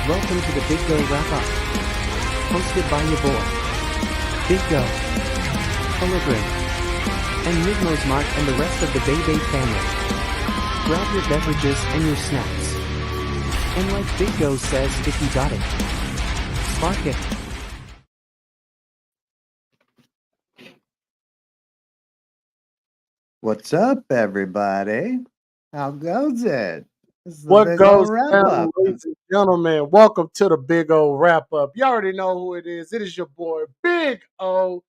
Welcome to the BiggOh Wrap-Up, hosted by your boy, BiggOh, Hologram, and Midmo's Mark and the rest of the BiggOh family. Grab your beverages and your snacks. And like BiggOh says, if you got it, spark it. What's up, everybody? How goes it? This is the What big old goes wrap down, up. ladies and gentlemen? Welcome to the Big O Wrap Up. You already know who it is. It is your boy Big O,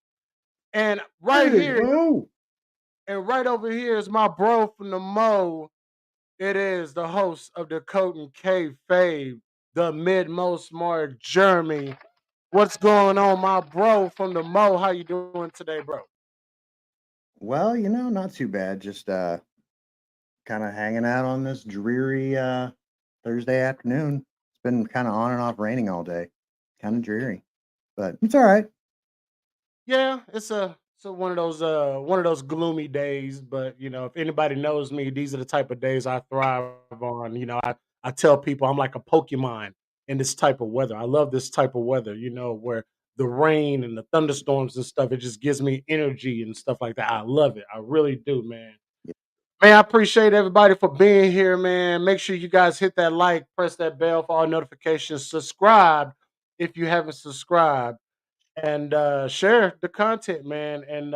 and right Big here O. and right over here is my bro from the Mo. It is the host of the Coat and K Fave, the mid-most Mark Jeremy. What's going on, my bro from the Mo? How you doing today, bro? Well, not too bad. Just kind of hanging out on this dreary Thursday afternoon. It's been kind of on and off raining all day. Kind of dreary, but it's all right. Yeah, it's one of those gloomy days, but if anybody knows me, these are the type of days I thrive on. I tell people I'm like a Pokemon in this type of weather. I love this type of weather, where the rain and the thunderstorms and stuff, it just gives me energy and stuff like that. I love it. I really do, man. Man, I appreciate everybody for being here, man. Make sure you guys hit that like, press that bell for all notifications, subscribe if you haven't subscribed and share the content, man. And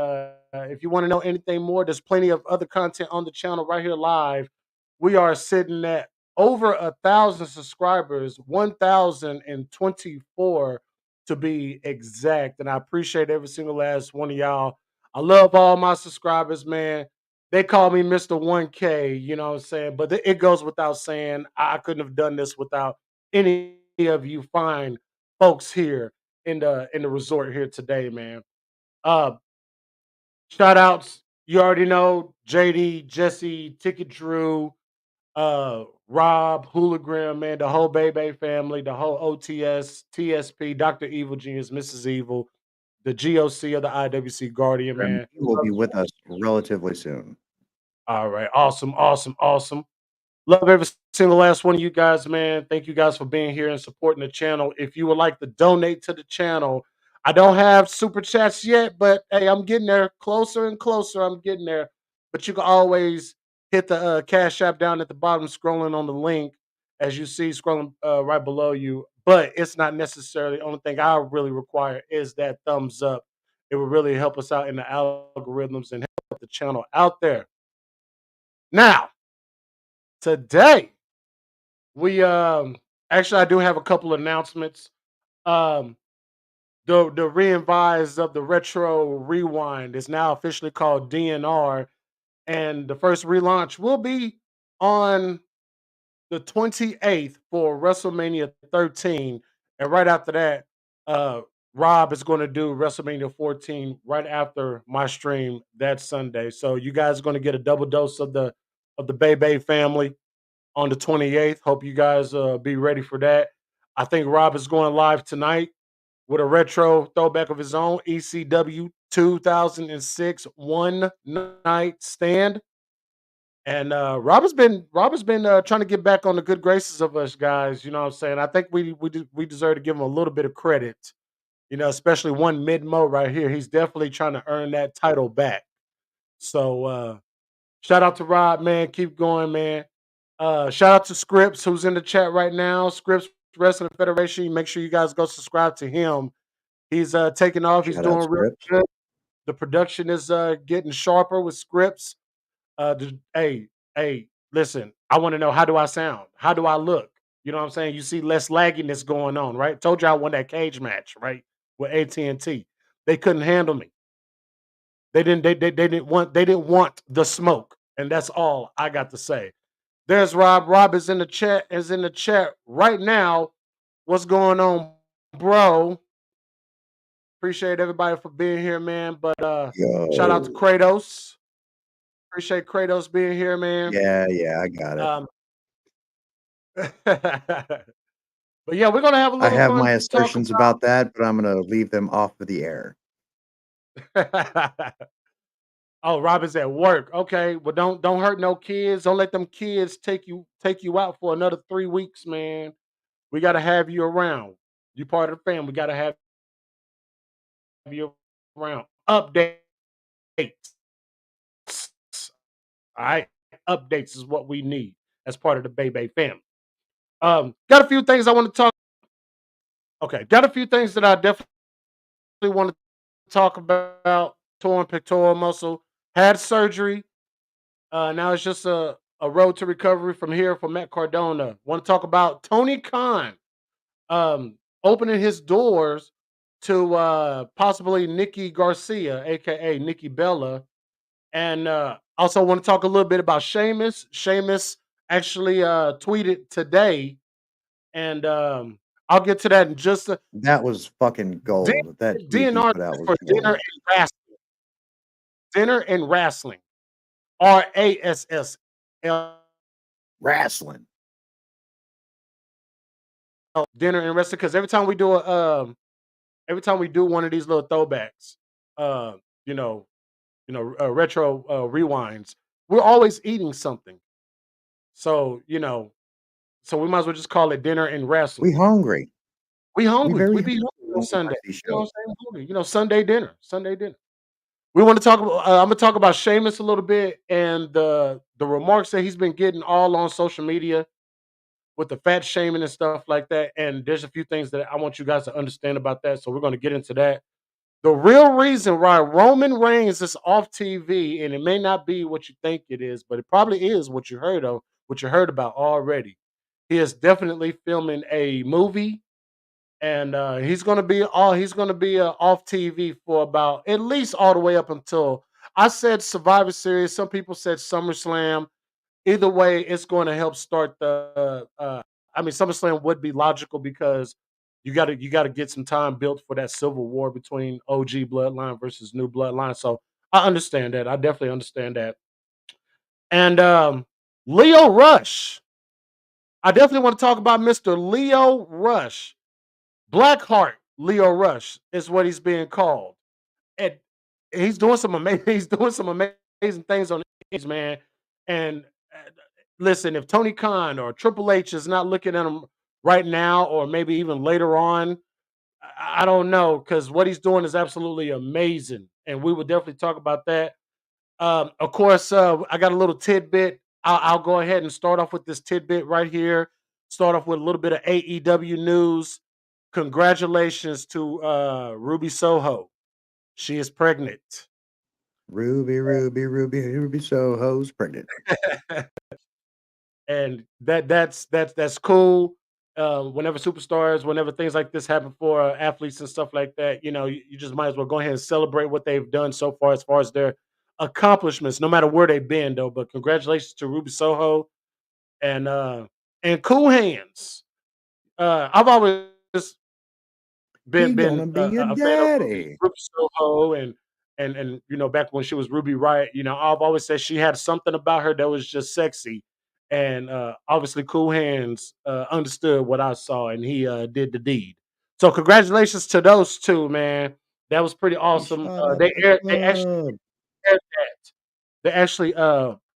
if you want to know anything more, there's plenty of other content on the channel right here live. We are sitting at over 1,000 subscribers, 1,024 to be exact. And I appreciate every single last one of y'all. I love all my subscribers, man. They call me Mr. 1K, you know what I'm saying? But it goes without saying, I couldn't have done this without any of you fine folks here in the resort here today, man. Uh Shout outs, you already know JD, Jesse, Ticket Drew, Rob, Hooligram, man, the whole Bebe family, the whole OTS, TSP, Dr. Evil Genius, Mrs. Evil, the GOC of the IWC Guardian, man. He will be with us relatively soon. All right, awesome, awesome, awesome. Love every single last one of you guys, man. Thank you guys for being here and supporting the channel. If you would like to donate to the channel, I don't have super chats yet, but hey, I'm getting there closer and closer. I'm getting there. But you can always hit the Cash App down at the bottom, scrolling on the link as you see scrolling right below you. But it's not necessarily the only thing I really require is that thumbs up. It will really help us out in the algorithms and help the channel out there. Now, today we actually I do have a couple announcements. Um the reinvise of the retro rewind is now officially called DNR, and the first relaunch will be on the 28th for WrestleMania 13. And right after that, uh Rob is going to do WrestleMania 14 right after my stream that Sunday. So you guys are going to get a double dose of the Bebe family on the 28th. Hope you guys be ready for that. I think Rob is going live tonight with a retro throwback of his own, ECW 2006 One Night Stand. And Rob has been trying to get back on the good graces of us guys. You know what I'm saying? I think we deserve to give him a little bit of credit. Especially one mid mo right here. He's definitely trying to earn that title back. So shout out to Rob, man. Keep going, man. Shout out to Scripps, who's in the chat right now. Scripps Wrestling Federation. Make sure you guys go subscribe to him. He's taking off. He's Shout out doing real scripts. good. The production is getting sharper with Scripts. Hey, listen. I want to know, how do I sound? How do I look? You know what I'm saying? You see less lagginess going on, right? Told you I won that cage match, right? With AT&T. They couldn't handle me. They didn't want the smoke, and that's all I got to say. There's Rob. Rob is in the chat. Is in the chat right now. What's going on, bro? Appreciate everybody for being here, man. But shout out to Yo. Kratos. Appreciate Kratos being here, man. Yeah, I got it. Um, but yeah, we're gonna have a I little have fun my talk assertions about that, but I'm gonna leave them off of the air. about. Oh, Rob is at work. Okay, well, don't hurt no kids. Don't let them kids take you out for another 3 weeks, man. We got to have you around. You part of the family. We got to have you around. Updates. All right. Updates is what we need as part of the Bebe family. Got a few things I want to talk. Okay. Got a few things that I definitely want to talk about. Torn pectoral muscle. Had surgery. Now it's just a road to recovery from here for Matt Cardona. Want to talk about Tony Khan opening his doors to possibly Nikki Garcia, aka Nikki Bella, and also want to talk a little bit about Sheamus. Sheamus actually tweeted today, and I'll get to that in just a That was fucking gold. That tweet he DNR put out was for dinner gold. and wrestling. Dinner and wrestling. RASSL. Wrestling. Dinner and wrestling. Because every time we do one of these little throwbacks, uh, you know, retro rewinds, we're always eating something. So so we might as well just call it dinner and We wrestling. hungry. We We hungry. very We hungry be hungry on when we Sunday. watch these You know what shows. I'm saying? Hungry. Sunday dinner. Sunday dinner. We want to talk about. I'm gonna talk about Sheamus a little bit and the remarks that he's been getting all on social media with the fat shaming and stuff like that. And there's a few things that I want you guys to understand about that. So we're going to get into that. The real reason why Roman Reigns is off TV, and it may not be what you think it is, but it probably is what you heard of, what you heard about already. He is definitely filming a movie, and he's going to be off TV for about at least all the way up until I said Survivor Series. Some people said SummerSlam. Either way, it's going to help start the. I mean, SummerSlam would be logical because you got to get some time built for that civil war between OG Bloodline versus New Bloodline. So I understand that. I definitely understand that. And Leo Rush, I definitely want to talk about Mr. Leo Rush. Blackheart Leo Rush is what he's being called, and he's doing some amazing. He's doing some amazing things on the stage, man. And listen, if Tony Khan or Triple H is not looking at him right now, or maybe even later on, I don't know, because what he's doing is absolutely amazing, and we would definitely talk about that. Of course, I got a little tidbit. I'll go ahead and start off with this tidbit right here. Start off with a little bit of AEW news. Congratulations to Ruby Soho. She is pregnant. Ruby, Ruby, Ruby, Ruby Soho's pregnant. And that's cool. Whenever superstars, whenever things like this happen for athletes and stuff like that, you just might as well go ahead and celebrate what they've done so far as their accomplishments, no matter where they've been, though. But congratulations to Ruby Soho and Cool Hands. I've always He been gonna be a a fan of daddy. Ruby Soho, and back when she was Ruby Riot, I've always said she had something about her that was just sexy, and obviously Cool Hands understood what I saw, and he did the deed. So congratulations to those two, man. That was pretty He awesome. shot up the They actually club. aired that. They actually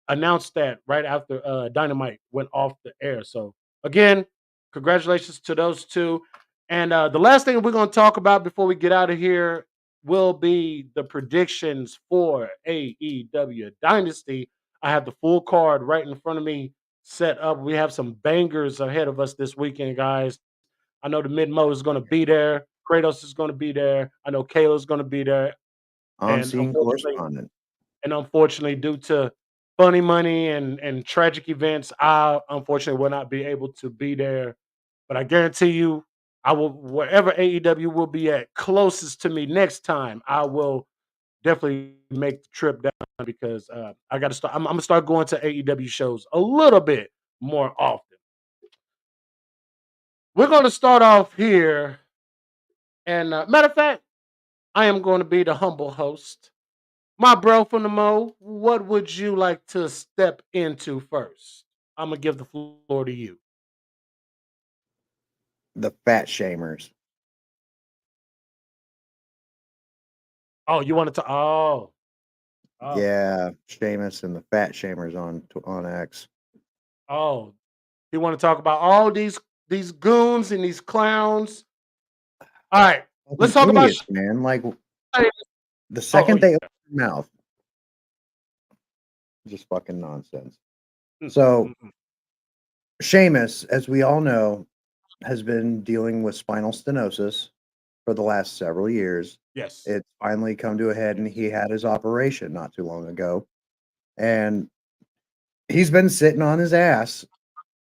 announced that right after Dynamite went off the air. So again, congratulations to those two. And the last thing we're going to talk about before we get out of here will be the predictions for AEW Dynasty. I have the full card right in front of me set up. We have some bangers ahead of us this weekend, guys. I know the Mid Mo is going to be there. Kratos is going to be there. I know Kayla's going to be there. On And scene correspondent. due to funny money and tragic events, I unfortunately will not be able to be there. But I guarantee you, I will wherever AEW will be at closest to me next time. I will definitely make the trip down because I got to start. I'm gonna start going to AEW shows a little bit more often. We're gonna start off here, and matter of fact, I am going to be the humble host. My bro from the Mo, what would you like to step into first? I'm gonna give the floor to you. The fat shamers. Oh, you wanted to? Oh, Yeah, Sheamus and the fat shamers on X. oh. You want to talk about all these these goons and these clowns. All right, let's Fucking talk about. idiots, man. Like the Oh, second they open their mouth, just fucking nonsense. mm, So mm, mm. Seamus, as we all know, has been dealing with spinal stenosis for the last several years. Yes, It's finally come to a head, and he had his operation not too long ago. And he's been sitting on his ass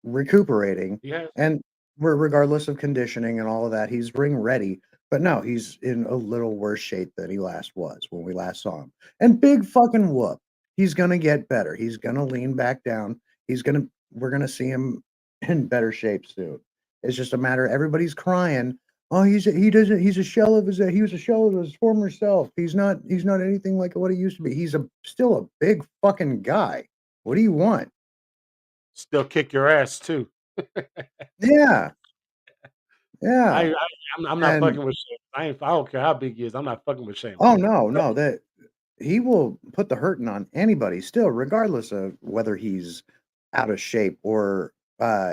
recuperating, he has. and regardless of conditioning and all of that, he's ring ready. But no, he's in a little worse shape than he last was when we last saw him. And big fucking whoop, he's gonna get better. He's gonna lean back down. We're gonna see him in better shape soon. It's just a matter. Everybody's crying. Oh, he doesn't. He's a shell of his. He was a shell of his former self. He's not. He's not anything like what he used to be. He's still a big fucking guy. What do you want? Still kick your ass too. Yeah, I, yeah. I I'm not And fucking with Sheamus. I don't care how big he is. I'm not fucking with Sheamus. oh no, no, that he will put the hurting on anybody still, regardless of whether he's out of shape or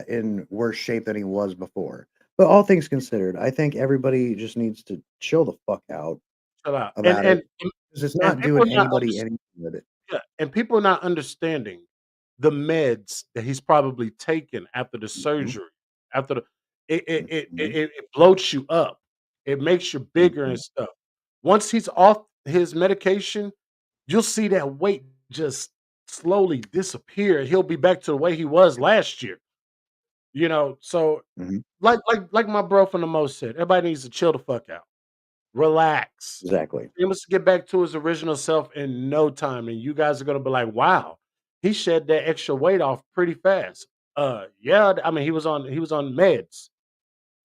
in worse shape than he was before. But all things considered, I think everybody just needs to chill the fuck out Chill out. about it because it's And not people doing are not anybody anything with it. yeah, and people are not understanding the meds that he's probably taken after the Mhm, surgery. After the mhm, it bloats you up. It makes you bigger and mhm. stuff. Once he's off his medication, you'll see that weight just slowly disappear. He'll be back to the way he was last year. So Mhm. like my bro from the most said, everybody needs to chill the fuck out. Relax. Exactly. He must get back to his original self in no time, and you guys are gonna be like, "Wow, he shed that extra weight off pretty fast." Yeah, I mean, he was on meds,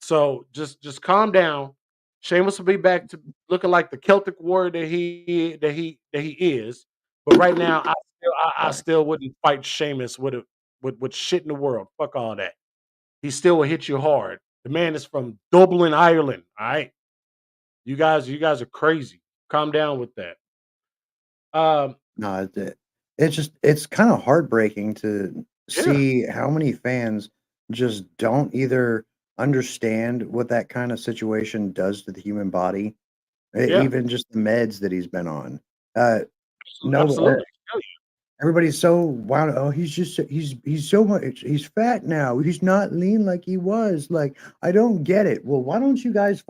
so just calm down. Sheamus will be back to looking like the Celtic warrior that he is. But right now, I Sorry. still wouldn't fight Sheamus with shit in the world. Fuck all that. He still will hit you hard. The man is from Dublin, Ireland. All right, you guys are crazy. Calm down with that. Um, No, it's just it's kind of heartbreaking to yeah, see how many fans just don't either understand what that kind of situation does to the human body, yeah, even just the meds that he's been on. Uh, no, absolutely. Hell everybody's so wound. Oh, he's so much. He's fat now. He's not lean like he was. Like I don't get it. Well, why don't you guys?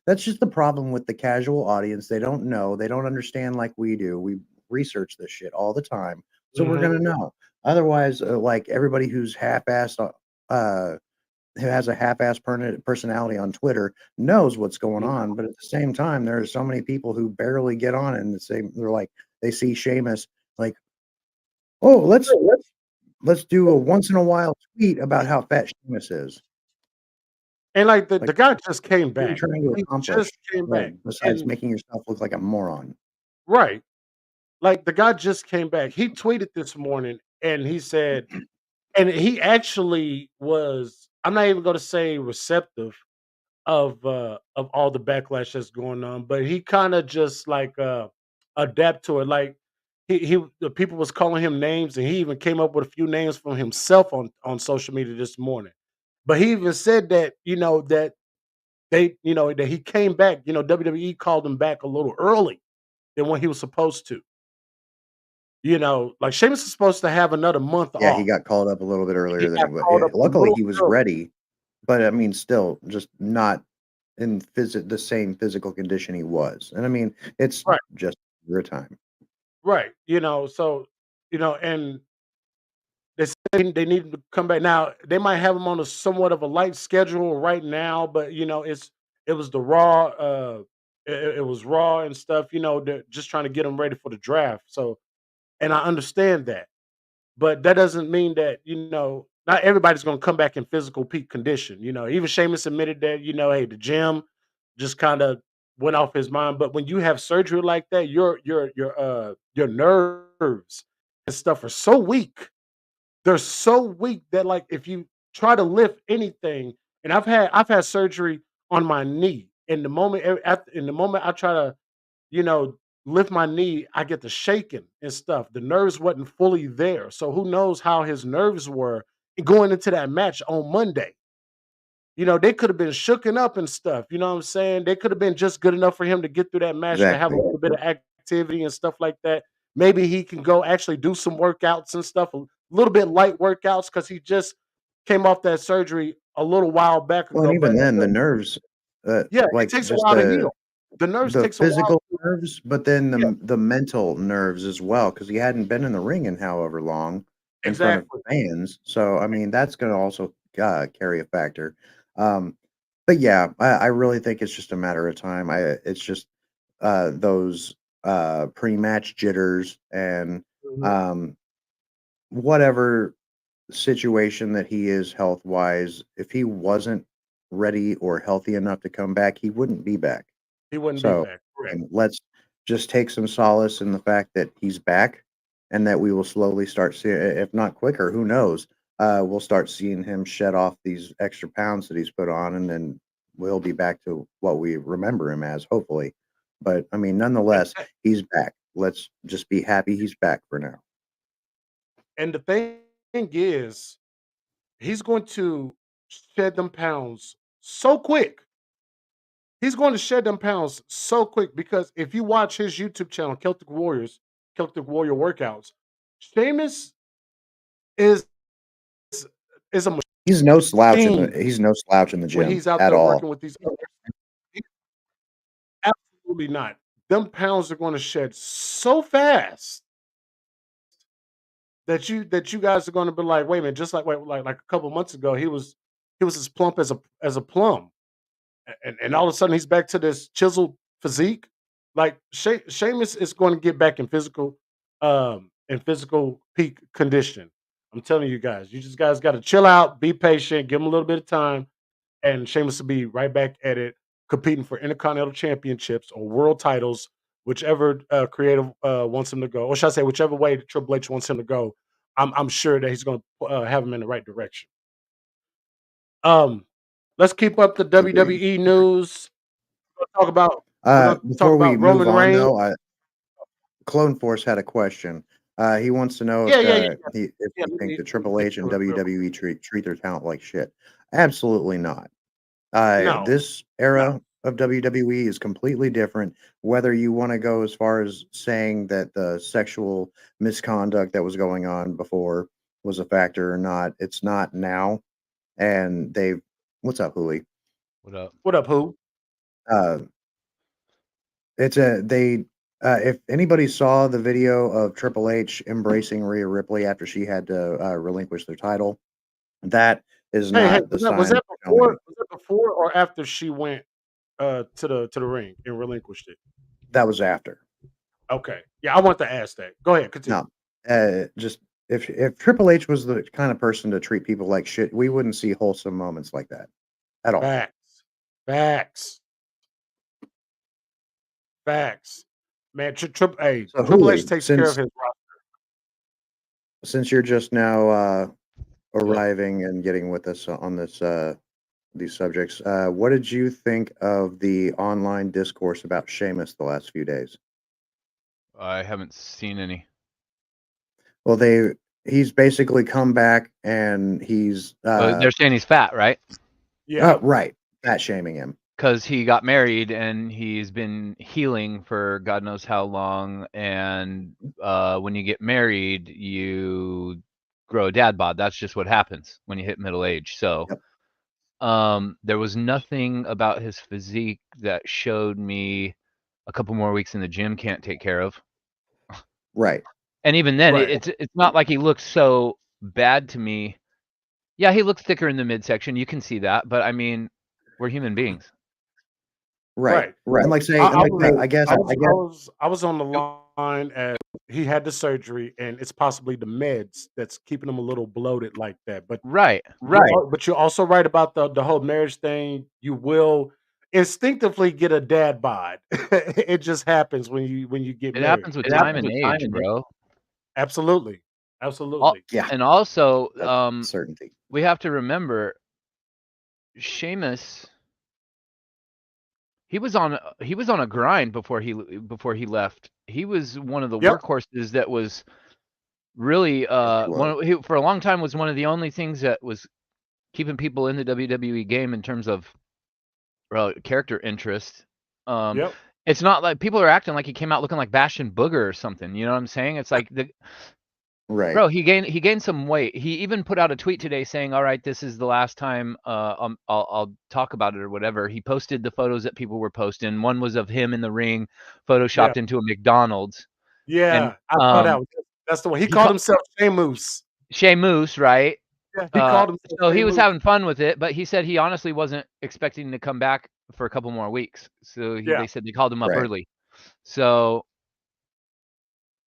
That's just the problem with the casual audience. They don't know. They don't understand like we do. We research this shit all the time, so yeah. we're Mhm. gonna know. Otherwise, like everybody who's half-assed, who has a half-assed personality on Twitter knows what's going Mhm. on. But at the same time, there are so many people who barely get on and they're like they see Sheamus like, oh, let's do a once in a while tweet about how fat Sheamus is. And, like, the Like, the guy just came what are you back. trying to He accomplish, just came back, besides and making yourself look like a moron? right. Like, the guy just came back. He tweeted this morning, and he said and he actually was I'm not even gonna say receptive of all the backlash that's going on, but he kinda just, like, adapt to it. Like, the people was calling him names, and he even came up with a few names for himself on social media this morning. But he even said that, that he came back, WWE called him back a little early than when he was supposed to. Like Sheamus is supposed to have another month Yeah, he off. got called up a little bit He earlier than got he would. called up a Luckily, little he was early. ready, but I mean, still, just not in the same physical condition he was. And I mean, it's Right, just your time. right. And they say they need him to come back. Now they might have him on a somewhat of a light schedule right now, but it was the Raw. It was Raw and stuff. They're just trying to get him ready for the draft. So, and I understand that. But that doesn't mean that, not everybody's gonna come back in physical peak condition. Even Sheamus admitted that, hey, the gym just kinda went off his mind. But when you have surgery like that, your nerves and stuff are so weak. They're so weak that, like, if you try to lift anything, and I've had surgery on my knee. In the moment I try to, you know, lift my knee, I get the shaking and stuff. The nerves wasn't fully there. So who knows how his nerves were going into that match on Monday. they could have been shooken up and stuff. You know what I'm saying? They could have been just good enough for him to get through that match to have a Exactly. little bit of activity and stuff like that. Maybe he can go actually do some workouts and stuff, a little bit light workouts because he just came off that surgery a little while back Well, and ago. But even then, the nerves, yeah, it like takes a just while to heal. The nerves the takes a while. physical nerves, but then Yeah, the mental nerves as well, because he hadn't been in the ring in however long in front of exactly. fans. So I mean, that's going to also carry a factor. Um, but yeah, I really think it's just a matter of time. It's just those pre-match jitters and Mhm. um, whatever situation that he is health wise. If he wasn't ready or healthy enough to come back, he wouldn't be back. He wouldn't be So, back. Correct. and let's just take some solace in the fact that he's back and that we will slowly start seeing, if not quicker, who knows? We'll start seeing him shed off these extra pounds that he's put on, and then we'll be back to what we remember him as, hopefully. But I mean, nonetheless, he's back. Let's just be happy he's back for now. And the thing is, he's going to shed them pounds so quick. He's going to shed them pounds so quick because if you watch his YouTube channel, Celtic Warrior Workouts, Sheamus is is a machine He's no slouch in the when gym he's out at there all. working with these others. Absolutely not. Them pounds are going to shed so fast that you guys are going to be like, wait a minute, just like a couple months ago, he was as plump as a plum. And all of a sudden he's back to this chiseled physique. Like Sheamus is going to get back in physical peak condition. I'm telling you guys, you just guys got to chill out, be patient, give him a little bit of time, and Sheamus will be right back at it, competing for Intercontinental Championships or World Titles, whichever creative wants him to go, or should I say, whichever way Triple H wants him to go. I'm sure that he's going to have him in the right direction. Um, let's keep up the Agreed. WWE news. Talk about we're gonna talk Before we about move Roman on, Reigns. though, Clone Force had a question. He wants to know Yeah, if yeah, yeah, if yeah. we Let think me that let me Triple get H and to it real quick. WWE treat their talent like shit. Absolutely not. No, This no. era of WWE is completely different. Whether you want to go as far as saying that the sexual misconduct that was going on before was a factor or not, it's not now. And they've what's up, Hooli? What up? What up, who? Uh, It's a they if anybody saw the video of Triple H embracing Rhea Ripley after she had to relinquish their title, that is Hey, hey, not the was sign that of showing. before or after she went to the ring and relinquished it? That was after. Okay. Yeah, I want to ask that. Go ahead, continue. No, just if Triple H was the kind of person to treat people like shit, we wouldn't see wholesome moments like that at all. Facts. Facts. Facts. Man, hey, So Triple H Hooli, takes care of his roster. since you're just now Yep. arriving and getting with us on this these subjects, what did you think of the online discourse about Sheamus the last few days? I haven't seen any. Well, he's basically come back and he's They're saying he's fat, right? Yeah. right, fat shaming him. Because he got married and he's been healing for God knows how long. And when you get married, you grow a dad bod. That's just what happens when you hit middle age. So Yep. there was nothing about his physique that showed me a couple more weeks in the gym can't take care of. Right. And even then, Right. it's not like he looks so bad to me. Yeah, he looks thicker in the midsection. You can see that, but I mean, we're human beings. Right. Right. And like say, I I guess I was on the line as he had the surgery, and it's possibly the meds that's keeping him a little bloated like that. But Right. but you're also right about the whole marriage thing. You will instinctively get a dad bod. It just happens when you get It married. happens with time and age, bro. Absolutely, Al absolutely. yeah, and also, that's certainty. we have to remember Sheamus, he was on a grind before he left. He was one of the Yep. workhorses that was really Yes, he was. for a long time was one of the only things that was keeping people in the WWE game in terms of character interest. Yep. It's not like people are acting like he came out looking like Bastion Booger or something. You know what I'm saying? It's like Right. bro, he gained some weight. He even put out a tweet today saying, "All right, this is the last time I'll talk about it or whatever." He posted the photos that people were posting. One was of him in the ring, Yeah. photoshopped into a McDonald's, and Yeah. I saw that one. That's the one. He called himself Sheamus. Sheamus, right? Yeah. He called himself So he was Sheamus. having fun with it, but he said he honestly wasn't expecting to come back for a couple more weeks. So Yeah. they said they called him up Right. early. So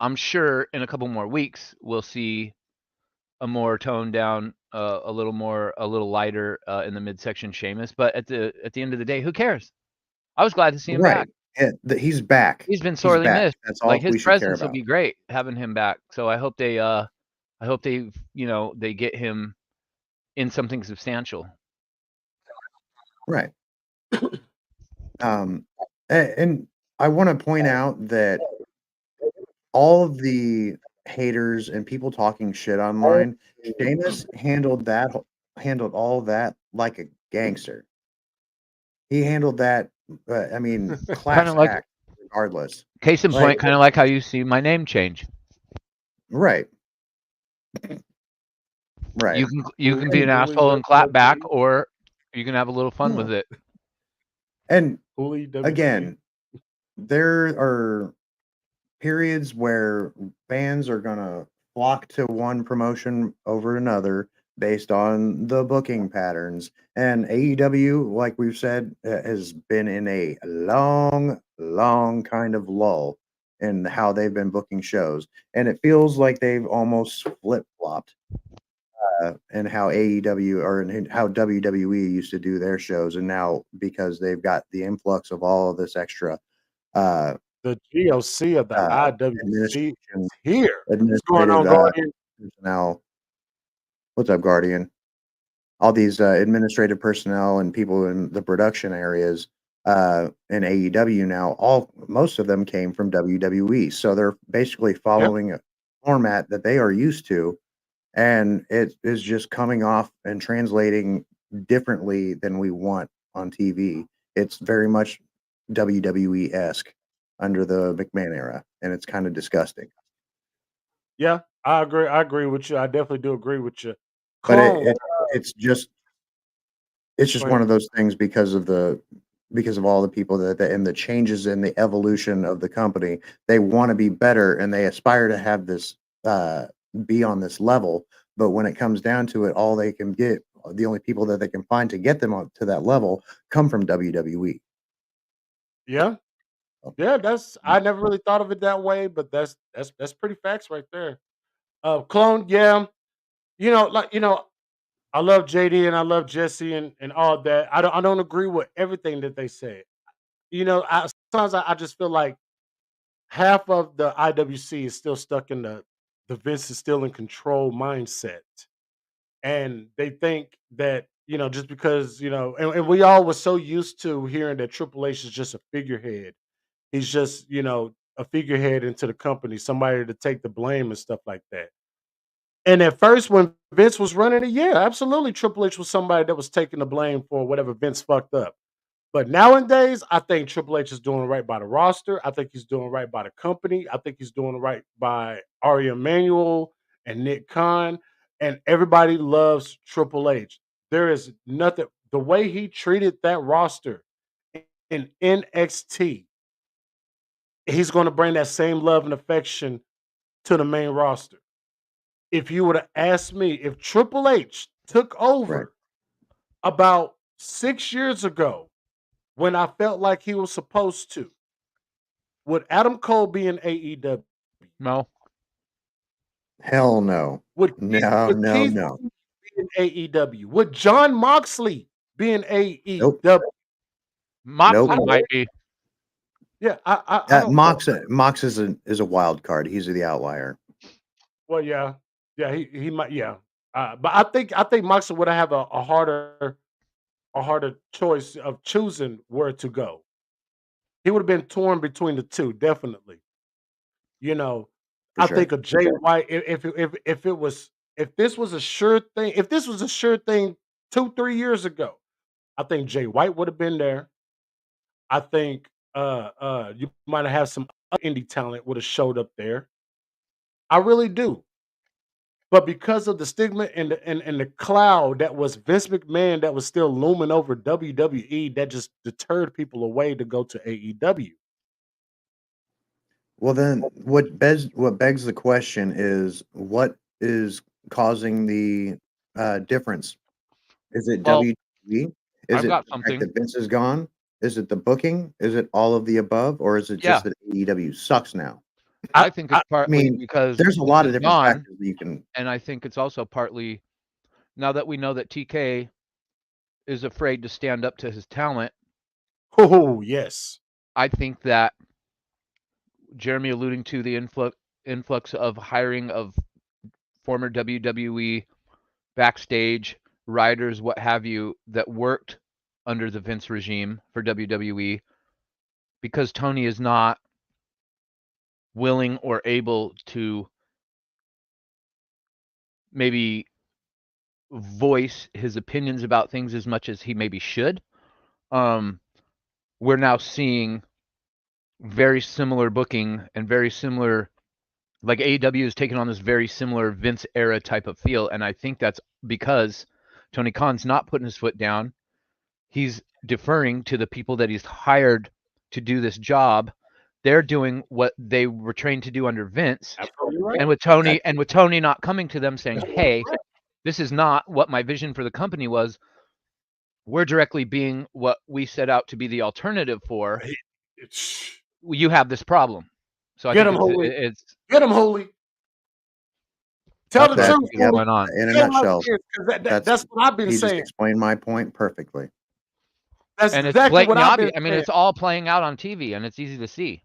I'm sure in a couple more weeks we'll see a more toned down, a little lighter in the midsection Sheamus. But at the end of the day, who cares? I was glad to see him Right. back. He's back. He's been He's sorely back. missed. That's all Like his we should care presence will about. be great having him back. So I hope they they get him in something substantial. Right. And I want to point out that all of the haters and people talking shit online, Sheamus handled all that like a gangster. He handled that, I mean, Kind class of like act regardless. case in Like, point, kind of like how you see my name change. right. Right. You can be an asshole and clap back, or you can have a little fun with it. And Holy again, there are periods where fans are gonna flock to one promotion over another based on the booking patterns. And AEW, like we've said, has been in a long kind of lull in how they've been booking shows, and it feels like they've almost flip flopped. And how AEW or in how WWE used to do their shows, and now because they've got the influx of all of this extra uh, the GOC of the IWC administration, is here. What's going administrative on, Guardian? personnel. What's up, Guardian? All these administrative personnel and people in the production areas in AEW now, most of them came from WWE, so they're basically following a format that they are used to, and it is just coming off and translating differently than we want on TV. It's very much WWE-esque under the McMahon era, and it's kind of disgusting. Yeah, I agree. I agree with you. I definitely do agree with you. But Clone. it's just one of those things because of all the people that and the changes in the evolution of the company. They want to be better and they aspire to have this be on this level. But when it comes down to it, all they can get, the only people that they can find to get them up to that level come from WWE. Yeah. Yeah, I never really thought of it that way, but that's pretty facts right there. Clone, yeah. I love JD and I love Jesse and all that. I don't agree with everything that they say. Sometimes I just feel like half of the IWC is still stuck in the Vince is still in control mindset. And they think that, just because, and we all were so used to hearing that Triple H is just a figurehead. He's just, a figurehead into the company, somebody to take the blame and stuff like that. And at first, when Vince was running it, yeah, absolutely, Triple H was somebody that was taking the blame for whatever Vince fucked up. But nowadays, I think Triple H is doing right by the roster. I think he's doing right by the company. I think he's doing right by Ari Emanuel and Nick Khan. And everybody loves Triple H. There is nothing, the way he treated that roster in NXT, he's going to bring that same love and affection to the main roster. If you would have asked me if Triple H took over about 6 years ago when I felt like he was supposed to, would Adam Cole be in AEW? No. Hell no. Would No. be in AEW? Would John Moxley be in AEW? Nope. Moxley might be. Yeah, I don't know. Mox is a wild card. He's the outlier. Well, yeah, he might, yeah. But I think Moxley would have a harder choice of choosing where to go. He would have been torn between the two, definitely. For I sure. think of Jay White if this was a sure thing, 2-3 years ago. I think Jay White would have been there. I think you might have had some other indie talent would have showed up there. I really do. But because of the stigma and the cloud that was Vince McMahon that was still looming over WWE, that just deterred people away to go to AEW. Well, then what begs the question is what is causing the difference? Is it Well, WWE? Is I've it got the fact something. that Vince is gone? Is it the booking? Is it all of the above, or is it Yeah, just that AEW sucks now? I think it's I partly mean, because there's a Vince lot of is different gone, factors that you can. and I think it's also partly now that we know that TK is afraid to stand up to his talent. Oh, yes. I think that Jeremy alluding to the influx of hiring of former WWE backstage writers, what have you, that worked under the Vince regime for WWE, because Tony is not willing or able to maybe voice his opinions about things as much as he maybe should. We're now seeing very similar booking and very similar, like AEW is taking on this very similar Vince era type of feel, and I think that's because Tony Khan's not putting his foot down. He's deferring to the people that he's hired to do this job. They're doing what they were trained to do under Vince, Absolutely right. and with Tony not coming to them saying, "Hey, this is not what my vision for the company was. We're directly being what we set out to be the alternative for. It's- You have this problem." So I Get think him, Holy. it's Get him, Holy. Tell that's the what I truth, think is Yep. Holy. going on. In a Tell 'em like nutshell, it is, 'cause that's that's what I've been he just saying. explained my point perfectly. That's And it's exactly what blatantly I've obvious. been I mean, saying. it's all playing out on TV, and it's easy to see.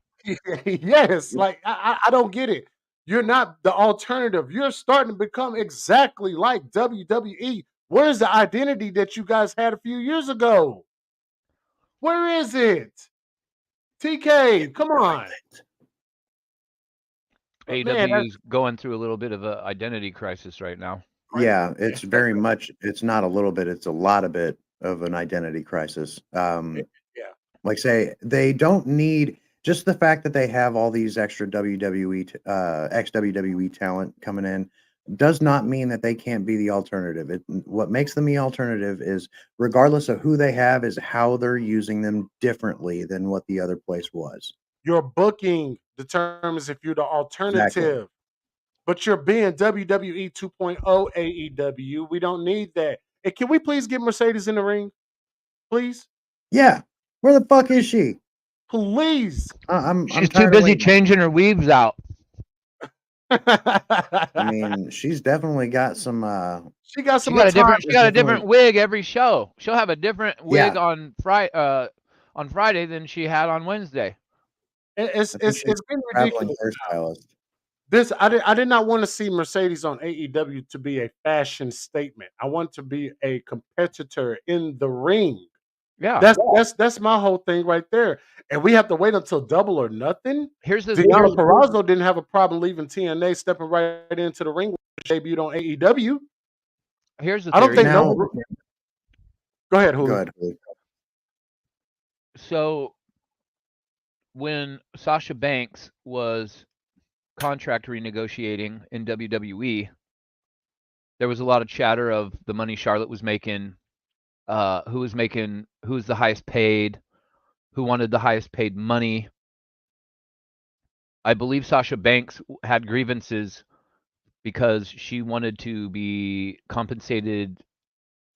Yes, like I don't get it. You're not the alternative. You're starting to become exactly like WWE. Where's the identity that you guys had a few years ago? Where is it? TK, come on. But man, AEW that's is going through a little bit of an identity crisis right now. Yeah, it's very much. It's not a little bit. It's a lot of bit of an identity crisis. yeah. Like say they don't need just the fact that they have all these extra WWE ex WWE talent coming in does not mean that they can't be the alternative. What makes them the alternative is regardless of who they have is how they're using them differently than what the other place was. Your booking determines if you're the Exactly. alternative. But you're being WWE 2.0 AEW. We don't need that. Hey, can we please get Mercedes in the ring? Please? Yeah. Where the fuck is she? Please. I'm She's too tired of busy waiting. changing her weaves out. I mean, she's definitely got some she got She some got a different. time. She got a definitely different wig every show. She'll have a different wig yeah. on Friday than she had on Wednesday. It's I think it's she's it's been a traveling ridiculous. hairstylist. This I did not want to see Mercedes on AEW to be a fashion statement. I want to be a competitor in the ring. Yeah. That's my whole thing right there. And we have to wait until Double or Nothing. Here's the Deanna Purrazzo didn't have a problem leaving TNA, stepping right into the ring, which debuted on AEW. here's the I don't theory. think Now, no. Go ahead, go Julio. ahead. Julio. So when Sasha Banks was contract renegotiating in WWE, there was a lot of chatter of the money Charlotte was making, who's the highest paid, who wanted the highest paid money. I believe Sasha Banks had grievances because she wanted to be compensated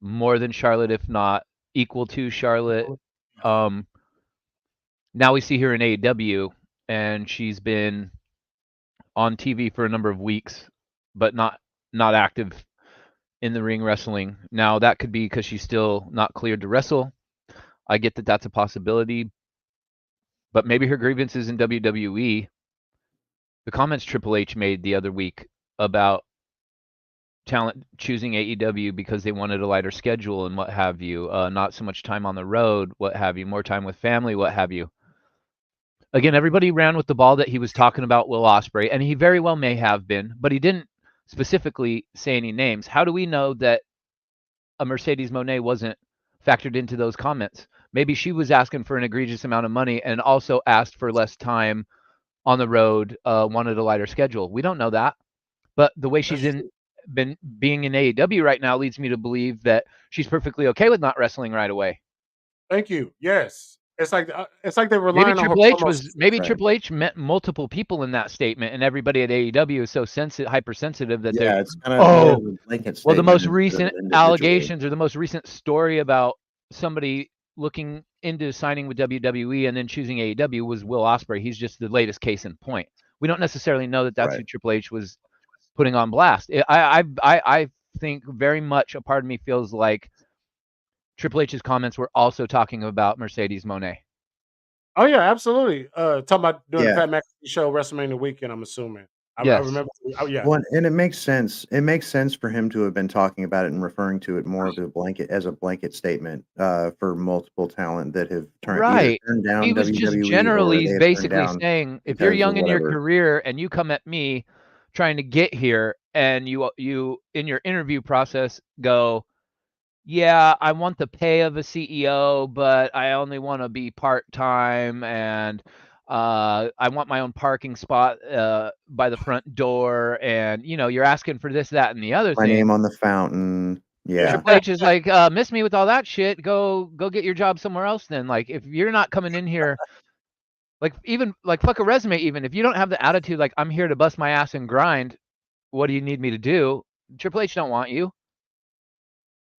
more than Charlotte, if not equal to Charlotte. Now we see her in AEW, and she's been on TV for a number of weeks, but not active in the ring wrestling. Now that could be because she's still not cleared to wrestle. I get that that's a possibility, but maybe her grievance is in WWE. The comments Triple H made the other week about talent choosing AEW because they wanted a lighter schedule and what have you, not so much time on the road, what have you, more time with family, what have you. Again, everybody ran with the ball that he was talking about Will Ospreay, and he very well may have been, but he didn't specifically say any names. How do we know that a Mercedes Moné wasn't factored into those comments. Maybe she was asking for an egregious amount of money and also asked for less time on the road, wanted a lighter schedule. We don't know that. But the way she's been being in AEW right now leads me to believe that she's perfectly okay with not wrestling right away. Thank you. Yes, it's like they're Maybe relying on her Triple H promo. was maybe Right. Triple H meant multiple people in that statement, and everybody at AEW is so hypersensitive that Yeah, they're it's kind of more of oh, a blanket well, the statement most instead of recent individual. allegations or the most recent story about somebody looking into signing with WWE and then choosing AEW was Will Ospreay. He's just the latest case in point. We don't necessarily know that that's Right. who Triple H was putting on blast. I think very much a part of me feels like Triple H's comments were also talking about Mercedes Moné. Oh yeah, absolutely. Talking about doing the Yeah. Pat McAfee show WrestleMania weekend. I'm assuming. I Yes. remember. Oh yeah. Well, and it makes sense. It makes sense for him to have been talking about it and referring to it more of a blanket statement for multiple talent that have either Right. turned down He was just WWE or generally they have turned basically down saying, if you're because of young in your whatever. career and you come at me trying to get here and you in your interview process go, yeah, I want the pay of a CEO, but I only want to be part-time and I want my own parking spot by the front door, and you're asking for this, that, and the other My thing. name on the fountain. Yeah. Triple H is like, miss me with all that shit. Go get your job somewhere else then. Like, if you're not coming in here, like, even like fuck a resume, even if you don't have the attitude like I'm here to bust my ass and grind, what do you need me to do? Triple H don't want you.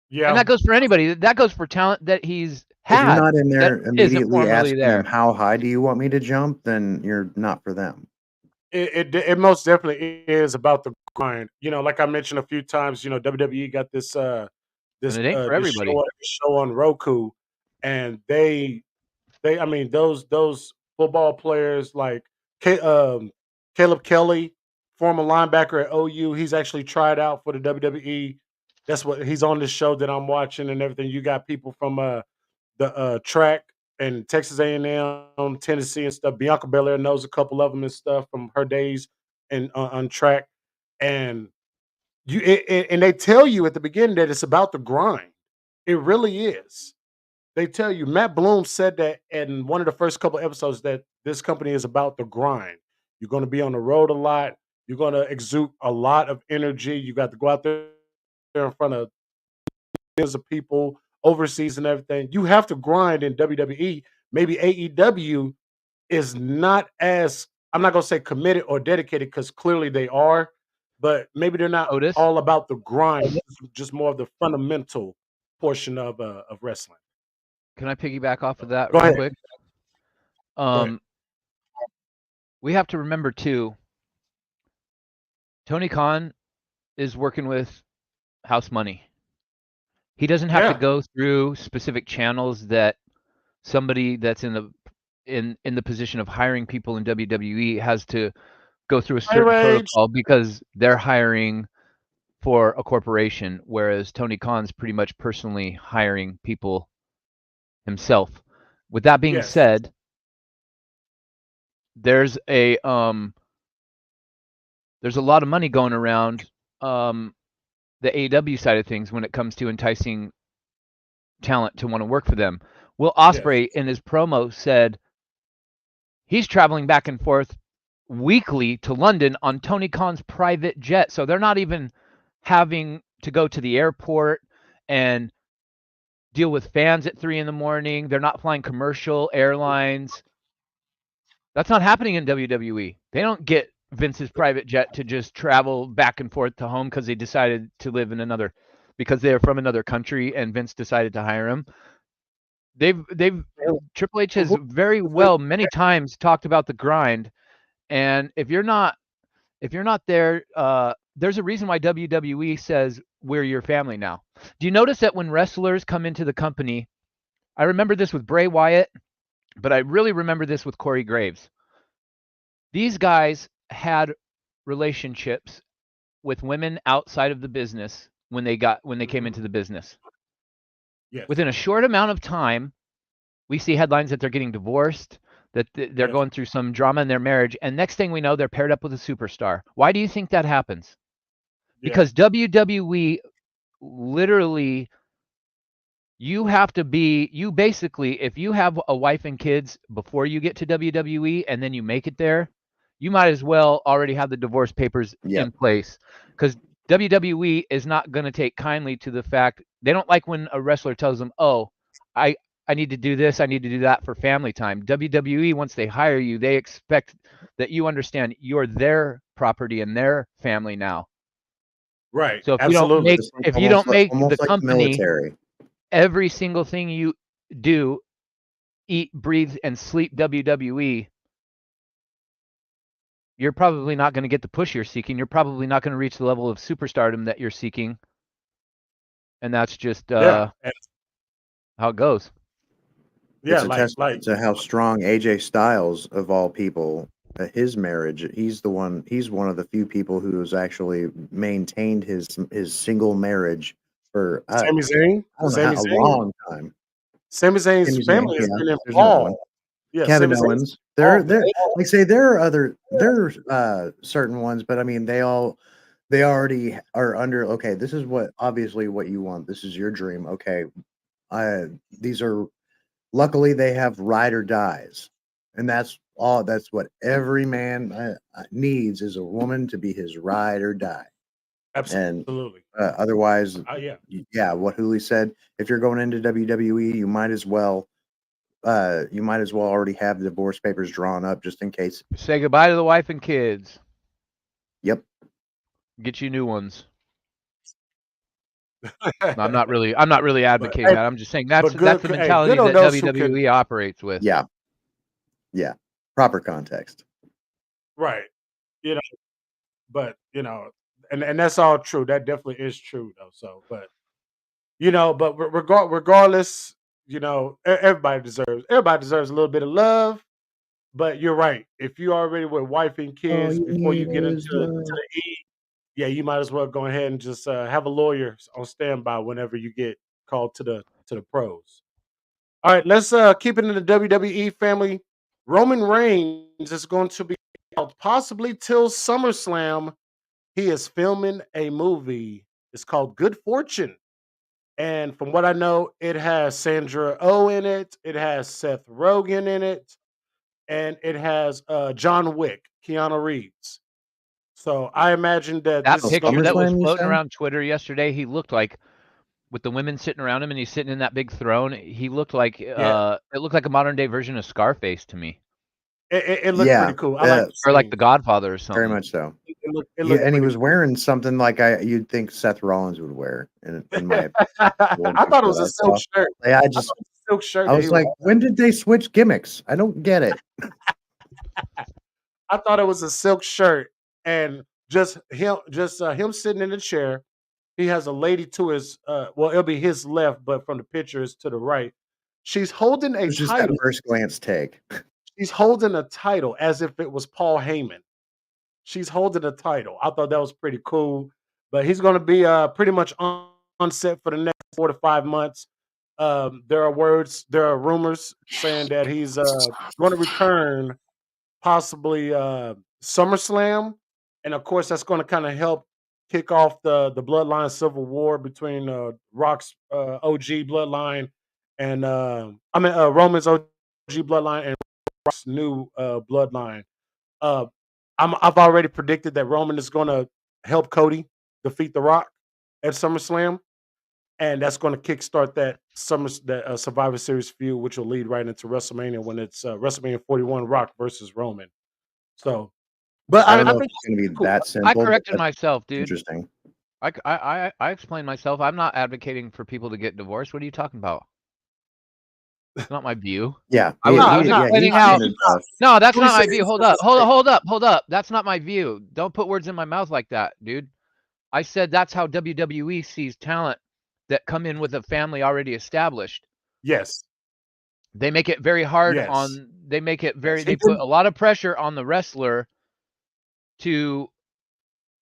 Yeah. And that goes for anybody. That goes for talent that he's If you're had not in there that isn't immediately formally asking there. them how high do you want me to jump, then you're not for them. It most definitely is about the grind. Like I mentioned a few times, WWE got this And it ain't for this everybody. show on Roku, and I mean those football players like Caleb Kelly, former linebacker at OU, he's actually tried out for the WWE. That's what he's on this show that I'm watching and everything. You got people from the track and Texas A&M, Tennessee and stuff. Bianca Belair knows a couple of them and stuff from her days and on track. And and they tell you at the beginning that it's about the grind. It really is. They tell you. Matt Bloom said that in one of the first couple episodes that this company is about the grind. You're going to be on the road a lot. You're going to exude a lot of energy. You got to go out there in front of millions of people overseas and everything. You have to grind in WWE. Maybe AEW is not as, I'm not going to say committed or dedicated because clearly they are, but maybe they're not Otis, all about the grind. Just more of the fundamental portion of wrestling. can I piggyback off of that Go real ahead. quick? ahead. We have to remember too, Tony Khan is working with house money. He doesn't have to Yeah. go through specific channels that somebody that's in the position of hiring people in WWE has to go through a certain protocol because they're hiring for a corporation, whereas Tony Khan's pretty much personally hiring people himself. With that being Yes. said, there's a lot of money going around the AEW side of things when it comes to enticing talent to want to work for them. Will Ospreay in his promo said he's traveling back and forth weekly to London on Tony Khan's private jet. So they're not even having to go to the airport and deal with fans at 3 a.m. They're not flying commercial airlines. That's not happening in WWE. They don't get Vince's private jet to just travel back and forth to home because they decided to live in because they're from another country and Vince decided to hire him. Triple H has very well many times talked about the grind, and if you're not there, there's a reason why WWE says we're your family now. Do you notice that when wrestlers come into the company, I remember this with Bray Wyatt, but I really remember this with Corey Graves. These guys had relationships with women outside of the business when they came into the business. Yes. Within a short amount of time, we see headlines that they're getting divorced, that they're going through some drama in their marriage, and next thing we know, they're paired up with a superstar. Why do you think that happens? Because WWE literally You have to be, you basically, if you have a wife and kids before you get to WWE and then you make it there, you might as well already have the divorce papers Yep. in place, because WWE is not going to take kindly to the fact, they don't like when a wrestler tells them, oh, I need to do this, I need to do that for family time. WWE, once they hire you, they expect that you understand you're their property and their family now. Right. So if Absolutely. you don't make the almost like the company military. every single thing you do, eat, breathe, and sleep WWE, you're probably not going to get the push you're seeking. You're probably not going to reach the level of superstardom that you're seeking. And that's just Yeah. And how it goes. yeah, It's a testament to how strong AJ Styles, of all people, his marriage. He's one of the few people who has actually maintained his single marriage for Sami Zayn. I don't know Sami how, a Zayn. long time. Sami Zayn's Sami Zayn, family has yeah, been there's another one. involved. Yeah, Kevin Sami Zayn's Owens. There, involved. like I say, there are certain ones, but I mean, they already are under. Okay, this is obviously what you want. This is your dream. Okay, these are. Luckily, they have ride or dies, and that's all. That's what every man needs, is a woman to be his ride or die. Absolutely. And otherwise, yeah, what Hooley said. If you're going into WWE, you might as well already have the divorce papers drawn up, just in case. Say goodbye to the wife and kids. Yep. Get you new ones. I'm not really advocating that. I'm just saying that's the mentality that WWE operates with. Yeah. Yeah. Proper context. Right. But and that's all true. That definitely is true though. So, but regardless, everybody deserves a little bit of love. But you're right. If you already with wife and kids before you get into the E, yeah, you might as well go ahead and just have a lawyer on standby whenever you get called to the pros. All right, let's keep it in the WWE family. Roman Reigns is going to be out possibly till SummerSlam. He is filming a movie. It's called Good Fortune. And from what I know, it has Sandra Oh in it. It has Seth Rogen in it. And it has John Wick, Keanu Reeves. So I imagine that That this picture that was floating around Twitter yesterday, he looked like, with the women sitting around him and he's sitting in that big throne, he looked like it looked like a modern day version of Scarface to me. It looked pretty cool. I like or like The Godfather or something. Very much so. It looked and he was wearing something like you'd think Seth Rollins would wear. In my I thought it was a silk shirt. Yeah, silk shirt. I was like, when did they switch gimmicks? I don't get it. I thought it was a silk shirt, and just him sitting in the chair. He has a lady to his it'll be his left, but from the picture is to the right. She's holding a Just title. that first glance take. She's holding a title as if it was Paul Heyman. She's holding a title. I thought that was pretty cool. But he's going to be pretty much on set for the next 4 to 5 months. There are rumors saying that he's going to return possibly SummerSlam. And of course, that's going to kind of help kick off the Bloodline Civil War between Rock's OG Bloodline and Roman's OG Bloodline and Rock's new Bloodline. I've already predicted that Roman is going to help Cody defeat The Rock at SummerSlam, and that's going to kickstart that Survivor Series feud, which will lead right into WrestleMania when it's WrestleMania 41, Rock versus Roman. So, but I don't know think if it's going to be that simple. I corrected myself, dude. Interesting. I explained myself. I'm not advocating for people to get divorced. What are you talking about? It's not my view. Yeah. I was explaining how. No, that's not my view. Hold up. That's not my view. Don't put words in my mouth like that, dude. I said that's how WWE sees talent that come in with a family already established. Yes. They make it very hard on. They make it very. They put a lot of pressure on the wrestler to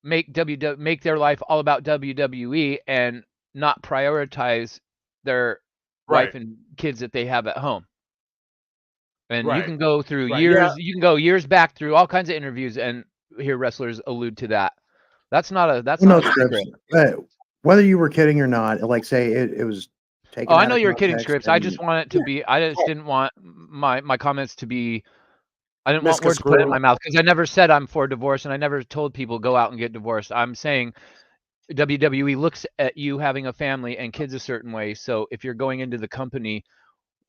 make their life all about WWE and not prioritize their wife and kids that they have at home. And you can go through years, you can go years back through all kinds of interviews and hear wrestlers allude to that. That's not a secret. Whether you were kidding or not, like say it was taken Oh, I out know of you're kidding, context. Scripps. I just And want it to be. I just didn't want my comments to be. I didn't want words put in Misconstrued. my mouth because I never said I'm for divorce, and I never told people go out and get divorced. I'm saying WWE looks at you having a family and kids a certain way. So if you're going into the company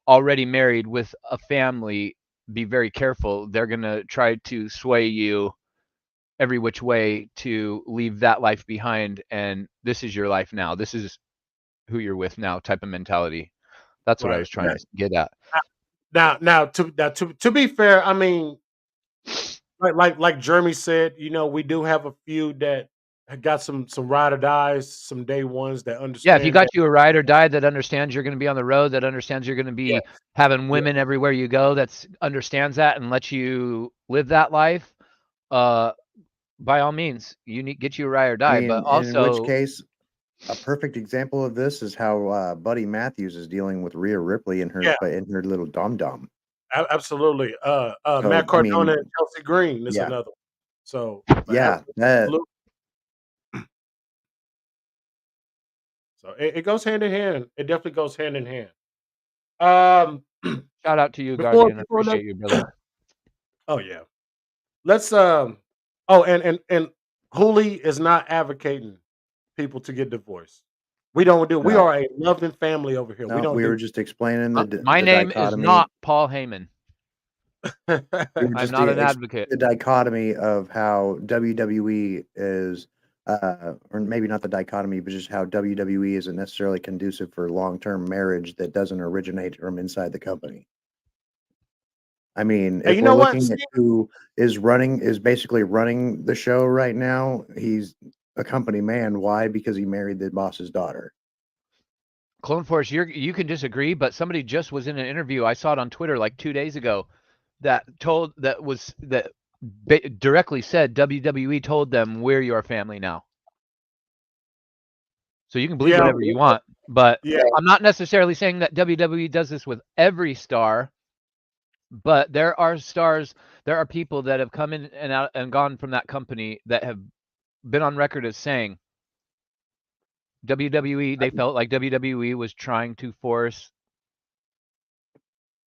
already married with a family, be very careful. They're gonna try to sway you every which way to leave that life behind, and this is your life now. This is who you're with now type of mentality. That's what I Right. was trying to get at. Now to be fair, I mean, like Jeremy said, you know, we do have a few that have got some ride or dies, some day ones that Yeah, if you understand got that. you a ride or die that understands you're going to be on the road, that understands you're going to Yeah, be having yeah. women everywhere you go, that's understands that and lets you live that life, uh, by all means, you need get you a ride or I die. But mean, in which also, case, a perfect example of this is how Buddy Matthews is dealing with Rhea Ripley in Yeah, her little dum dum. absolutely. Matt So I Cardona mean, and Chelsea Green is yeah, another one. So, but yeah, that absolutely. So it goes hand in hand. It definitely goes hand in hand. Um, shout out to you, before Guardian. I before that, appreciate you, brother. oh yeah. Let's oh and Hooli is not advocating people to get divorced. We don't do. We no, are a loving family over here. We no. don't We do were just explaining My the name is dichotomy. not Paul Heyman. We were I'm just not an explaining advocate. the dichotomy of how WWE is, or maybe not the dichotomy, but just how WWE isn't necessarily conducive for long term marriage that doesn't originate from inside the company. I mean, Hey, if you we're know what? looking at who is basically running the show right now, he's a company man. Why? Because he married the boss's daughter. Clone Force, you can disagree, but somebody just was in an interview. I saw it on Twitter like 2 days ago that directly said WWE told them we're your family now. So you can believe Yeah, whatever you want, but yeah, I'm not necessarily saying that WWE does this with every star, but there are stars, there are people that have come in and out and gone from that company that have been on record as saying WWE, they felt like WWE was trying to force,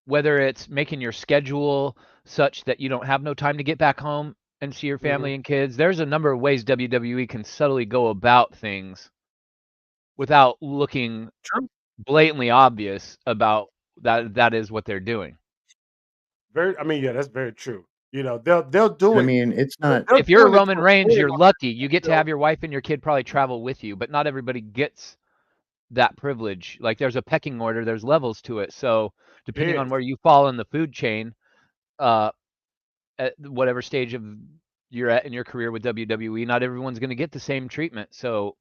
whether it's making your schedule such that you don't have no time to get back home and see your family and kids. There's a number of ways WWE can subtly go about things without looking true. blatantly obvious about that is what they're doing. Very. I mean, yeah, that's very true. You know, they'll do I it. mean, it's not. They're If you're doing it Roman to Reigns, avoid, you're lucky. You get you to know, have your wife and your kid probably travel with you, but not everybody gets that privilege. Like there's a pecking order, there's levels to it. So depending on yes, where you fall in the food chain, uh, at whatever stage of you're at in your career with WWE, not everyone's going to get the same treatment. So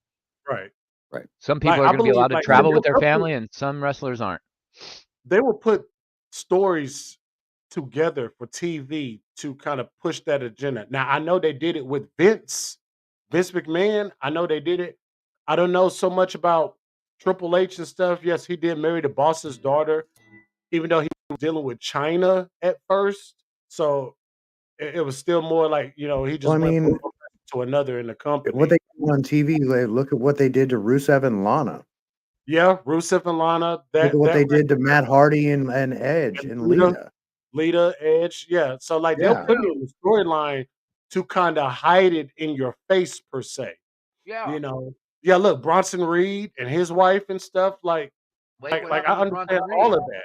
right. Right. some Like people are I going to be believe, allowed to like travel with their family, and some wrestlers aren't. they will put stories together for TV to kind of push that agenda. Now I know they did it with Vince McMahon. I know they did it. I don't know so much about Triple H and stuff. Yes, he did marry the boss's daughter, even though he was dealing with China at first. So it was still more like, you know, he Well, just I went from mean, one person to another in the what company. they do on TV, look at what they did to Rusev and Lana. Yeah, Rusev and Lana, Look at what that they did to Matt Hardy and Edge and and Lita. Lita, Edge, yeah. So like they'll Yeah. put it in the storyline to kind of hide it in your face per se. Yeah. You know. Yeah, look, Bronson Reed and his wife and stuff, Wait, what like I happened with understand Bronson all Reed? of that.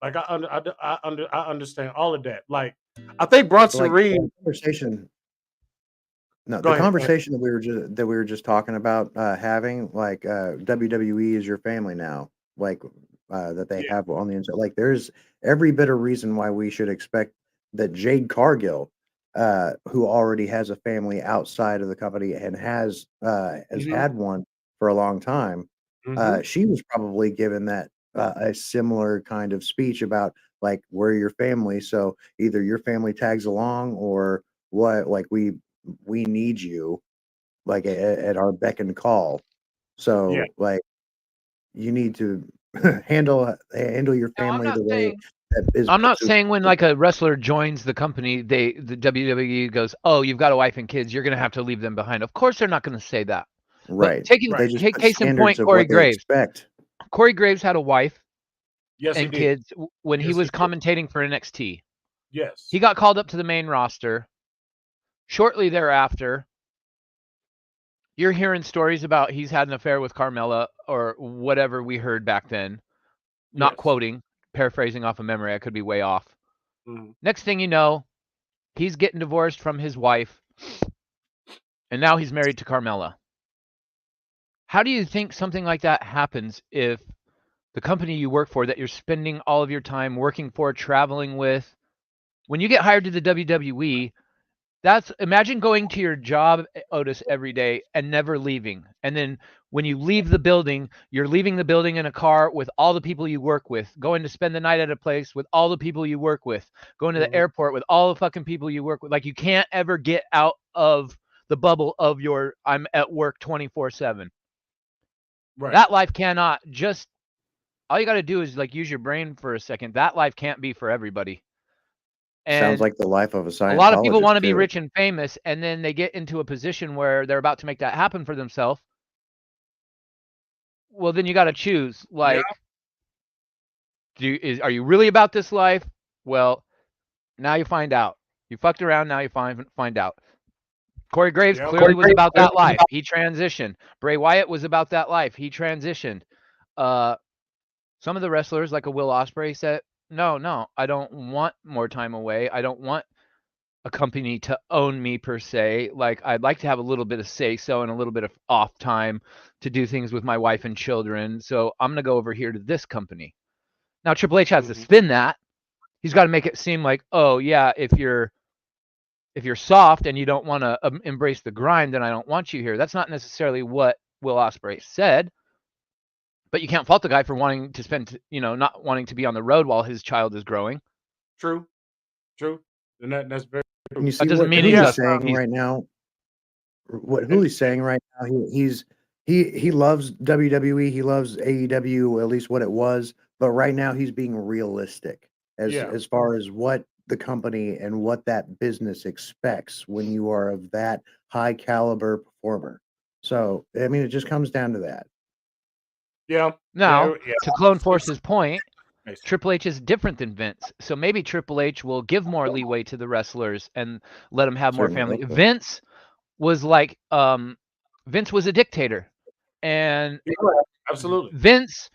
Like I understand all of that. Like I think Bronson Like Reed. conversation. No, Go the ahead. Go ahead. conversation that we were just talking about having, like WWE is your family now, like that they Yeah. have on the inside. Like there's every bit of reason why we should expect that Jade Cargill, who already has a family outside of the company and has Hmm. had one for a long time, Hmm. she was probably given that a similar kind of speech about like we're your family, so either your family tags along or what, like we need you like at our beck and call. Yeah. So like you need to handle your No, family the way that is I'm not best suited saying when for like them. a wrestler joins the company, the WWE goes, "Oh, you've got a wife and kids. You're going to have to leave them behind." Of course, they're not going to say that. But Right. Right. They just take put case in standards point, of Corey what they Graves. expect. Corey Graves had a wife Yes, he and did. kids when he Yes, he was did. commentating for NXT. Yes. He got called up to the main roster. Shortly thereafter, you're hearing stories about he's had an affair with Carmella or whatever we heard back then. Not Yes. quoting, paraphrasing off of memory. I could be way off. Mhm. Next thing you know, he's getting divorced from his wife, and now he's married to Carmella. How do you think something like that happens if the company you work for, that you're spending all of your time working for, traveling with, when you get hired to the WWE, imagine going to your job, Otis, every day and never leaving. And then when you leave the building, you're leaving the building in a car with all the people you work with, going to spend the night at a place with all the people you work with, going to the airport with all the fucking people you work with. Like, you can't ever get out of the bubble of your I'm at work 24/7. Right. That life cannot just, all you got to do is like use your brain for a second. That life can't be for everybody. Sounds And like the life of a a lot of people Scientologist want to be too. rich and famous, and then they get into a position where they're about to make that happen for themselves. Well, then you got to choose. Like, are you really about this life? Well, now you find out. You fucked around. Now you find out. Corey Graves Yep. clearly was about that life. He transitioned. Bray Wyatt was about that life. He transitioned. Some of the wrestlers, like a Will Ospreay, said, no, I don't want more time away. I don't want a company to own me per se. Like, I'd like to have a little bit of say so and a little bit of off time to do things with my wife and children. So I'm gonna go over here to this company. Now Triple H has to spin that. He's got to make it seem like, oh yeah, if you're soft and you don't want to embrace the grind, then I don't want you here. That's not necessarily what Will Ospreay said. But you can't fault the guy for wanting to spend, not wanting to be on the road while his child is growing. True. And that's very And you true. see doesn't what mean he's Hoolie's a- saying right now. What Hoolie's saying right now, he loves WWE, he loves AEW, at least what it was, but right now he's being realistic as far as what the company and what that business expects when you are of that high caliber performer. So I mean, it just comes down to that. Yeah. Now, Yeah. to Clone Force's point, Nice. Triple H is different than Vince. So maybe Triple H will give more leeway to the wrestlers and let them have more Certainly family. hope so. Vince was like, Vince was a dictator. And Absolutely. Vince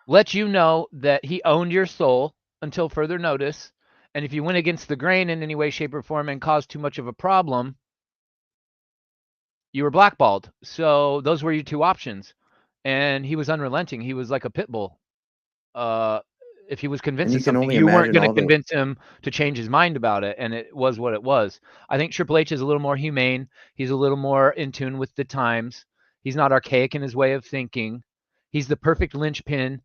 let you know that he owned your soul until further notice. And if you went against the grain in any way, shape, or form and caused too much of a problem, you were blackballed. So those were your two options. And he was unrelenting. He was like a pit bull. If he was convinced you of can something, only you weren't imagine going to all the convince him to change his mind about it, and it was what it was. I think Triple H is a little more humane. He's a little more in tune with the times. He's not archaic in his way of thinking. He's the perfect linchpin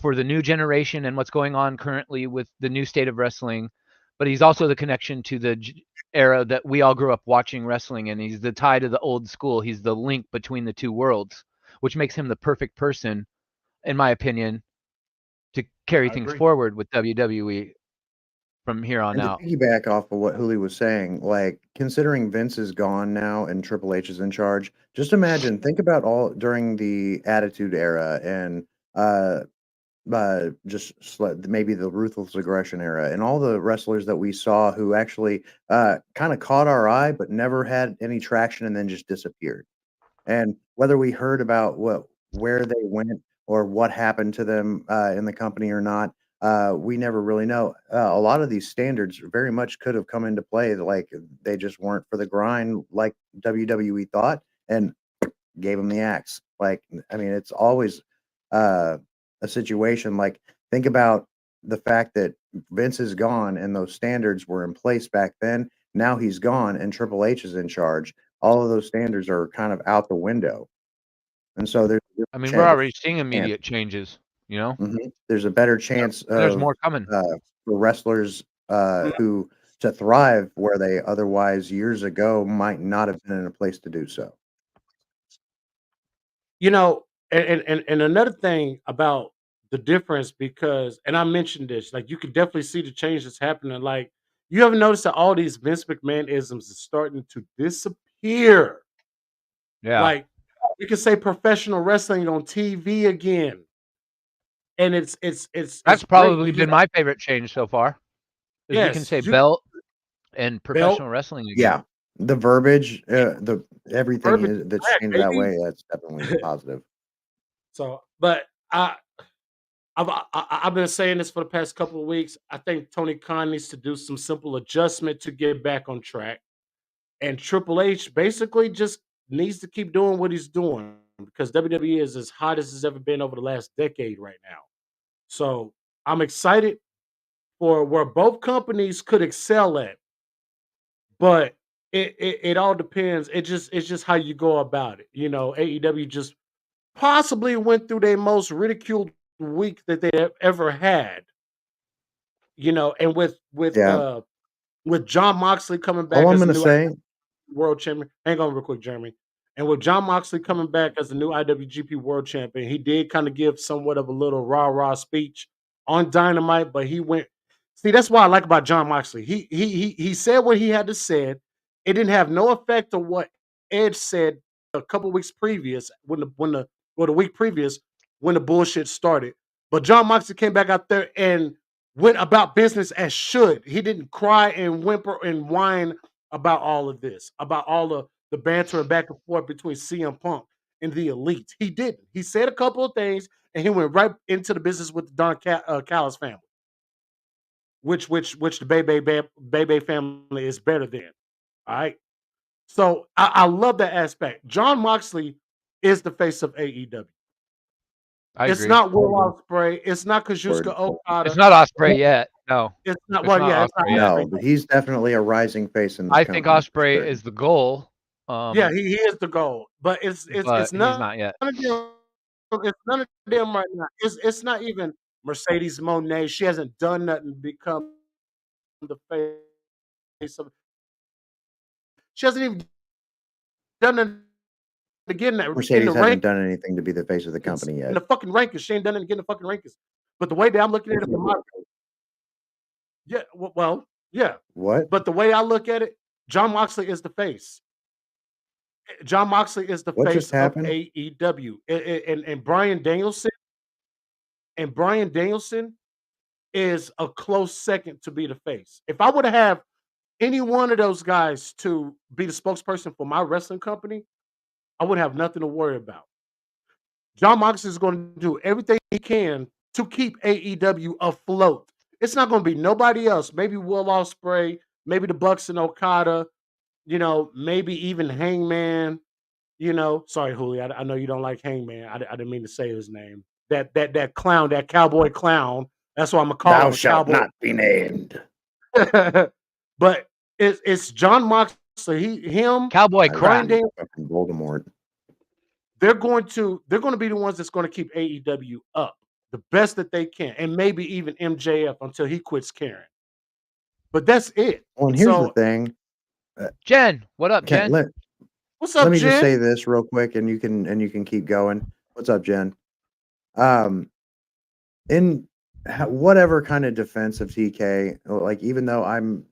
for the new generation and what's going on currently with the new state of wrestling. But he's also the connection to the era that we all grew up watching wrestling in. He's the tie to the old school. He's the link between the two worlds, which makes him the perfect person, in my opinion, to carry I things agree. forward with WWE from here on And to out. piggyback off of what Hooli was saying, like considering Vince is gone now and Triple H is in charge, just imagine, think about all during the Attitude Era and maybe the Ruthless Aggression Era and all the wrestlers that we saw who actually kind of caught our eye but never had any traction and then just disappeared. And whether we heard about where they went or what happened to them in the company or not, we never really know. A lot of these standards very much could have come into play, like they just weren't for the grind, like WWE thought, and gave them the axe. Like, I mean, it's always a situation. Like, think about the fact that Vince is gone and those standards were in place back then. Now he's gone and Triple H is in charge. All of those standards are kind of out the window. And so there's I mean, we're already seeing immediate changes, there's a better chance There's of more coming. for wrestlers who to thrive where they otherwise years ago might not have been in a place to do so. And another thing about the difference, because, and I mentioned this, like, you can definitely see the change that's happening. Like, you ever notice that all these Vince McMahon isms is starting to disappear? Yeah. Like, you can say professional wrestling on TV again. and it's That's great. probably You been have, my favorite change so far. Is we can yes, say you belt and belt professional wrestling again. Yeah, the verbiage, yeah, the everything verbiage that's back, changed that baby. way. That's definitely positive. So, but I've been saying this for the past couple of weeks. I think Tony Khan needs to do some simple adjustment to get back on track, and Triple H basically just needs to keep doing what he's doing because WWE is as hot as it's ever been over the last decade right now. So I'm excited for where both companies could excel at, but it all depends. It's just how you go about it. You know, AEW just possibly went through their most ridiculed week that they have ever had. You know, and Yeah. with John Moxley coming All back I'm as a gonna new say, world champion. Hang on real quick, Jeremy. And with John Moxley coming back as the new IWGP World Champion, he did kind of give somewhat of a little rah-rah speech on Dynamite, but he went. See, that's what I like about John Moxley. He said what he had to say. It didn't have no effect on what Edge said a couple weeks previous the week previous when the bullshit started. But John Moxley came back out there and went about business as should. He didn't cry and whimper and whine about all of this, about all the banter and back and forth between CM Punk and the Elite. He didn't. He said a couple of things and he went right into the business with the Callis family, which the Bebe family is better than. All right. So I love that aspect. John Moxley is the face of AEW. I It's agree. not Will Ospreay. It's not Kazuchika word. Okada. It's not Osprey yet. No, It's not. it's Well, not yeah, it's not Osprey yet. Ospreay. No, but he's definitely a rising face in this I think company for Osprey certain. is the goal. Yeah, he is the goal, but But it's he's none not yet. of them. It's none of them right now. It's not even Mercedes Moné. She hasn't done nothing to become the face of. She hasn't even done nothing to get in the Mercedes hasn't rankings. done anything to be the face of the company In yet. the fucking rankings, she ain't done nothing to get in the fucking rankings. But the way that I'm looking at it, from my, yeah, well, yeah. What? But the way I look at it, John Moxley is the face. John Moxley is the What just face of happened? AEW, and Brian Danielson is a close second to be the face. If I were to have any one of those guys to be the spokesperson for my wrestling company, I wouldn't have nothing to worry about. John Moxley is going to do everything he can to keep AEW afloat. It's not going to be nobody else. Maybe Will Ospreay, maybe the Bucks and Okada, you know, maybe even Hangman. You know, sorry, Julio. I know you don't like Hangman. I didn't mean to say his name. That clown, that cowboy clown. That's why I'm gonna call Thou him a shalt cowboy. not be named. But it's John Moxley. Him, Cowboy I Brian crap. Daniels. fucking Voldemort. They're going to be the ones that's going to keep AEW up the best that they can, and maybe even MJF until he quits caring. But that's it. Well, and here's the So thing. Jen, what up, Can, Jen? let what's let up, me just Jen? say this real quick, and you can keep going. What's up, Jen? Um, in whatever kind of defense of TK, like even though I'm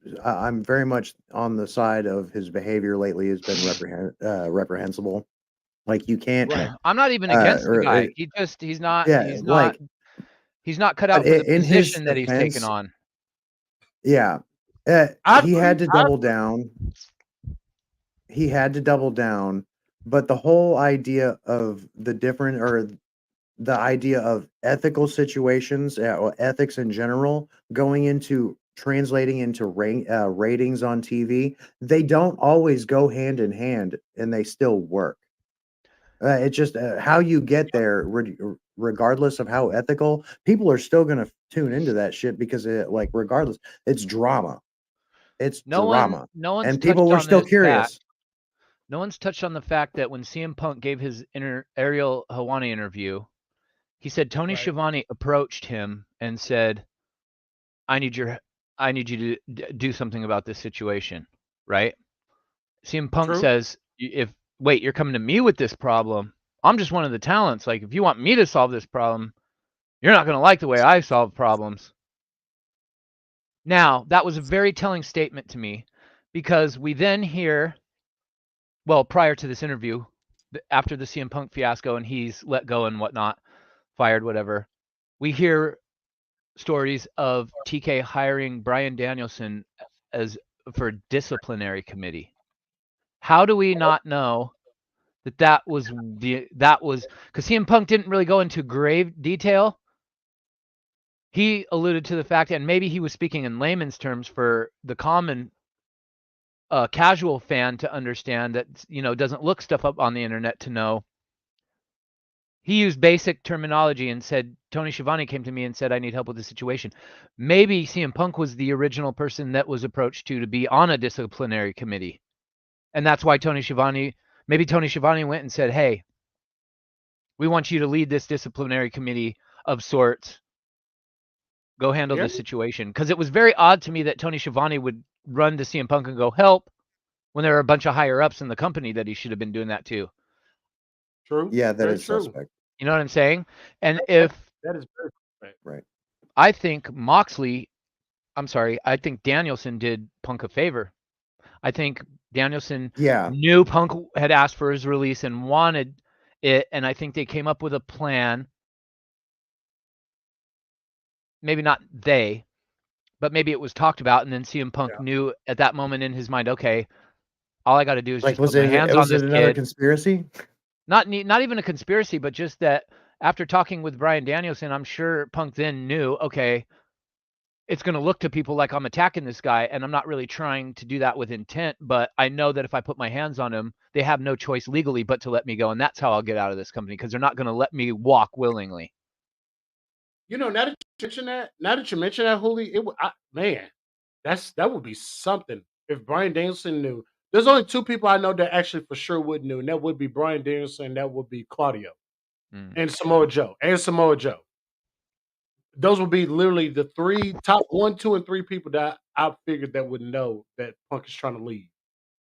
very much on the side of his behavior lately has been reprehensible. Like you can't, Right. I'm not even against the or guy. He's not yeah, like cut but out for the in his position that he's taken defense, on. yeah, I he agree. had to double down. He had to double down, but the whole idea of the different or the idea of ethical situations or ethics in general going into translating into ratings on TV, they don't always go hand in hand and they still work. It's just how you get there, regardless of how ethical, people are still going to tune into that shit because like, regardless, it's drama. It's No one's drama. And people touched were on still this fact. curious. No one's touched on the fact that when CM Punk gave his Ariel Helwani interview, he said Tony Right. Schiavone approached him and said, I need you to do something about this situation, right? CM Punk True. says, wait, you're coming to me with this problem. I'm just one of the talents. Like, if you want me to solve this problem, you're not going to like the way I solve problems. Now, that was a very telling statement to me because we then hear, well, prior to this interview, after the CM Punk fiasco and he's let go and whatnot, fired, whatever, we hear stories of TK hiring Bryan Danielson as for disciplinary committee. How do we not know that was because CM Punk didn't really go into grave detail. He alluded to the fact, and maybe he was speaking in layman's terms for the common casual fan to understand that, doesn't look stuff up on the internet to know. He used basic terminology and said, Tony Schiavone came to me and said, I need help with the situation. Maybe CM Punk was the original person that was approached to be on a disciplinary committee. And that's why Tony Schiavone went and said, hey, we want you to lead this disciplinary committee of sorts. Go handle this situation. Because it was very odd to me that Tony Schiavone would run to CM Punk and go help when there are a bunch of higher ups in the company that he should have been doing that too. True. Yeah, that Very is true. suspect. You know what I'm saying? And if That is very suspect. Right. I think I think Danielson did Punk a favor. I think Danielson knew Punk had asked for his release and wanted it, and I think they came up with a plan. Maybe not they, but maybe it was talked about, and then CM Punk knew at that moment in his mind, okay, all I got to do is just put my hands on this kid. Was it another conspiracy? Not even a conspiracy, but just that after talking with Bryan Danielson, I'm sure Punk then knew, okay, it's going to look to people like I'm attacking this guy, and I'm not really trying to do that with intent, but I know that if I put my hands on him, they have no choice legally but to let me go, and that's how I'll get out of this company, because they're not going to let me walk willingly. Now that you mention that, Hooli, man, that would be something if Bryan Danielson knew. There's only two people I know that actually for sure would know, and that would be Bryan Danielson, and that would be Claudio, and Samoa Joe, Those would be literally the top 1, 2, and 3 people that I figured that would know that Punk is trying to leave.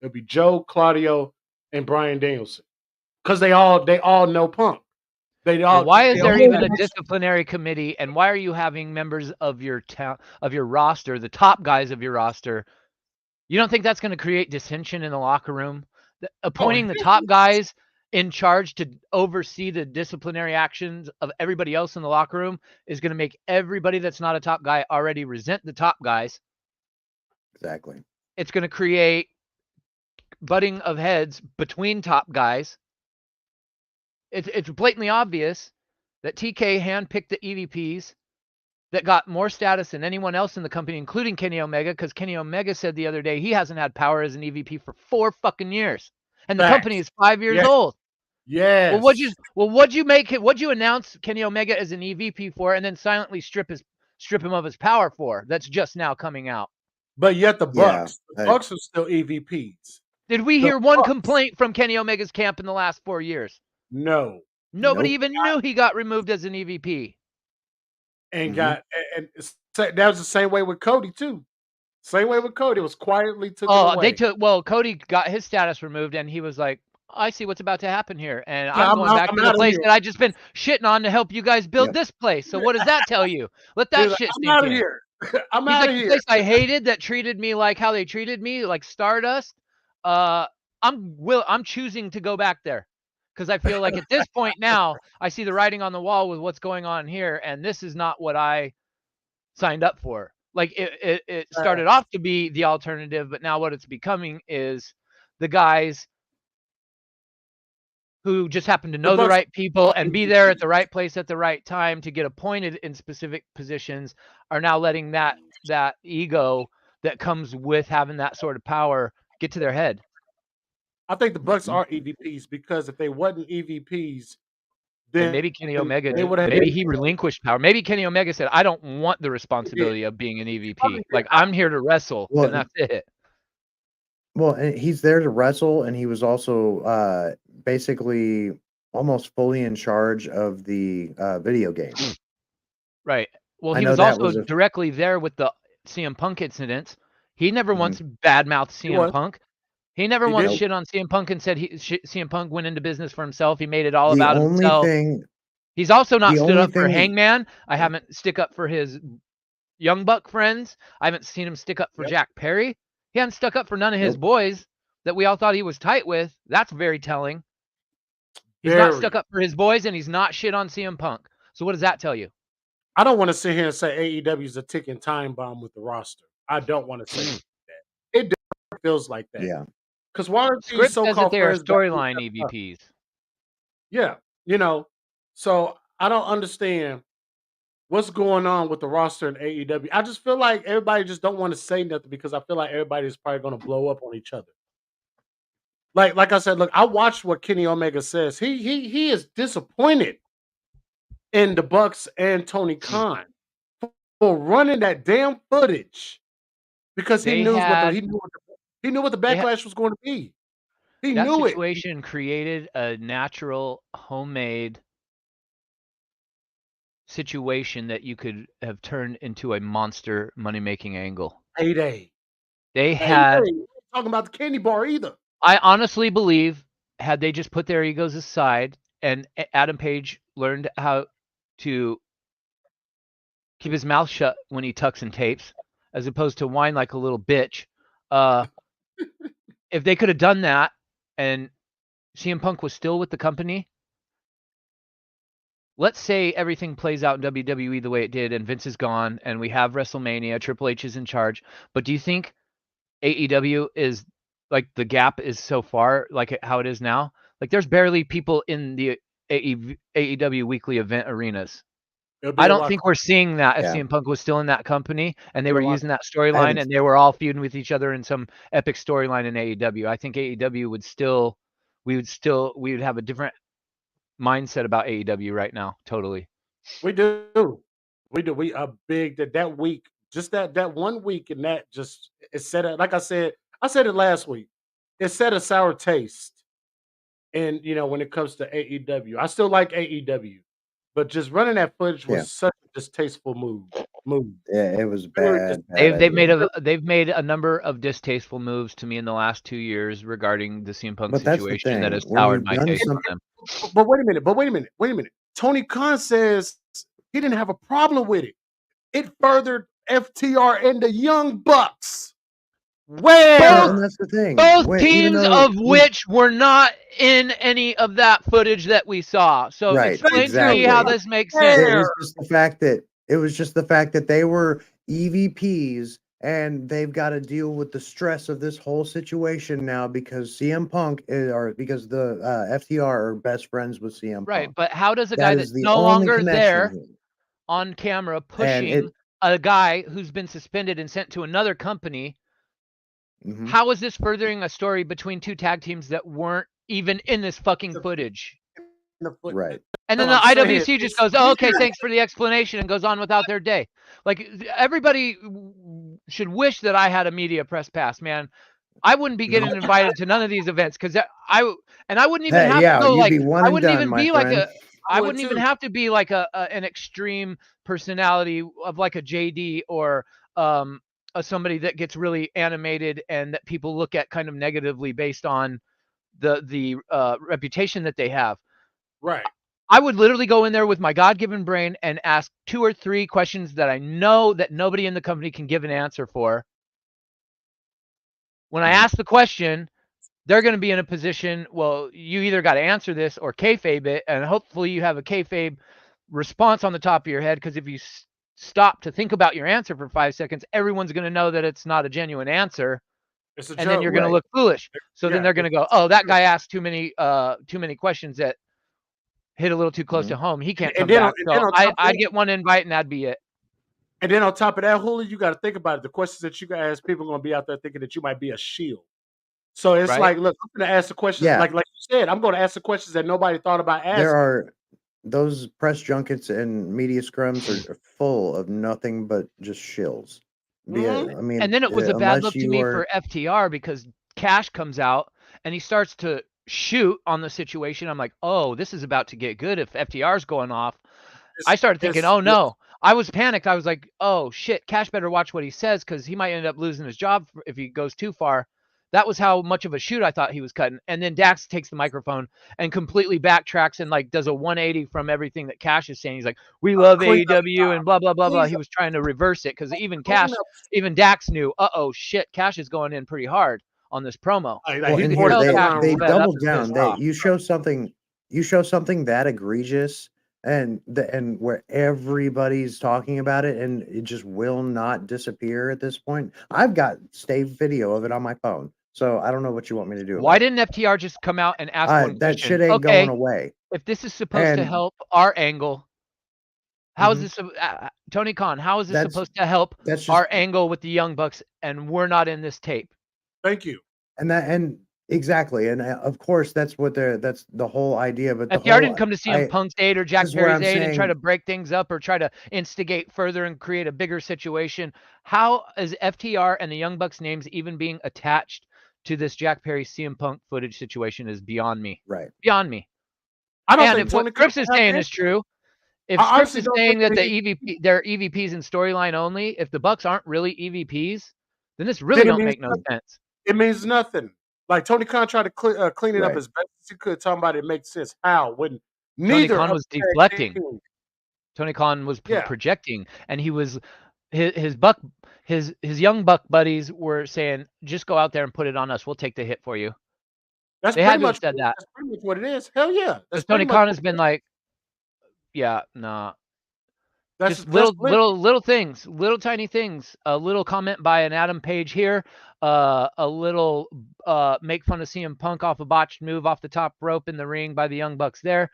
It would be Joe, Claudio, and Bryan Danielson, because they all know Punk. Why is there even a disciplinary committee, and why are you having members of your roster, the top guys of your roster? You don't think that's going to create dissension in the locker room? Appointing the top guys in charge to oversee the disciplinary actions of everybody else in the locker room is going to make everybody that's not a top guy already resent the top guys. Exactly. It's going to create butting of heads between top guys. It's blatantly obvious that TK handpicked the EVPs that got more status than anyone else in the company, including Kenny Omega, because Kenny Omega said the other day he hasn't had power as an EVP for 4 fucking years. And the company is 5 years old. Yes. What'd you announce Kenny Omega as an EVP for, and then silently strip him of his power for? That's just now coming out. But yet the Bucks are still EVPs. Did we hear one complaint from Kenny Omega's camp in the last 4 years? No. Nobody even knew he got removed as an EVP. And that was the same way with Cody too. Same way with Cody. It was quietly took away. Cody got his status removed, and he was like, I see what's about to happen here, and I'm going back to the place that I just been shitting on to help you guys build this place. So what does that tell you? Let that shit sink in. I'm out of here. I'm out of here. The place I hated that treated me like how they treated me, like Stardust. I'm choosing to go back there because I feel like at this point now I see the writing on the wall with what's going on here, and this is not what I signed up for. Like it started off to be the alternative, but now what it's becoming is the guys who just happen to know the right people and be there at the right place at the right time to get appointed in specific positions are now letting that ego that comes with having that sort of power get to their head. I think the Bucks are EVPs because if they wasn't EVPs, then maybe Kenny Omega maybe he relinquished power. Maybe Kenny Omega said, I don't want the responsibility of being an EVP. Like, I'm here to wrestle, and that's it. Well, he's there to wrestle, and he was also basically almost fully in charge of the video game. Right. Well, he was also directly there with the CM Punk incidents. He never once badmouthed CM Punk. He never once shit on CM Punk and said CM Punk went into business for himself. He made it all about himself. He's also not stood up for Hangman. I haven't stick up for his Young Buck friends. I haven't seen him stick up for Jack Perry. He hasn't stuck up for none of his boys that we all thought he was tight with. That's very telling. He's not stuck up for his boys, and he's not shit on CM Punk. So what does that tell you? I don't want to sit here and say AEW is a ticking time bomb with the roster. I don't want to say that. It definitely feels like that. Yeah. Because why aren't these Script says that so-called they are friends back with storyline each other? EVPs. Yeah, so I don't understand what's going on with the roster in AEW. I just feel like everybody just don't want to say nothing because I feel like everybody is probably going to blow up on each other. Like I said, look, I watched what Kenny Omega says. He is disappointed in the Bucks and Tony Khan for running that damn footage because he They knew what had he knew what the they had backlash was going to be. He that knew it. situation created a natural homemade situation that you could have turned into a monster money-making angle. Payday. They Payday. had We ain't talking about the candy bar either. I honestly believe had they just put their egos aside and Adam Page learned how to keep his mouth shut when he tucks and tapes, as opposed to whine like a little bitch. If they could have done that and CM Punk was still with the company, let's say everything plays out in WWE the way it did and Vince is gone and we have WrestleMania, Triple H is in charge, but do you think AEW is like the gap is so far like how it is now? Like there's barely people in the AEW weekly event arenas. It'll be I a don't lot. think we're seeing that if Yeah. CM Punk was still in that company and they Be a were lot. using that I storyline haven't. and they were all feuding with each other in some epic storyline in AEW. I think AEW would still we would have a different mindset about AEW right now. Totally. We do. We do. We are big that week. Just that 1 week and that just it set it like I said it last week. It set a sour taste. And when it comes to AEW. I still like AEW. But just running that footage Yeah. was such a distasteful move. Yeah, it was Very bad. They've made a number of distasteful moves to me in the last 2 years regarding the CM Punk But that's the situation that thing. has When soured you've my done taste some, on them. But wait a minute. Tony Khan says he didn't have a problem with it. It furthered FTR and the Young Bucks. well, Where? and that's the thing. Both Even teams though of which were not in any of that footage that we saw. So right, explain to me how exactly. this makes It sense. was just the fact that they were EVPs and they've got to deal with the stress of this whole situation now because CM Punk or because the FTR are best friends with CM Right, Punk. but how does a That guy is that's the no only longer connection there here. on camera And pushing a guy who's been suspended and sent to another company, Mhm. how is this furthering a story between two tag teams that weren't even in this fucking footage? Right. And then No, the I'm saying, IWC just goes, "Oh, okay, thanks for the explanation," and goes on without their day. Like everybody should wish that I had a media press pass, man. I wouldn't be getting invited to none of these events because I wouldn't even Hey, have to yeah, go you'd like be one I and wouldn't done, even my be like friend. I wouldn't even have to be like an extreme personality of like a JD or somebody that gets really animated and that people look at kind of negatively based on the reputation that they have. Right. I would literally go in there with my God-given brain and ask 2 or 3 questions that I know that nobody in the company can give an answer for. When I ask the question, they're going to be in a position, well, you either got to answer this or kayfabe it, and hopefully you have a kayfabe response on the top of your head, because if you stop to think about your answer for 5 seconds, everyone's going to know that it's not a genuine answer, It's a and then joke. you're going to Right. look foolish. So then Yeah, they're going to go, oh, that guy asked too many questions that hit a little too close Mhm. to home. He can't And come then back. and So then on top of I'd that, get one invite and that'd be it. and then on top of that, Julio, you got to think about it. The questions that you got to ask, people are going to be out there thinking that you might be a shield. So it's Right? like, look, I'm going to ask the questions, Yeah. like you said, I'm going to ask the questions that nobody thought about asking. There are those press junkets and media scrums are full of nothing but just shills. Mhm. I mean, And then it was a bad unless look to you me are for FTR because Cash comes out and he starts to shoot on the situation. I'm like, oh, this is about to get good if FTR's going off. I started thinking, oh no. I was panicked. I was like, oh shit, Cash better watch what he says because he might end up losing his job if he goes too far. That was how much of a shoot I thought he was cutting. And then Dax takes the microphone and completely backtracks and like does a 180 from everything that Cash is saying. He's like, we love clean up AEW and blah, blah, blah, blah. Clean He up. was trying to reverse it because even Clean Cash, up. even Dax knew, uh-oh, shit, Cash is going in pretty hard on this promo. Like, well, he and could here poured tell it Cash down they was fed up doubled and pissed down. off. You show something that egregious and where everybody's talking about it, and it just will not disappear at this point. I've got saved video of it on my phone, so I don't know what you want me to do Why about it. didn't FTR just come out and ask one That question? shit ain't going Okay, away. if this is supposed to And help our angle, how is Mhm. this Tony Khan, how is this That's supposed to help that's just our angle with the Young Bucks and we're not in this tape? Thank you. and exactly, and of course that's the whole idea. But the FTR whole didn't come to CM Punk's aid or this Jack is where Perry's I'm aid and try saying to break things up or try to instigate further and create a bigger situation. How is FTR and the Young Bucks names even being attached to this Jack Perry CM Punk footage situation is beyond me. right. Beyond me. I don't And think if what Tony Khan Scripps is have saying any. is true, if I Scripps honestly is don't saying think that that the they're EVPs and storyline only, if the Bucks aren't really EVPs, then this really then it don't means make no nothing. sense. It means nothing. Like Tony Khan tried to clean it up Right. as best as he could, talking about it makes sense. How? When Tony neither Khan of was the deflecting. teams. Tony Khan was Yeah, projecting, and he was his young buck buddies were saying, "Just go out there and put it on us. We'll take the hit for you." that's They pretty had to have much said that what it is. Hell yeah, that's because pretty Tony much Khan what has been like, "Yeah, nah." Just that's lit. little things, little tiny things. A little comment by an Adam Page here, a little make fun of CM Punk off a botched move off the top rope in the ring by the Young Bucks there.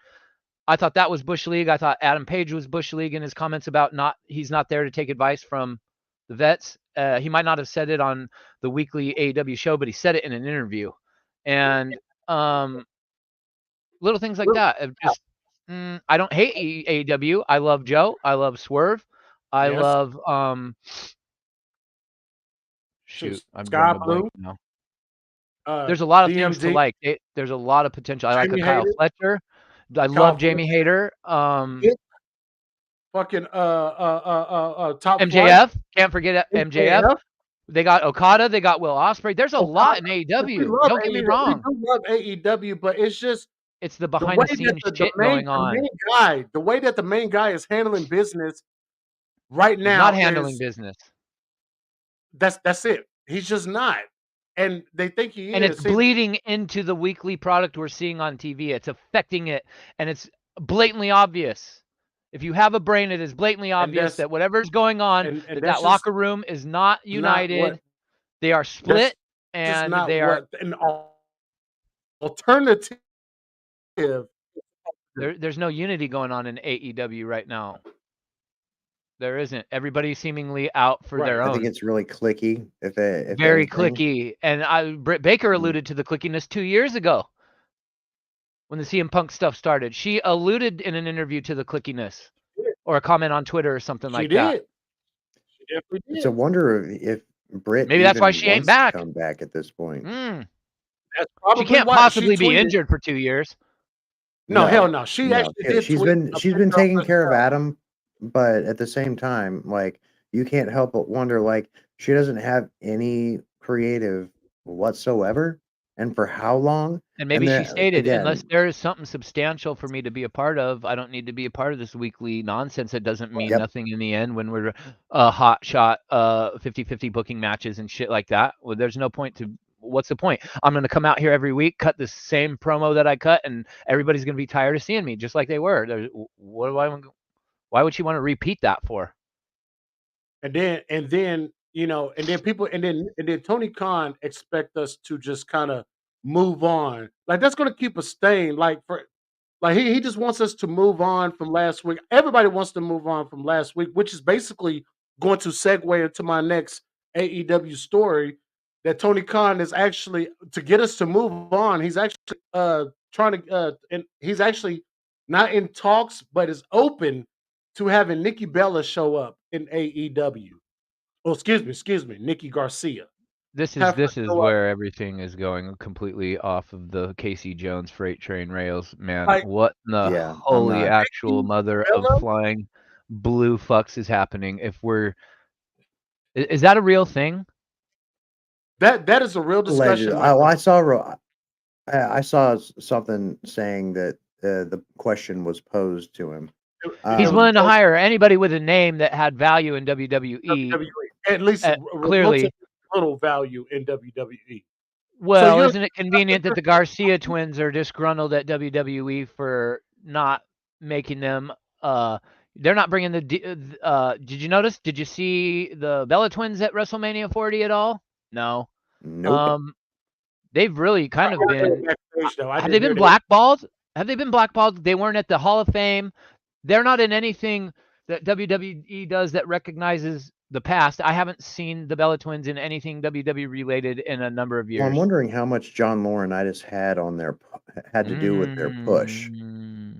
I thought that was Bush League. I thought Adam Page was Bush League in his comments about he's not there to take advice from the vets. He might not have said it on the weekly AEW show, but he said it in an interview. And little things like that. Just I don't hate AEW. I love Joe. I love Swerve. I Yes, love shoot, shoot. I'm drawing Sky a blank Blue, now. There's a lot of things to DMD, like. There's a lot of potential. I like a Jamie Kyle Hayter, Fletcher. I Kyle love Jamie Hayter. fucking top flight, MJF. Can't forget MJF. MJF, They got Okada. They got Will Ospreay. There's a lot in We AEW. love Don't get me AEW. We wrong. do love AEW, but it's just It's the the behind way the that scenes shit going on. the way that the main guy is handling business right He's not now handling is business. that's it. He's just not, and they think he And it's is. See, bleeding into the weekly product we're seeing on TV. It's affecting it, and it's blatantly obvious. If you have a brain, it is blatantly and obvious that whatever's going on, and that that's just locker room is not not what united. They are that's split, just and not they are what an alternative. there's no unity going on in AEW right now. There isn't. Everybody's seemingly out for their I think own. it's really clicky, if Very anything. clicky. And Britt Baker alluded to the clickiness 2 years ago when the CM Punk stuff started. She alluded in an interview to the clickiness or a comment on Twitter or something like that. She definitely did. It's a wonder if Britt Maybe that's why even she ain't wants to back. come back at this point. That's She probably can't why possibly she be tweeted. injured for 2 years. No, No, hell no. She no. actually did She's tweet been a taking picture of care of herself. Adam, but at the same time, like, you can't help but wonder, like, she doesn't have any creative whatsoever, and for how long? And maybe And she then stated, unless again, there is something substantial for me to be a part of, I don't need to be a part of this weekly nonsense that doesn't mean yep, nothing in the end when we're hot shot 50-50 booking matches and shit like that. Well, there's no point to what's the point? I'm going to come out here every week, cut the same promo that I cut, and everybody's going to be tired of seeing me just like they were. Why would she want to repeat that for? And then you know, and then Tony Khan expect us to just kind of move on. Like that's gonna keep a stain. Like he just wants us to move on from last week. Everybody wants to move on from last week, which is basically going to segue into my next AEW story. That Tony Khan is actually to get us to move on. He's actually trying to and he's actually not in talks, but is open to having Nikki Bella show up in AEW. Oh, excuse me, Nikki Garcia. This Have her is show up. where everything is going completely off of the Casey Jones freight train rails, man. Like, What in the yeah, I'm holy not. actual Nikki mother of Bella, flying blue fucks is happening? If we're is that a real thing? that is a real discussion. Allegedly, I saw something saying that the question was posed to him. He's was willing to posed- hire anybody with a name that had value in WWE. WWE, at least Clearly. little value in WWE. Well, you're- isn't it convenient that the Garcia twins are disgruntled at WWE for not making them. They're not bringing the. Did you notice? Did you see the Bella Twins at WrestleMania 40 at all? No. Nope. They've really kind of been. Backstage, though. I Have they didn't hear been they. blackballed? Have they been blackballed? They weren't at the Hall of Fame. They're not in anything that WWE does that recognizes the past. I haven't seen the Bella Twins in anything WWE related in a number of Well, I'm years. wondering how much John Laurinaitis had to do with their push.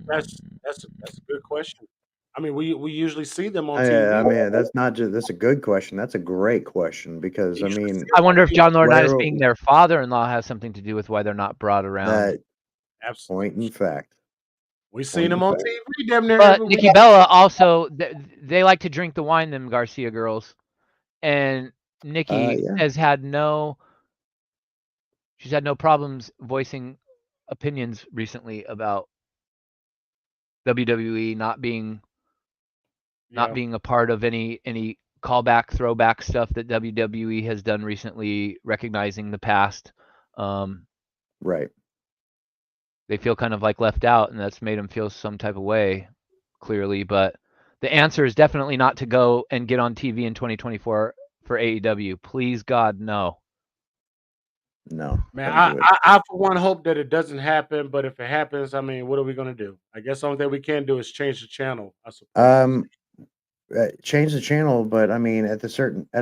That's a good question. I mean, we usually see them on I TV. mean, that's a good question. That's a great question because You I usually see mean, them I on wonder if TV. John Laurinaitis where being their father-in-law has something to do with why they're not brought around. that Absolutely. point in fact. We seen Point them in on fact. TV damn near But every Nikki week. Bella also, they like to drink the wine, them Garcia girls. And Nikki Yeah. she's had no problems voicing opinions recently about WWE not being Yeah. a part of any callback, throwback stuff that WWE has done recently, recognizing the past. Right. They feel kind of like left out, and that's made them feel some type of way, clearly. But the answer is definitely not to go and get on TV in 2024 for AEW. Please, God, no. No. Man, Don't do it. I for one hope that it doesn't happen, but if it happens, I mean, what are we gonna do? I guess the only thing we can do is change the channel, I suppose. Change the channel, but I mean, at a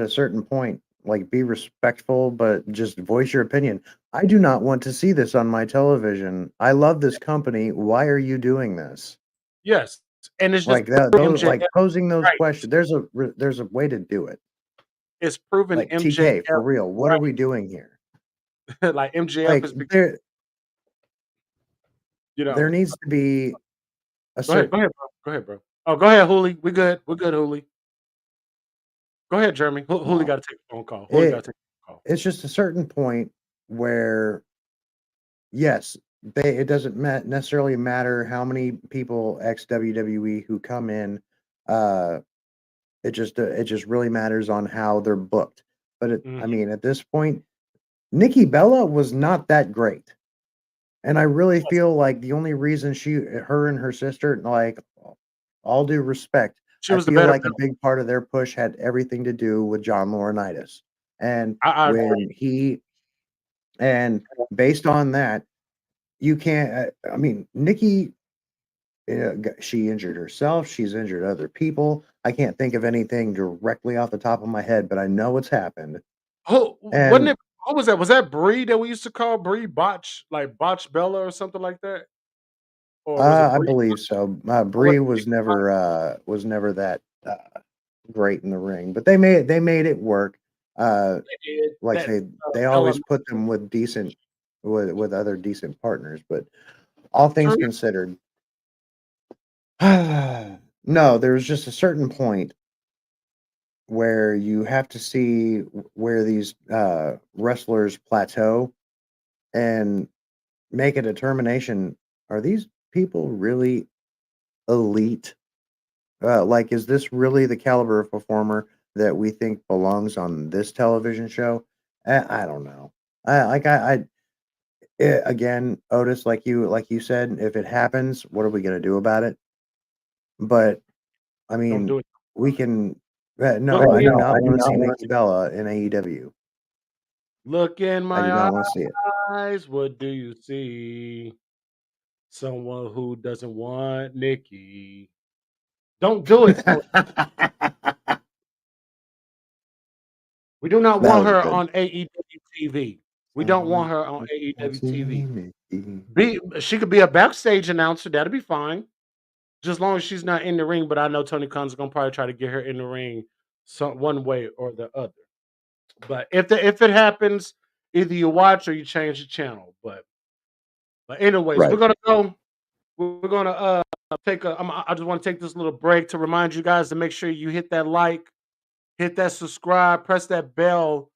certain point, like be respectful, but just voice your opinion. I do not want to see this on my television. I love this company. Why are you doing this? Yes, and it's just Like that, those MJF, like posing those right? questions. There's a way to do it. It's proven Like TK, MJF for real. What are we doing here? right. Like MJF Like is, there you there know. needs to be a Go ahead, certain bro. Go ahead, bro. Oh, go ahead, Hooli. We're good, Hooli. Go ahead, Jeremy. Hooli well, got to take a phone call. Hooli got it to take a phone call. it's just a certain point where yes, it doesn't necessarily matter how many people ex WWE who come in. Uh, it just really matters on how they're booked. But I Mhm. mean, at this point, Nikki Bella was not that great, and I really Yes, feel like the only reason her and her sister, like, all due respect, she I was the feel better like a built. big part of their push had everything to do with John Laurinaitis, and I agree. when he and based on that, you can't. I mean, Nikki. She injured herself. She's injured other people. I can't think of anything directly off the top of my head, but I know it's happened. Who wasn't And it? Who was that? Was that Bree that we used to call Bree Botch, like Botch Bella or something like that? Or was it I Bree? believe so. Or was Bree it Nikki Botch? was never that great in the ring, but they made it work. Uh, They did. like That they Bella. always put them with with other decent partners. But all things True. considered, no, there's just a certain point where you have to see where these wrestlers plateau and make a determination. Are these people really elite? Like, is this really the caliber of performer that we think belongs on this television show? I don't know. Again, Otis, like you said, if it happens, what are we gonna do about it? But I Don't mean, do it. we can. Look No, I do in, not want to see Nikki Bella in AEW. look in I do my not want to see it. eyes. What do you see? Someone who doesn't want Nikki. Don't do it. We do not That want was her good. on AEW TV. We don't Someone want her on who wants AEW to see TV. Nikki. She could be a backstage announcer. That'd be fine, just as long as she's not in the ring. But I know Tony Khan's gonna probably try to get her in the ring, some one way or the other. But if it happens, either you watch or you change the channel. But anyways, we're Right. gonna go. We're gonna take a. I just want to take this little break to remind you guys to make sure you hit that like, hit that subscribe, press that bell,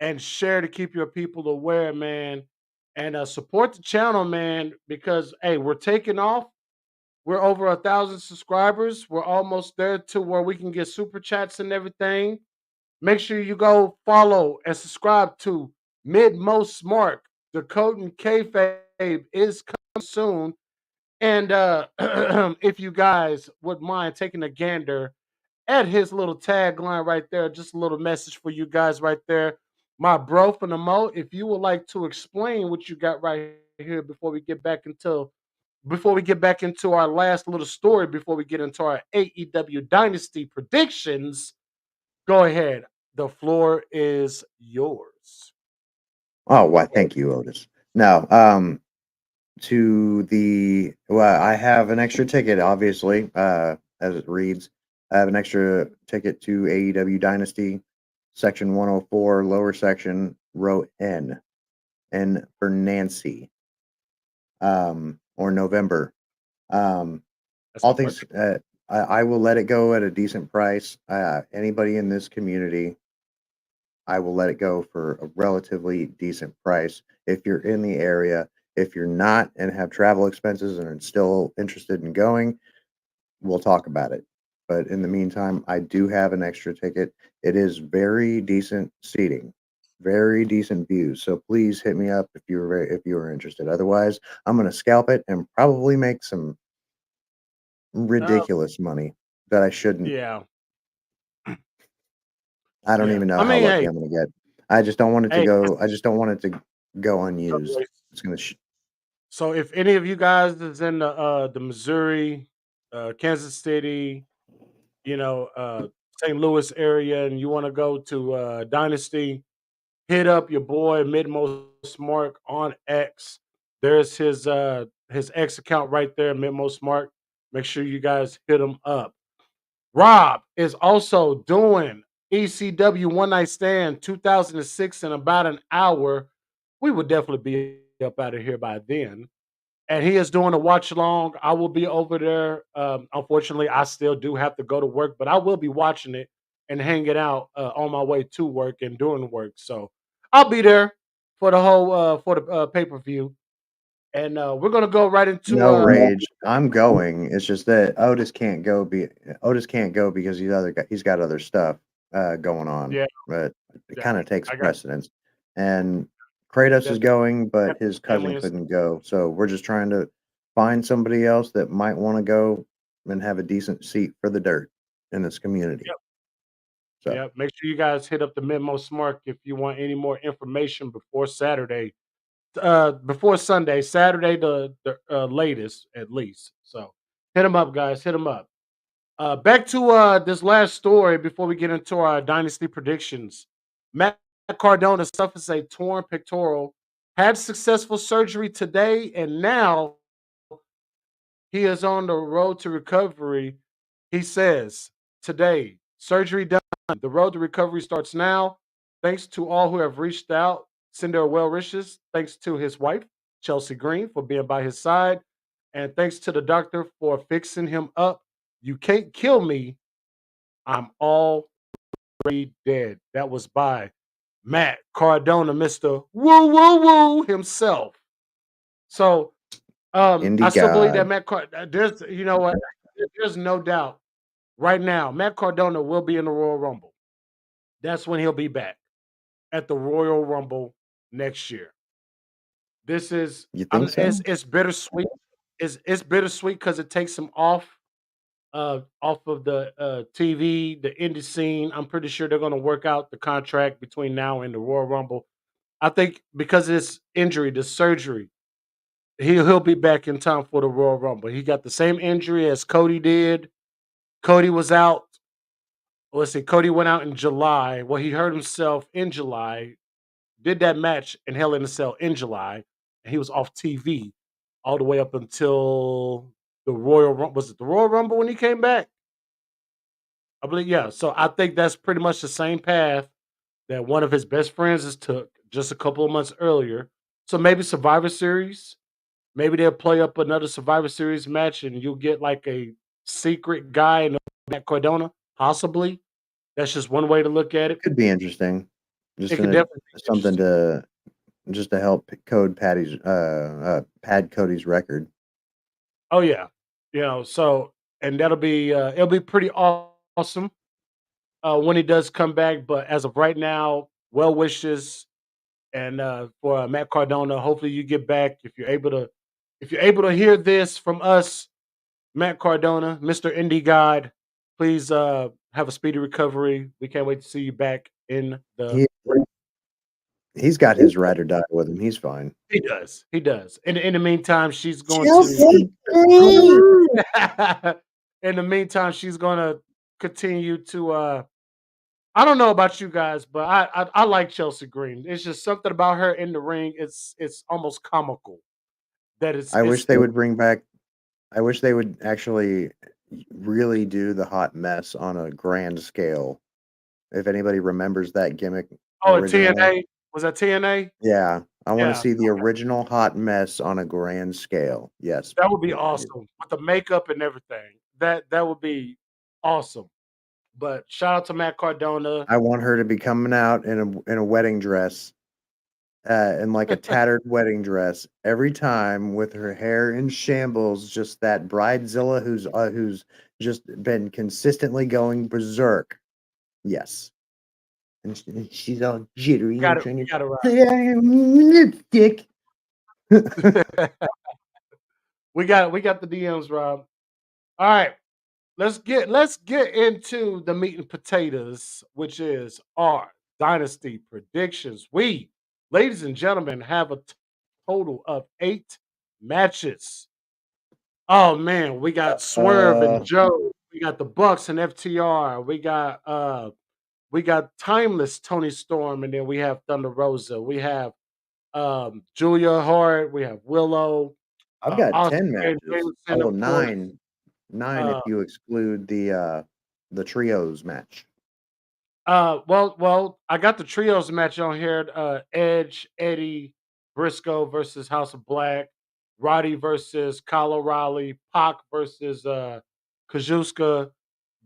and share to keep your people aware, man. And support the channel, man, because hey, we're taking off. We're over 1,000 subscribers. We're almost there to where we can get super chats and everything. Make sure you go follow and subscribe to Mid Most Smart. The Code and Kayfabe is coming soon. And if you guys would mind taking a gander at his little tagline right there, just a little message for you guys right there. My bro from the Mo, if you would like to explain what you got right here before we get back into our last little story, before we get into our AEW Dynasty predictions, go ahead. The floor is yours. Oh, why? Thank you, Otis. No, well, I have an extra ticket, obviously, as it reads. I have an extra ticket to AEW Dynasty, section 104, lower section, row N for Nancy, or November. That's All gonna things, work. I will let it go at a decent price. Anybody in this community, I will let it go for a relatively decent price. If you're in the area, if you're not and have travel expenses and are still interested in going, we'll talk about it. But in the meantime, I do have an extra ticket. It is very decent seating, very decent views. So please hit me up if you are interested. Otherwise, I'm going to scalp it and probably make some Uh, ridiculous money that I shouldn't. yeah, I don't yeah. even know I how mean, lucky hey, I'm going to get. I just don't want it to hey. go. I just don't want it to go unused. Okay, It's going to. so if any of you guys is in the Missouri, Kansas City, St. Louis area, and you want to go to Dynasty, hit up your boy Midmost Mark on X. There's his X account right there, Midmost Mark. Make sure you guys hit him up. Rob is also doing ECW One Night Stand 2006 in about an hour. We would definitely be up out of here by then. And he is doing a watch along. I will be over there. Unfortunately, I still do have to go to work, but I will be watching it and hanging out on my way to work and doing work. So I'll be there for the whole for the pay per view. And we're gonna go right into No rage. I'm going. It's just that Otis can't go. Otis can't go because he's got other stuff going on. yeah, But it yeah. kind of takes I got precedence. And Kratos is that going, got but his family cousin and stuff. couldn't go. So we're just trying to find somebody else that might want to go and have a decent seat for the dirt in this community. Yep, So yep. Make sure you guys hit up the Memo Smart if you want any more information before Saturday. Before Sunday, Saturday the latest at least. So hit them up, guys. Hit them up. Back to this last story before we get into our dynasty predictions. Matt Cardona suffers a torn pectoral, had successful surgery today, and now he is on the road to recovery. He says today, surgery done. The road to recovery starts now. Thanks to all who have reached out, send their well wishes. Thanks to his wife, Chelsea Green, for being by his side. And thanks to the doctor for fixing him up. You can't kill me. I'm already dead. That was by Matt Cardona, Mr. Woo Woo Woo himself. So I Indie still believe that God. Matt there's you know what? There's no doubt right now, Matt Cardona will be in the Royal Rumble. That's when he'll be back at the Royal Rumble next year. This is You think so? it's bittersweet. It's bittersweet because it takes him off of the TV, the indie scene. I'm pretty sure they're going to work out the contract between now and the Royal Rumble. I think because of his injury, the surgery, he'll be back in time for the Royal Rumble. He got the same injury as Cody did. Cody was out. Let's see, Cody went out in July. Well, he hurt himself in July, did that match in Hell in a Cell in July, and he was off TV all the way up until the Royal Rumble. Was it the Royal Rumble when he came back? I believe, yeah. So I think that's pretty much the same path that one of his best friends has took just a couple of months earlier. So maybe Survivor Series. Maybe they'll play up another Survivor Series match, and you'll get like a secret guy in Matt Cardona. Possibly, that's just one way to look at it. Could be interesting. It Just could in definitely be something interesting. to help pad Cody's record. Oh yeah, So and that'll be it'll be pretty awesome when he does come back. But as of right now, well wishes and for Matt Cardona. Hopefully you get back if you're able to. if you're able to hear this from us, Matt Cardona, Mr. Indie God, please have a speedy recovery. We can't wait to see you back in the He he's got his ride or die with him. He's fine. He does. He does. In the meantime, she's going to Chelsea Green. in the meantime, she's gonna continue to I don't know about you guys, but I like Chelsea Green. It's just something about her in the ring. It's almost comical that I wish it's they would bring back. I wish they would actually really do the hot mess on a grand scale. If anybody remembers that gimmick oh at originally, TNA. Was that TNA? yeah, I want to Yeah, see the original hot mess on a grand scale. Yes, that would be please. awesome with the makeup and everything. That would be awesome. But shout out to Matt Cardona. I want her to be coming out in a wedding dress, in like a tattered wedding dress every time with her hair in shambles. Just that bridezilla who's just been consistently going berserk. Yes, and she's all jittery and trying You to got it say lipstick. right. We got the DMs, Rob. All right. Let's get into the meat and potatoes, which is our dynasty predictions. We, ladies and gentlemen, have a total of 8 matches. Oh man, we got Swerve and Uh, Joe. We got the Bucks and FTR. We got Timeless Tony Storm, and then we have Thunder Rosa. We have Julia Hart. We have Willow. I've got Oscar 10 and matches. Jameson, Oh, of course. nine if Uh, you exclude the trios match. well, I got the trios match on here. Edge, Eddie, Briscoe versus House of Black, Roddy versus Kyle O'Reilly, Pac versus Kazuska.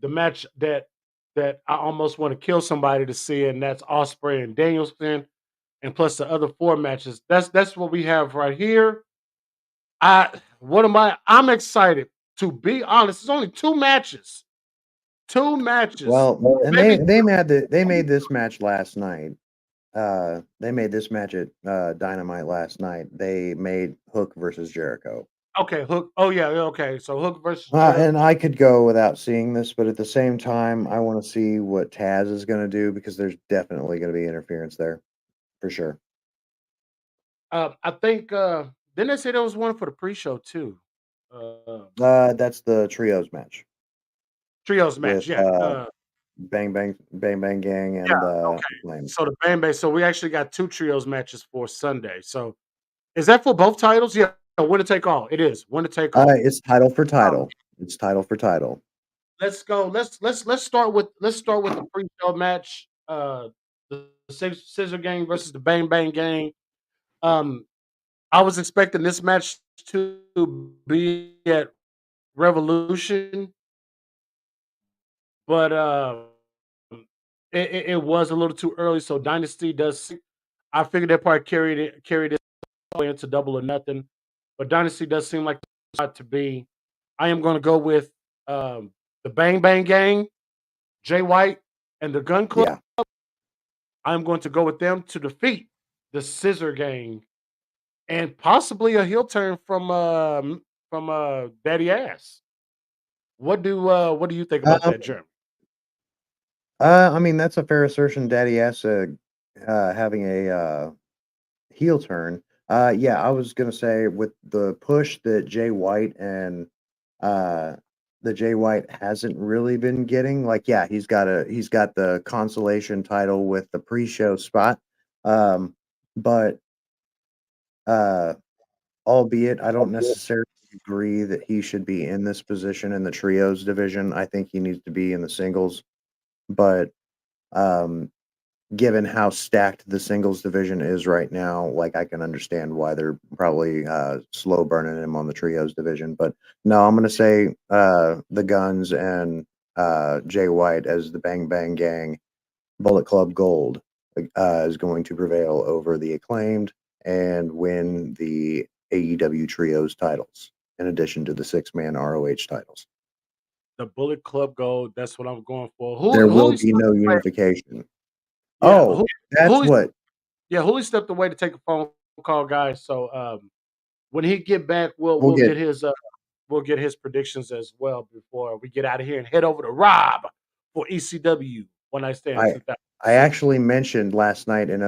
The match that I almost want to kill somebody to see, and that's Osprey and Danielson, and plus the other 4 matches. That's what we have right here. I'm excited. To be honest, it's only 2 matches. 2 matches. Well, and Maybe they made this match last night. They made this match at Dynamite last night. They made Hook versus Jericho. okay, Hook. Oh yeah, okay. So Hook versus Jericho. And I could go without seeing this, but at the same time, I want to see what Taz is going to do because there's definitely going to be interference there for sure. I think didn't they say there was one for the pre-show too? That's the trios match Trios with match, yeah. Bang Bang Gang Yeah, and okay. Flames. So the Bang Bang. So we actually got 2 trios matches for Sunday. So is that for both titles? Yeah, winner take all. It is winner take all. It's title for Um, title. It's title for title. let's go. Let's start with the pre-show match. The Scissor Gang versus the Bang Bang Gang. Um, I was expecting this match to be at Revolution, but it was a little too early. So Dynasty does. I figured they probably carried it all the way into Double or Nothing, but Dynasty does seem like the spot to be. I am going to go with the Bang Bang Gang, Jay White, and the Gun Club. Yeah. I'm going to go with them to defeat the Scissor Gang and possibly a heel turn from Daddy Ass. What do you think about Um, that, Jeremy? I mean that's a fair assertion. Daddy Ass having a heel turn. Yeah, I was gonna say with the push that Jay White and uh the Jay White hasn't really been getting. Like, yeah, he's got the consolation title with the pre-show spot. Um, but uh albeit I don't necessarily agree that he should be in this position in the trios division. I think he needs to be in the singles. But um given how stacked the singles division is right now, like I can understand why they're probably slow burning him on the trios division. But no, I'm gonna say the Guns and Jay White as the Bang Bang Gang Bullet Club Gold is going to prevail over the Acclaimed and win the AEW trios titles in addition to the 6-man ROH titles. The Bullet Club Gold. That's what I'm going for. There will Who be no unification. Yeah, Oh, that's who what. yeah, Hooley stepped away to take a phone call, guys. So when he get back, we'll We'll get we'll get his predictions as well before we get out of here and head over to Rob for ECW One Night Stand I 2006. actually mentioned last night in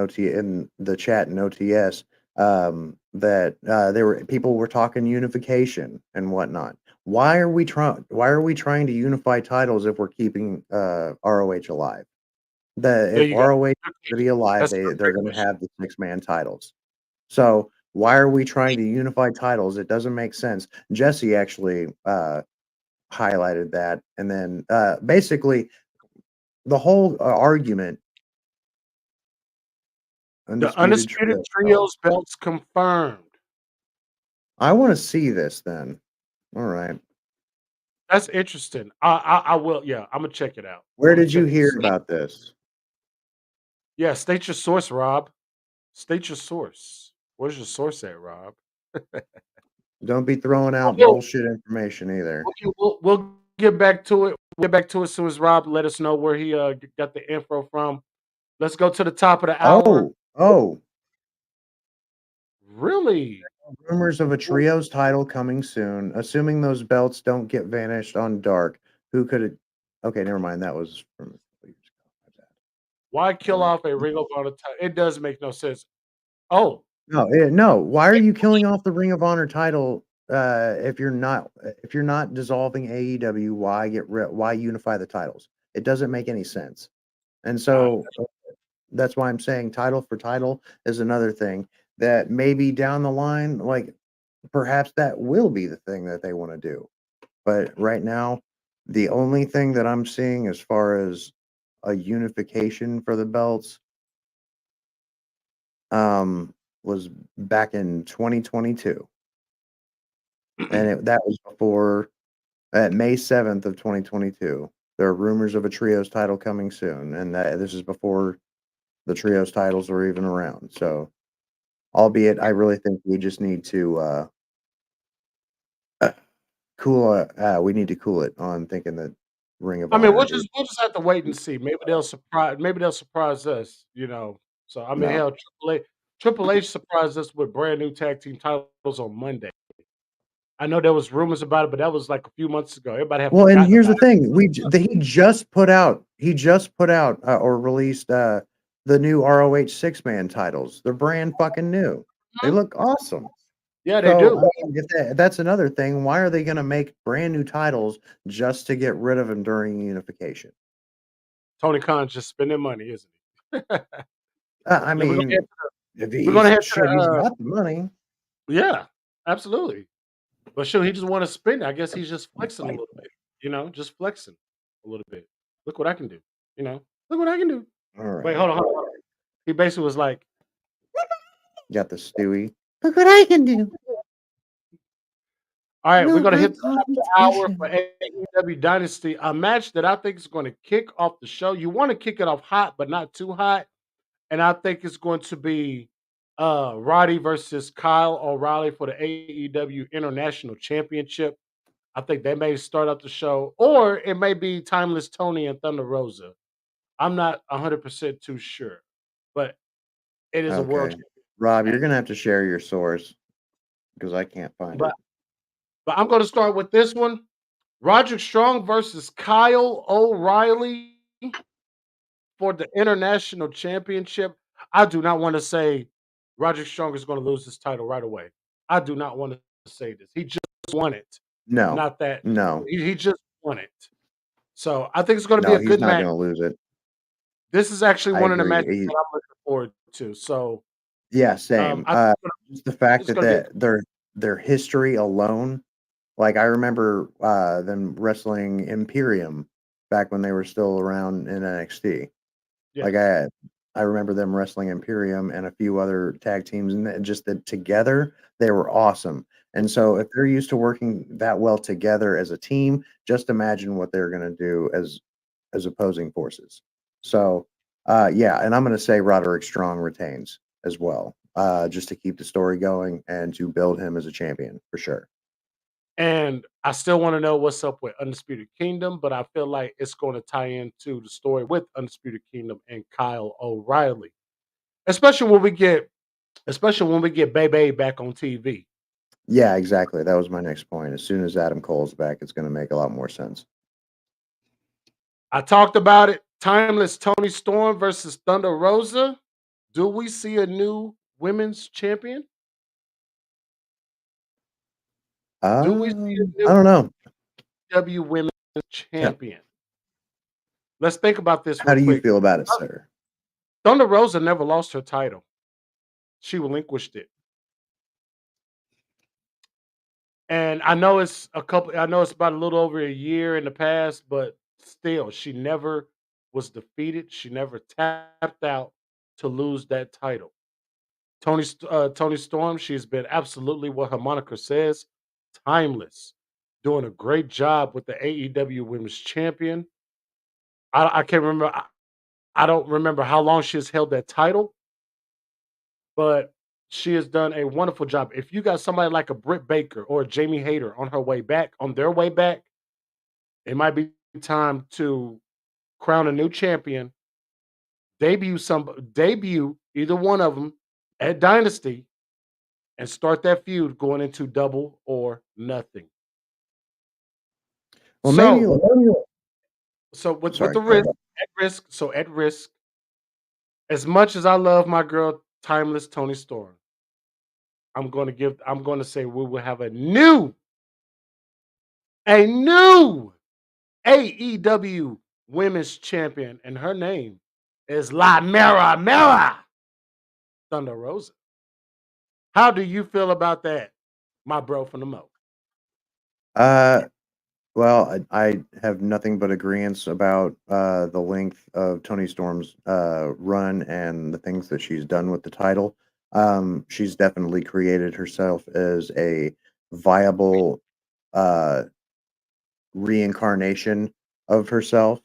the chat in OTS that there were people were talking unification and whatnot. Why are we trying to unify titles if we're keeping ROH alive? There If you go. ROH is to be alive, That's a they're great going to question. have the 6-man titles. So why are we trying to unify titles? It doesn't make sense. Jesse actually highlighted that, and then basically the whole argument. The Undisputed Undisputed Trio. Trios belts confirmed. I want to see this then. All right. That's interesting. I will. Yeah, I'm gonna check it out. Where I'm gonna did you check hear this. about this? Yeah, state your source, Rob. State your source. Where's your source at, Rob? Don't be throwing out We'll, bullshit information either. we'll get back to it. We'll get back to it as soon as Rob let us know where he got the info from. Let's go to the top of the hour. Oh, Really? rumors of a trios title coming soon. Assuming those belts don't get vanished on Dark, who could it? Okay, never mind. That was from. Why kill off a Ring of Honor title? It does make no sense. Oh, No. Why are you killing off the Ring of Honor title? If you're not dissolving AEW, why unify the titles? It doesn't make any sense. And so that's why I'm saying title for title is another thing that maybe down the line, like perhaps that will be the thing that they want to do. But right now, the only thing that I'm seeing as far as a unification for the belts was back in 2022. And that was before at May 7th of 2022. There are rumors of a trios title coming soon, and this is before the trios titles were even around. So, albeit, I really think we just need to we need to cool it on thinking that Ring of I mean, Honor is we'll just have to wait and see. Maybe they'll surprise us. So I mean, no. hell, Triple H surprised us with brand new tag team titles on Monday. I know there was rumors about it, but that was like a few months ago. Everybody had Well, and forgotten here's the about it. thing: he just put out or released the new ROH 6-man titles. They're brand fucking new. They look awesome. Yeah, they So, do. I mean, if that's another thing, why are they going to make brand new titles just to get rid of them during unification? Tony Khan's just spending money, isn't he? I Yeah, mean, if we're gonna he's head to shit, he's the got the money. yeah, absolutely. But sure, he just want to spend it. I guess he's just flexing a Fight. little bit, just flexing a little bit. Look what I can do, look what I can do. All Wait, right, hold on. He basically was like, got the Stewie. Look what I can do. all right, we're No gonna real hit the top of the hour competition. for AEW Dynasty, a match that I think is going to kick off the show. You want to kick it off hot, but not too hot. And I think it's going to be Roddy versus Kyle O'Reilly for the AEW International Championship. I think they may start up the show, or it may be Timeless Tony and Thunder Rosa. I'm not 100% too sure, but it is a world Okay, champion Rob, match. you're gonna have to share your source because I can't find But it. but I'm going to start with this one: Roderick Strong versus Kyle O'Reilly for the International Championship. I do not want to say Roderick Strong is going to lose this title right away. I do not want to say this. He just won it. No, Not that no, he just won it. So I think it's going to be no, a he's good not match. gonna lose it. This is actually I one of the agree. matches that I'm looking forward to. So Yeah, same. I think Just the fact it's that going to be their history alone, like I remember them wrestling Imperium back when they were still around in NXT. Like yes. I remember them wrestling Imperium and a few other tag teams, and just that together they were awesome. And so if they're used to working that well together as a team, just imagine what they're going to do as opposing forces. So yeah, and I'm going to say Roderick Strong retains as well, just to keep the story going and to build him as a champion for sure. And I still want to know what's up with Undisputed Kingdom, but I feel like it's going to tie into the story with Undisputed Kingdom and Kyle O'Reilly. Especially when we get Bebe back on TV. Yeah, exactly. That was my next point. As soon as Adam Cole's back, it's going to make a lot more sense. I talked about it. Timeless Tony Storm versus Thunder Rosa. Do we see a new women's champion? Do we see a new I don't know. W women's Yeah. champion? Let's think about this How real do you quick. feel about it, sir? Thunder Rosa never lost her title. She relinquished it. And I know it's about a little over a year in the past, but still, she never was defeated. She never tapped out to lose that title. Tony Storm, she's been absolutely what her moniker says, timeless, doing a great job with the AEW Women's Champion. I can't remember. I don't remember how long she has held that title, but she has done a wonderful job. If you got somebody like a Britt Baker or a Jamie Hayter on their way back, it might be time to crown a new champion, debut either one of them at Dynasty, and start that feud going into Double or Nothing. Well, maybe. So, with Sorry. the at risk, as much as I love my girl, Timeless Tony Storm, I'm going to say we will have a new AEW Women's Champion, and her name is La Mera Thunder Rosa. How do you feel about that, my bro from the Mo? Uh, well, I have nothing but agreements about the length of Tony Storm's run and the things that she's done with the title. She's definitely created herself as a viable uh, reincarnation of herself,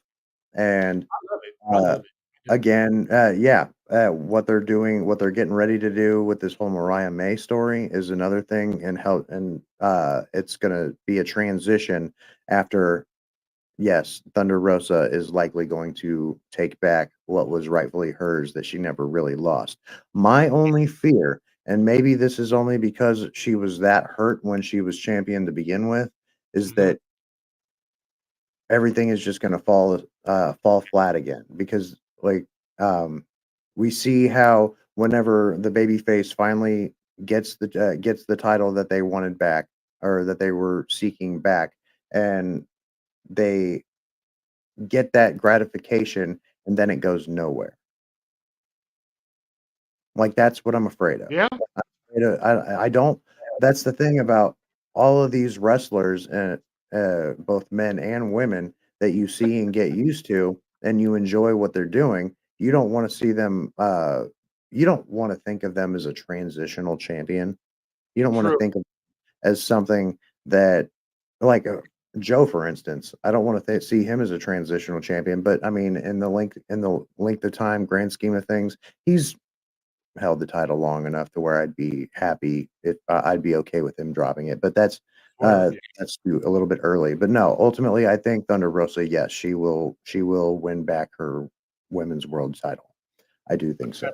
and I love it. I uh, love it. I do. again, yeah, what they're doing, what they're getting ready to do with this whole Mariah May story is another thing, and it's gonna be a transition after. Yes, Thunder Rosa is likely going to take back what was rightfully hers that she never really lost. My only fear, and maybe this is only because she was that hurt when she was champion to begin with, is Mhm. that everything is just going to fall flat again because like um we see how whenever the babyface finally gets the title that they wanted back or that they were seeking back, and they get that gratification and then it goes nowhere. Like that's what I'm afraid of. Yeah, I don't. That's the thing about all of these wrestlers, both men and women, that you see and get used to, and you enjoy what they're doing. You don't want to see them. You don't want to think of them as a transitional champion. You don't want to true. think of as something that, like Joe, for instance. I don't want to see him as a transitional champion, but I mean, in the length of time, grand scheme of things, he's held the title long enough to where I'd be happy if I'd be okay with him dropping it. But Well, yeah. that's a little bit early. But no, ultimately, I think Thunder Rosa, yes, she will win back her women's world title. I do think so.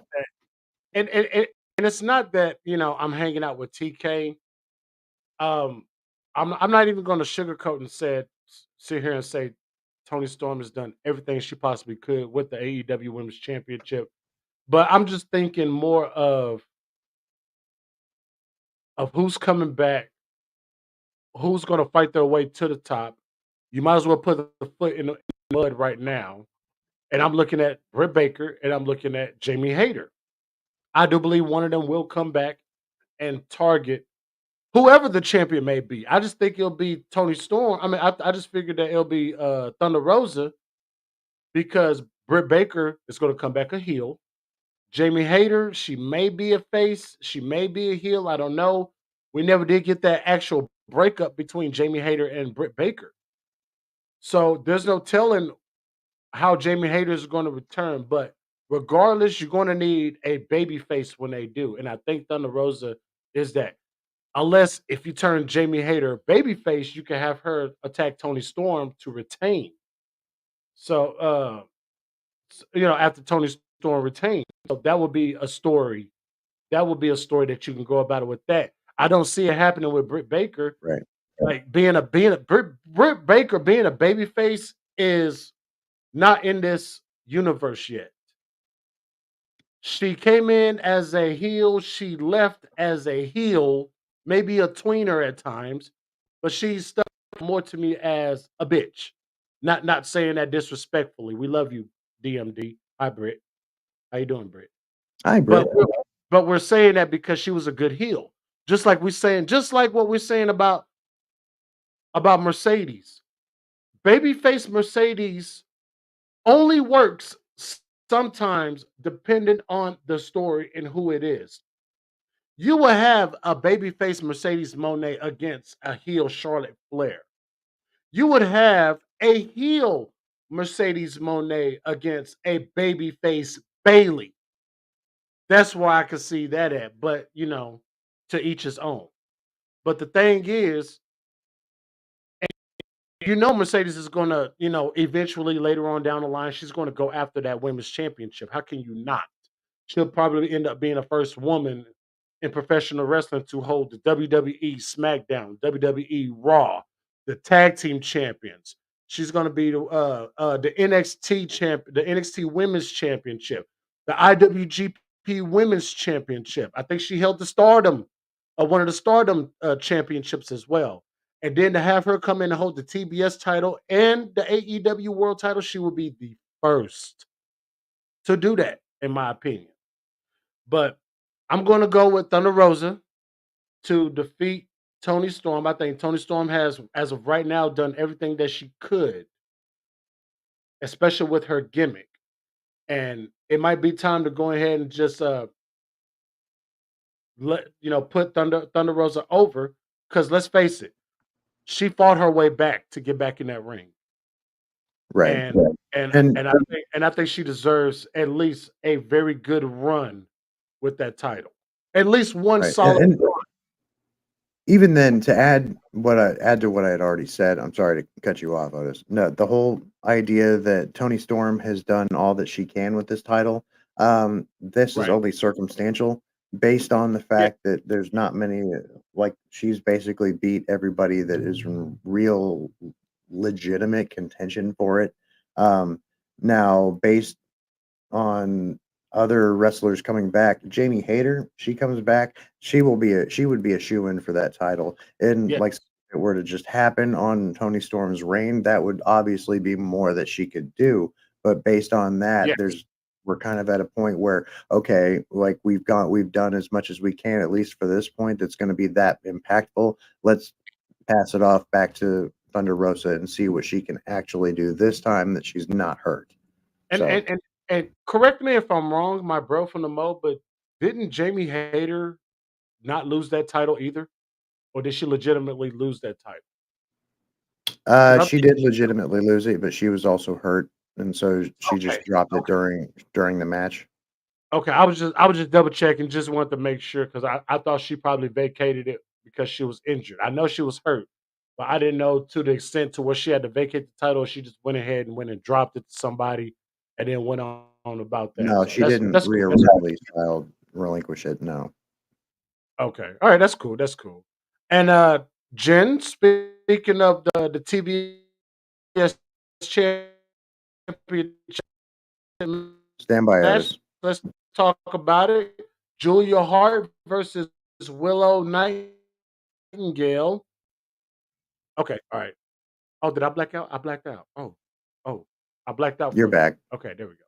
And it's not that I'm hanging out with TK. Um, I'm not even going to sugarcoat and sit here and say Tony Storm has done everything she possibly could with the AEW Women's Championship, but I'm just thinking more of who's coming back, who's going to fight their way to the top. You might as well put the foot in the mud right now. And I'm looking at Britt Baker and I'm looking at Jamie Hayter. I do believe one of them will come back and target whoever the champion may be. I just think it'll be Tony Storm. I mean, I just figured that it'll be Thunder Rosa because Britt Baker is going to come back a heel. Jamie Hayter, she may be a face, she may be a heel. I don't know. We never did get that actual breakup between Jamie Hayter and Britt Baker. So there's no telling how Jamie Hayter is going to return. But regardless, you're going to need a baby face when they do. And I think Thunder Rosa is that. Unless if you turn Jamie Hayter babyface, you can have her attack Tony Storm to retain. So, after Tony Storm retains, so that would be a story. That would be a story that you can go about it with that. I don't see it happening with Britt Baker. Right. Like Britt Baker being a babyface is not in this universe yet. She came in as a heel, she left as a heel, maybe a tweener at times, but she's stuck more to me as a bitch. Not saying that disrespectfully. We love you, DMD. Hi, Britt. How you doing, Britt? Hi, Britt. But we're saying that because she was a good heel. Just like what we're saying about Mercedes. Babyface Mercedes only works sometimes dependent on the story and who it is. You will have a babyface Mercedes Moné against a heel Charlotte Flair. You would have a heel Mercedes Moné against a babyface Bailey. That's where I could see that at. But to each his own. But the thing is, Mercedes is gonna, eventually later on down the line, she's gonna go after that women's championship. How can you not? She'll probably end up being the first woman in professional wrestling to hold the WWE SmackDown, WWE Raw, the tag team champions. She's gonna be the NXT the NXT Women's Championship, the IWGP Women's Championship. I think she held the Stardom, one of the Stardom championships as well. And then to have her come in and hold the TBS title and the AEW World title, she will be the first to do that, in my opinion. But I'm going to go with Thunder Rosa to defeat Toni Storm. I think Toni Storm has, as of right now, done everything that she could, especially with her gimmick. And it might be time to go ahead and just put Thunder Rosa over, because let's face it, she fought her way back to get back in that ring. Right. And I think she deserves at least a very good run with that title. At least one Right. solid And run. even then, to add to what I had already said, I'm sorry to cut you off, Otis. No, the whole idea that Toni Storm has done all that she can with this title, this is Right. only circumstantial based on the Yeah. fact that there's not many, like she's basically beat everybody that is in real legitimate contention for it. Now, based on other wrestlers coming back, Jamie Hayter, she comes back, she would be a shoo-in for that title. And Yes. like if it were to just happen on Toni Storm's reign, that would obviously be more that she could do. But based on that, Yes. we're kind of at a point where, okay, like we've done as much as we can, at least for this point, that's going to be that impactful. Let's pass it off back to Thunder Rosa and see what she can actually do this time that she's not hurt. And So and correct me if I'm wrong, my bro from the Mo, but didn't Jamie Hayter not lose that title either? Or did she legitimately lose that title? 'Cause I she think did legitimately lose it, but she was also hurt, and so she just okay. dropped it during the match. Okay, I was just double checking, just wanted to make sure, because I thought she probably vacated it because she was injured. I know she was hurt, but I didn't know to the extent to where she had to vacate the title. She just went ahead and went and dropped it to somebody, and then went on about that. No, So she didn't that's cool. That's cool. relinquish it. No. Okay, all right, that's cool. That's cool. And Jen, speaking of the TBS championship Stand by, match, Otis. let's talk about it. Julia Hart versus Willow Nightingale. Okay, all right. Oh, did I black out? I blacked out. Oh, I blacked out You're for a minute. back. Okay, there we go.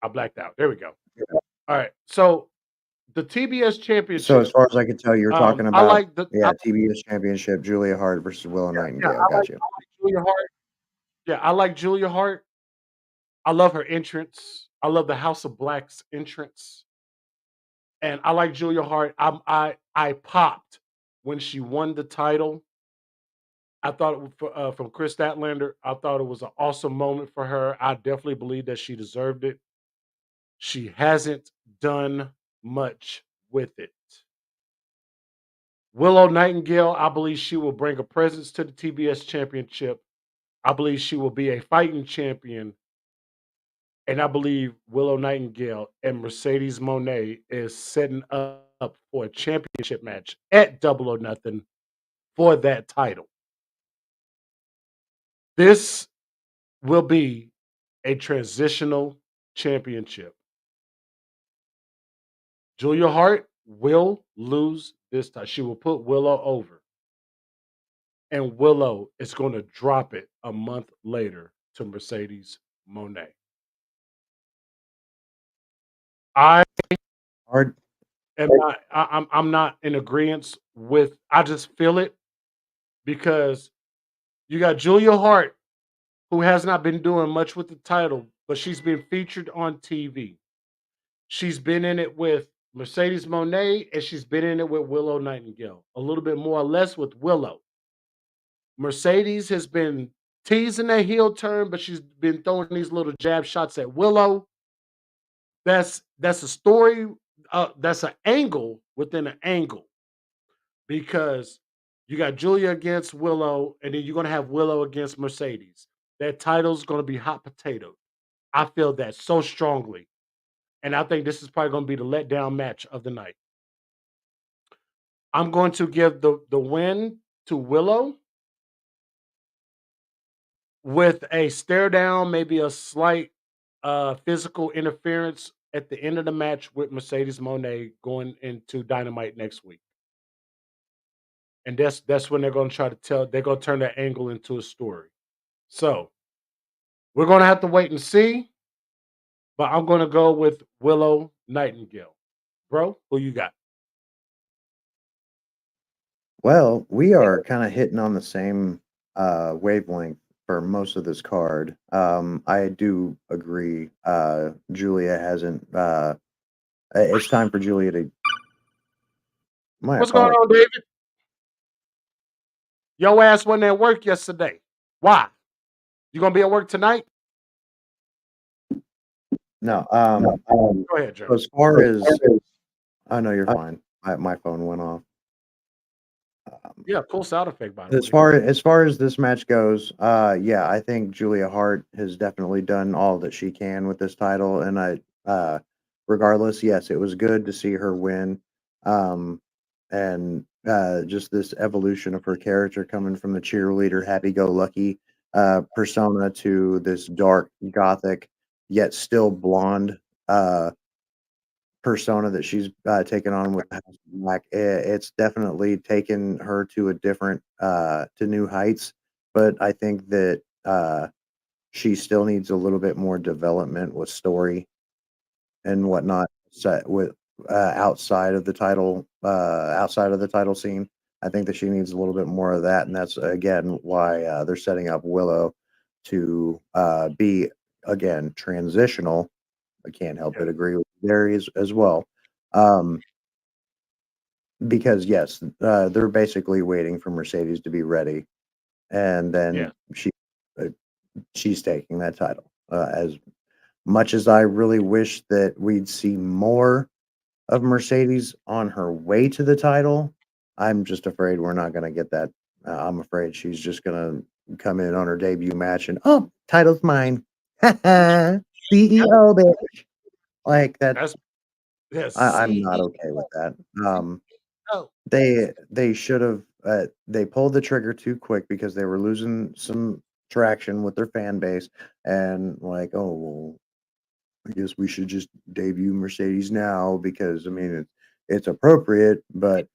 I blacked out. There we go. All right. So the TBS So as championship. far as I can tell, you're talking I about like the TBS championship, Julia Hart versus Willow yeah, Nightingale. Got you. I like Julia Hart. Yeah, I like Julia Hart. I love her entrance. I love the House of Black's entrance. And I like Julia Hart. I popped when she won the title. I thought from Chris Statlander, I thought it was an awesome moment for her. I definitely believe that she deserved it. She hasn't done much with it. Willow Nightingale, I believe she will bring a presence to the TBS championship. I believe she will be a fighting champion. And I believe Willow Nightingale and Mercedes Moné is setting up up for a championship match at Double or Nothing for that title. This will be a transitional championship. Julia Hart will lose this time. She will put Willow over. And Willow is going to drop it a month later to Mercedes Moné. I Hard. am not. I'm not in agreement with. I just feel it because you got Julia Hart, who has not been doing much with the title, but she's been featured on TV. She's been in it with Mercedes Moné, and she's been in it with Willow Nightingale. A little bit more or less with Willow. Mercedes has been teasing that heel turn, but she's been throwing these little jab shots at Willow. That's a story. That's an angle within an angle because you got Julia against Willow, and then you're gonna have Willow against Mercedes. That title's gonna be hot potato. I feel that so strongly, and I think this is probably gonna be the letdown match of the night. I'm going to give the win to Willow with a stare down, maybe a slight physical interference at the end of the match with Mercedes Moné going into Dynamite next week. And that's when they're going to try to tell. They're going to turn that angle into a story. So we're going to have to wait and see. But I'm going to go with Willow Nightingale, bro. Who you got? Well, we are kind of hitting on the same wavelength for most of this card. I do agree. Julia hasn't. It's time for Julia to. My What's going apologies. on, David? Your ass wasn't at work yesterday. Why? You gonna be at work tonight? No. Go ahead, Jeremy. As far as, I know you're fine. My phone went off. Yeah, cool sound effect, by the As way. far as this match goes, yeah, I think Julia Hart has definitely done all that she can with this title, and regardless, yes, it was good to see her win, and just this evolution of her character coming from the cheerleader, happy-go-lucky persona to this dark, gothic, yet still blonde persona that she's taken on with the House of Black. It's definitely taken her to a different to new heights, but I think that she still needs a little bit more development with story and whatnot set with outside of the title scene. I think that she needs a little bit more of that, and that's again why they're setting up Willow to be again transitional. I can't help but agree with Gary as well. Um, because yes, they're basically waiting for Mercedes to be ready, and then uh, she's taking that title. As much as I really wish that we'd see more of Mercedes on her way to the title, I'm just afraid we're not going to get that. I'm afraid she's just going to come in on her debut match and title's mine, CEO bitch. Like that. I'm not okay with that. They should have they pulled the trigger too quick because they were losing some traction with their fan base, and like, oh well, I guess we should just debut Mercedes now because I mean it's appropriate, but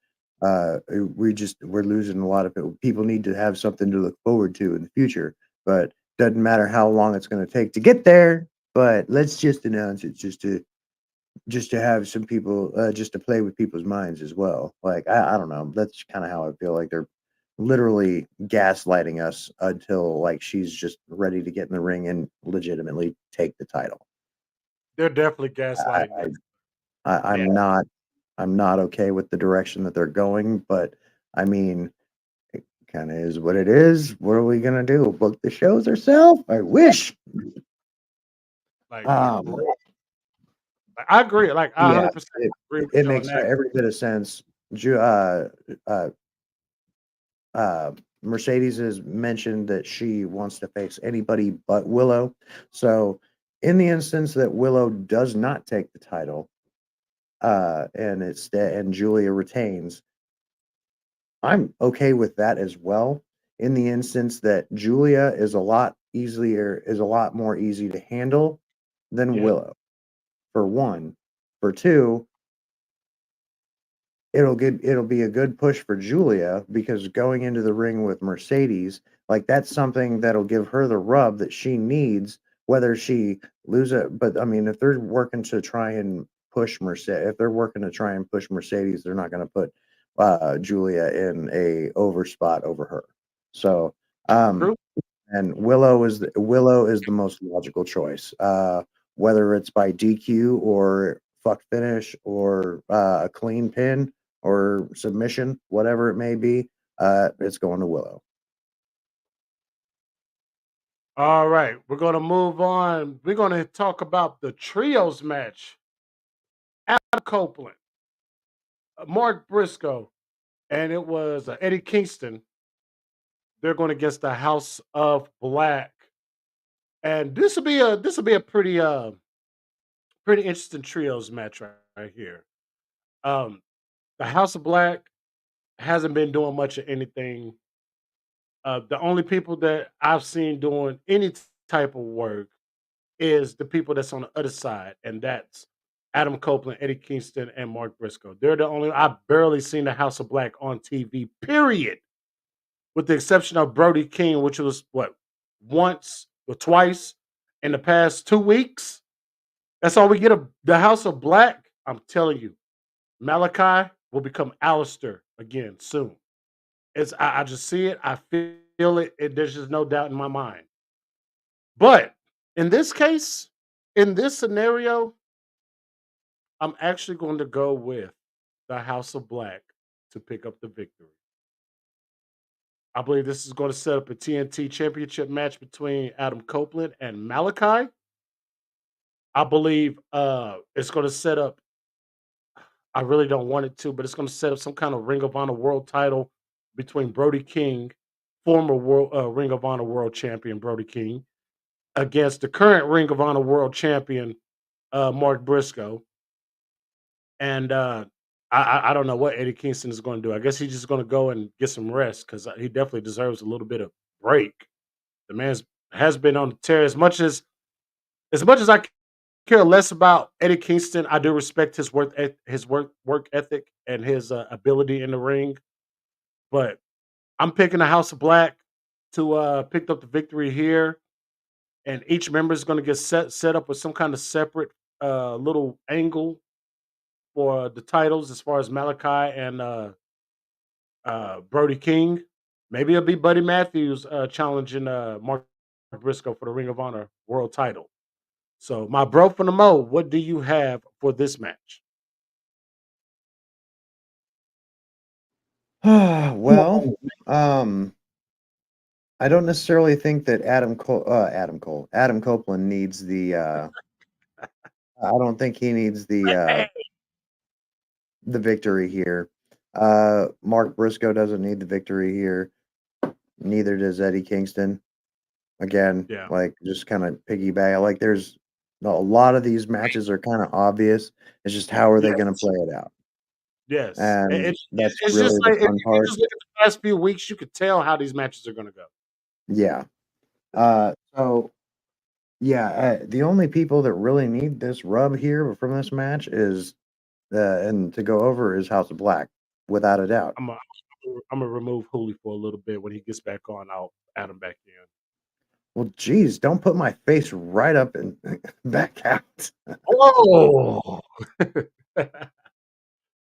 we're losing a lot of people. People need to have something to look forward to in the future, but doesn't matter how long it's going to take to get there. But let's just announce it just to have some people just to play with people's minds as well. Like I don't know. That's kind of how I feel like they're literally gaslighting us until like she's just ready to get in the ring and legitimately take the title. They're definitely I, gaslighting. I'm not okay with the direction that they're going, but I mean it kind of is what it is. What are we gonna do? Book the shows ourselves? I wish. Like, Um, I agree. Like, I yeah, 100% agree with it you on makes that. every bit of sense. Mercedes has mentioned that she wants to face anybody but Willow. So, in the instance that Willow does not take the title, and Julia retains. I'm okay with that as well, in the instance that Julia is a lot more easy to handle than Yep. Willow, for one. For two, it'll be a good push for Julia because going into the ring with Mercedes, like that's something that'll give her the rub that she needs, whether she lose it. But I mean, if they're working to try and push Mercedes, if they're working to try and push Mercedes, they're not going to put Julia in a over spot over her. So, um, True. and Willow is the most logical choice. Whether it's by DQ or fuck finish or a clean pin or submission, whatever it may be, it's going to Willow. All right, we're gonna move on. We're gonna talk about the trios match. Adam Copeland, Mark Briscoe, and it was Eddie Kingston. They're going against the House of Black, and this will be a pretty interesting trios match right here. Um, the House of Black hasn't been doing much of anything. The only people that I've seen doing any type of work is the people that's on the other side, and that's Adam Copeland, Eddie Kingston, and Mark Briscoe. They're the only I've barely seen the House of Black on TV, period. With the exception of Brody King, which was what, once or twice in the past 2 weeks. That's all we get of the House of Black. I'm telling you, Malachi will become Alistair again soon. I just see it, I feel it, there's just no doubt in my mind. But in this case, in this scenario, I'm actually going to go with the House of Black to pick up the victory. I believe this is going to set up a TNT championship match between Adam Copeland and Malachi. I believe it's going to set up, I really don't want it to, but it's going to set up some kind of Ring of Honor world title between Brody King, former Ring of Honor world champion Brody King, against the current Ring of Honor world champion Mark Briscoe. And I don't know what Eddie Kingston is going to do. I guess he's just going to go and get some rest because he definitely deserves a little bit of break. The man's has been on the tear as much as I care less about Eddie Kingston. I do respect his work ethic and his ability in the ring. But I'm picking the House of Black to pick up the victory here, and each member is going to get set up with some kind of separate little angle for the titles as far as Malachi and Brody King. Maybe it'll be Buddy Matthews challenging Mark Briscoe for the Ring of Honor World Title. So, my bro from the Mo, what do you have for this match? Well, I don't necessarily think that Adam Copeland needs the. I don't think he needs the victory here. Mark Briscoe doesn't need the victory here. Neither does Eddie Kingston. Again, Yeah. like just kind of piggyback. Like there's a lot of these matches are kind of obvious. It's just how are they going to Yes. play it out, Yes. and that's It's just really the like if fun you part. just look at the past few weeks, you could tell how these matches are going to go. Yeah. So yeah, the only people that really need this rub here from this match is and to go over is House of Black, without a doubt. I'm gonna remove Hooley for a little bit. When he gets back on, I'll add him back in. Well, geez, don't put my face right up and back out. Oh,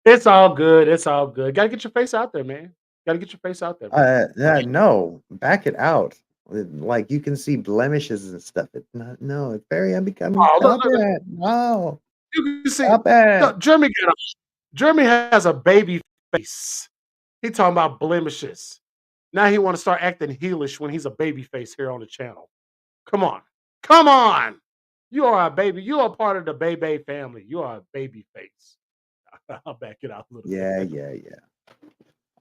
it's all good. It's all good. Got to get your face out there, man. Got to get your face out there, bro. Yeah, no, back it out. Like you can see blemishes and stuff. It's not, no, it's very unbecoming. Oh, Stop look. it. No, You can see, stop it. no, Jeremy has a baby face. He talking about blemishes. Now he want to start acting heelish when he's a baby face here on the channel. Come on, come on. You are a baby. You are part of the Bebe family. You are a baby face. I'll back it out a little Yeah, bit. yeah, yeah.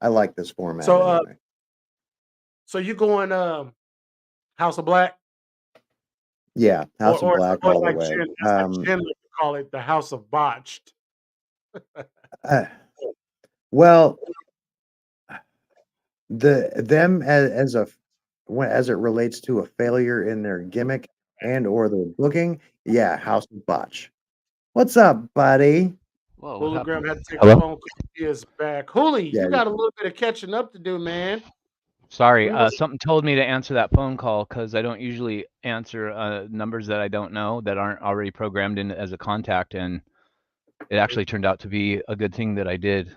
I like this format So, anyway. so you going House of Black, Yeah, or House of Black or all the way. as like Jen like to call it, the House of Botched. Uh, well, them as it relates to a failure in their gimmick and or their booking, yeah, House of Botch. What's up, buddy? Whoa, what Hologram happened? had to take a Hello? phone call. He is back. Hooli, Yeah, you got a little bit of catching up to do, man. Sorry, We was something told me to answer that phone call because I don't usually answer numbers that I don't know that aren't already programmed in as a contact, and it actually turned out to be a good thing that I did.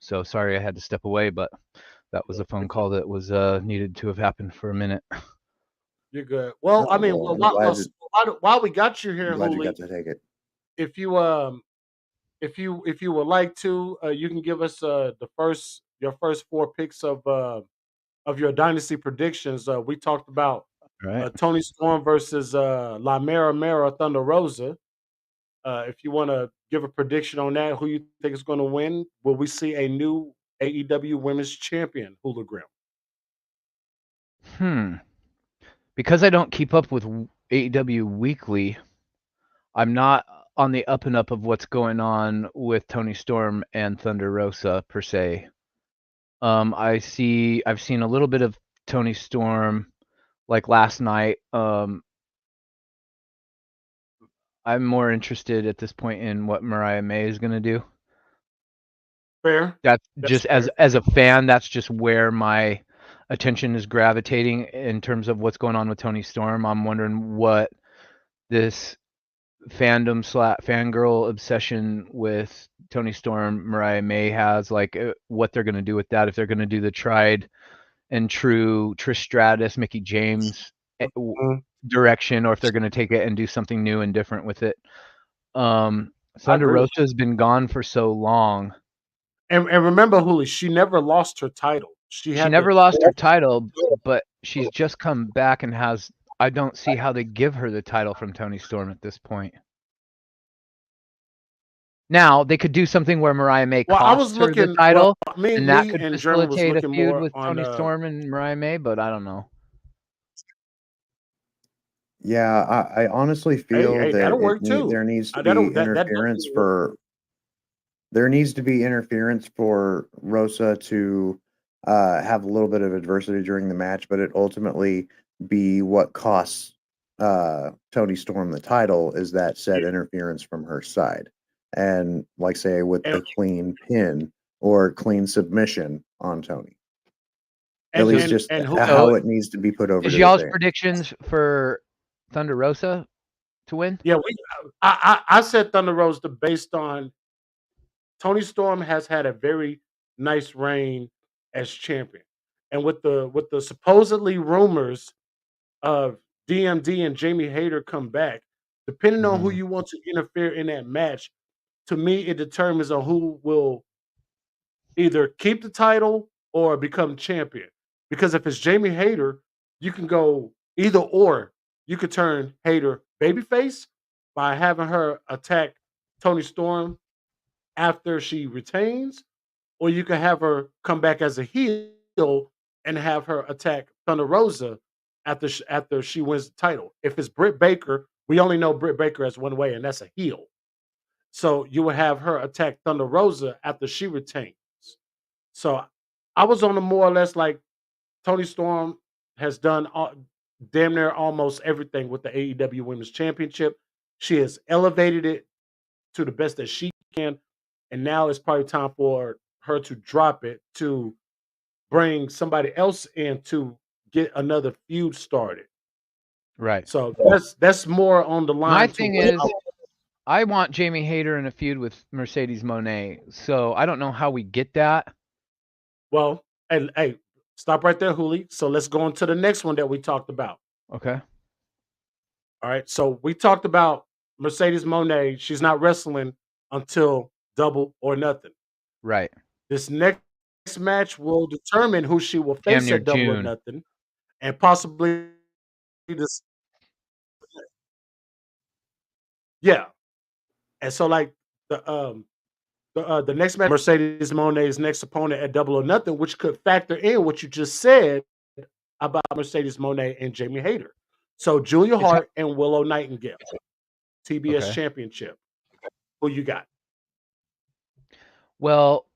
So sorry I had to step away, but that was a phone call that was needed to have happened for a minute. you're good. Well, I oh, mean, well, while we got you I'm here, glad you Hooli, got to take it. if you if you would like to, you can give us your first four picks of your dynasty predictions. We talked about All right. Tony Storm versus La Mera Mera Thunder Rosa. If you want to give a prediction on that, who you think is going to win? Will we see a new AEW Women's Champion, Hologram? Because I don't keep up with AEW weekly, I'm not on the up and up of what's going on with Tony Storm and Thunder Rosa per se. I've seen a little bit of Tony Storm, like last night. I'm more interested at this point in what Mariah May is going to do. Fair. That's That's just fair. as a fan, that's just where my attention is gravitating in terms of what's going on with Tony Storm. I'm wondering what this fangirl obsession with Tony Storm, Mariah May has, like what they're going to do with that. If they're going to do the tried and true Trish Stratus, Mickey James Mhm. direction, or if they're going to take it and do something new and different with it. I Thunder agree with Rosa has been gone for so long. and remember, Hooli, she never lost her title. She She had to. never lost her title, but she's just come back and has. I don't see how they give her the title from Tony Storm at this point. Now they could do something where Mariah May Well, I was costs her the looking. Well, title, and that me could and German was facilitate a looking feud more with on. Tony Storm and Mariah May. But I don't know. Yeah, I honestly feel Hey, that that'll work too. there needs to That'll be that interference definitely work. for Rosa to have a little bit of adversity during the match, but it ultimately be what costs Tony Storm the title is that said interference from her side. And like say with And the clean pin or clean submission on Tony. At and least and, just and who? So how it needs to be put over is to the y'all's fan. predictions for Thunder Rosa to win? Yeah, I said Thunder Rosa based on Tony Storm has had a very nice reign as champion, and with the supposedly rumors of DMD and Jamie Hayter come back, depending on who Mm-hmm. you want to interfere in that match, to me it determines on who will either keep the title or become champion. Because if it's Jamie Hayter, you can go either or. You could turn Hayter babyface by having her attack Tony Storm after she retains, or you can have her come back as a heel and have her attack Thunder Rosa after she wins the title. If it's Britt Baker, we only know Britt Baker as one way, and that's a heel. So you would have her attack Thunder Rosa after she retains. So I was on the more or less like Tony Storm has done damn near almost everything with the AEW Women's Championship. She has elevated it to the best that she can, and now it's probably time for her to drop it to bring somebody else in to get another feud started. Right. So that's more on the My line to thing what is, I want Jamie Hayter in a feud with Mercedes Moné. So I don't know how we get that. well, hey, stop right there, Hooli. So let's go on to the next one that we talked about. Okay. All right. So we talked about Mercedes Moné. She's not wrestling until Double or Nothing. Right. This next match will determine who she will Damn face near at Double or June. Nothing, and possibly this. Yeah. And so like the next match, Mercedes Moné's next opponent at Double or Nothing, which could factor in what you just said about Mercedes Moné and Jamie Hayter. So Julia Is her Hart and Willow Nightingale, TBS okay? Championship. Who you got? Well,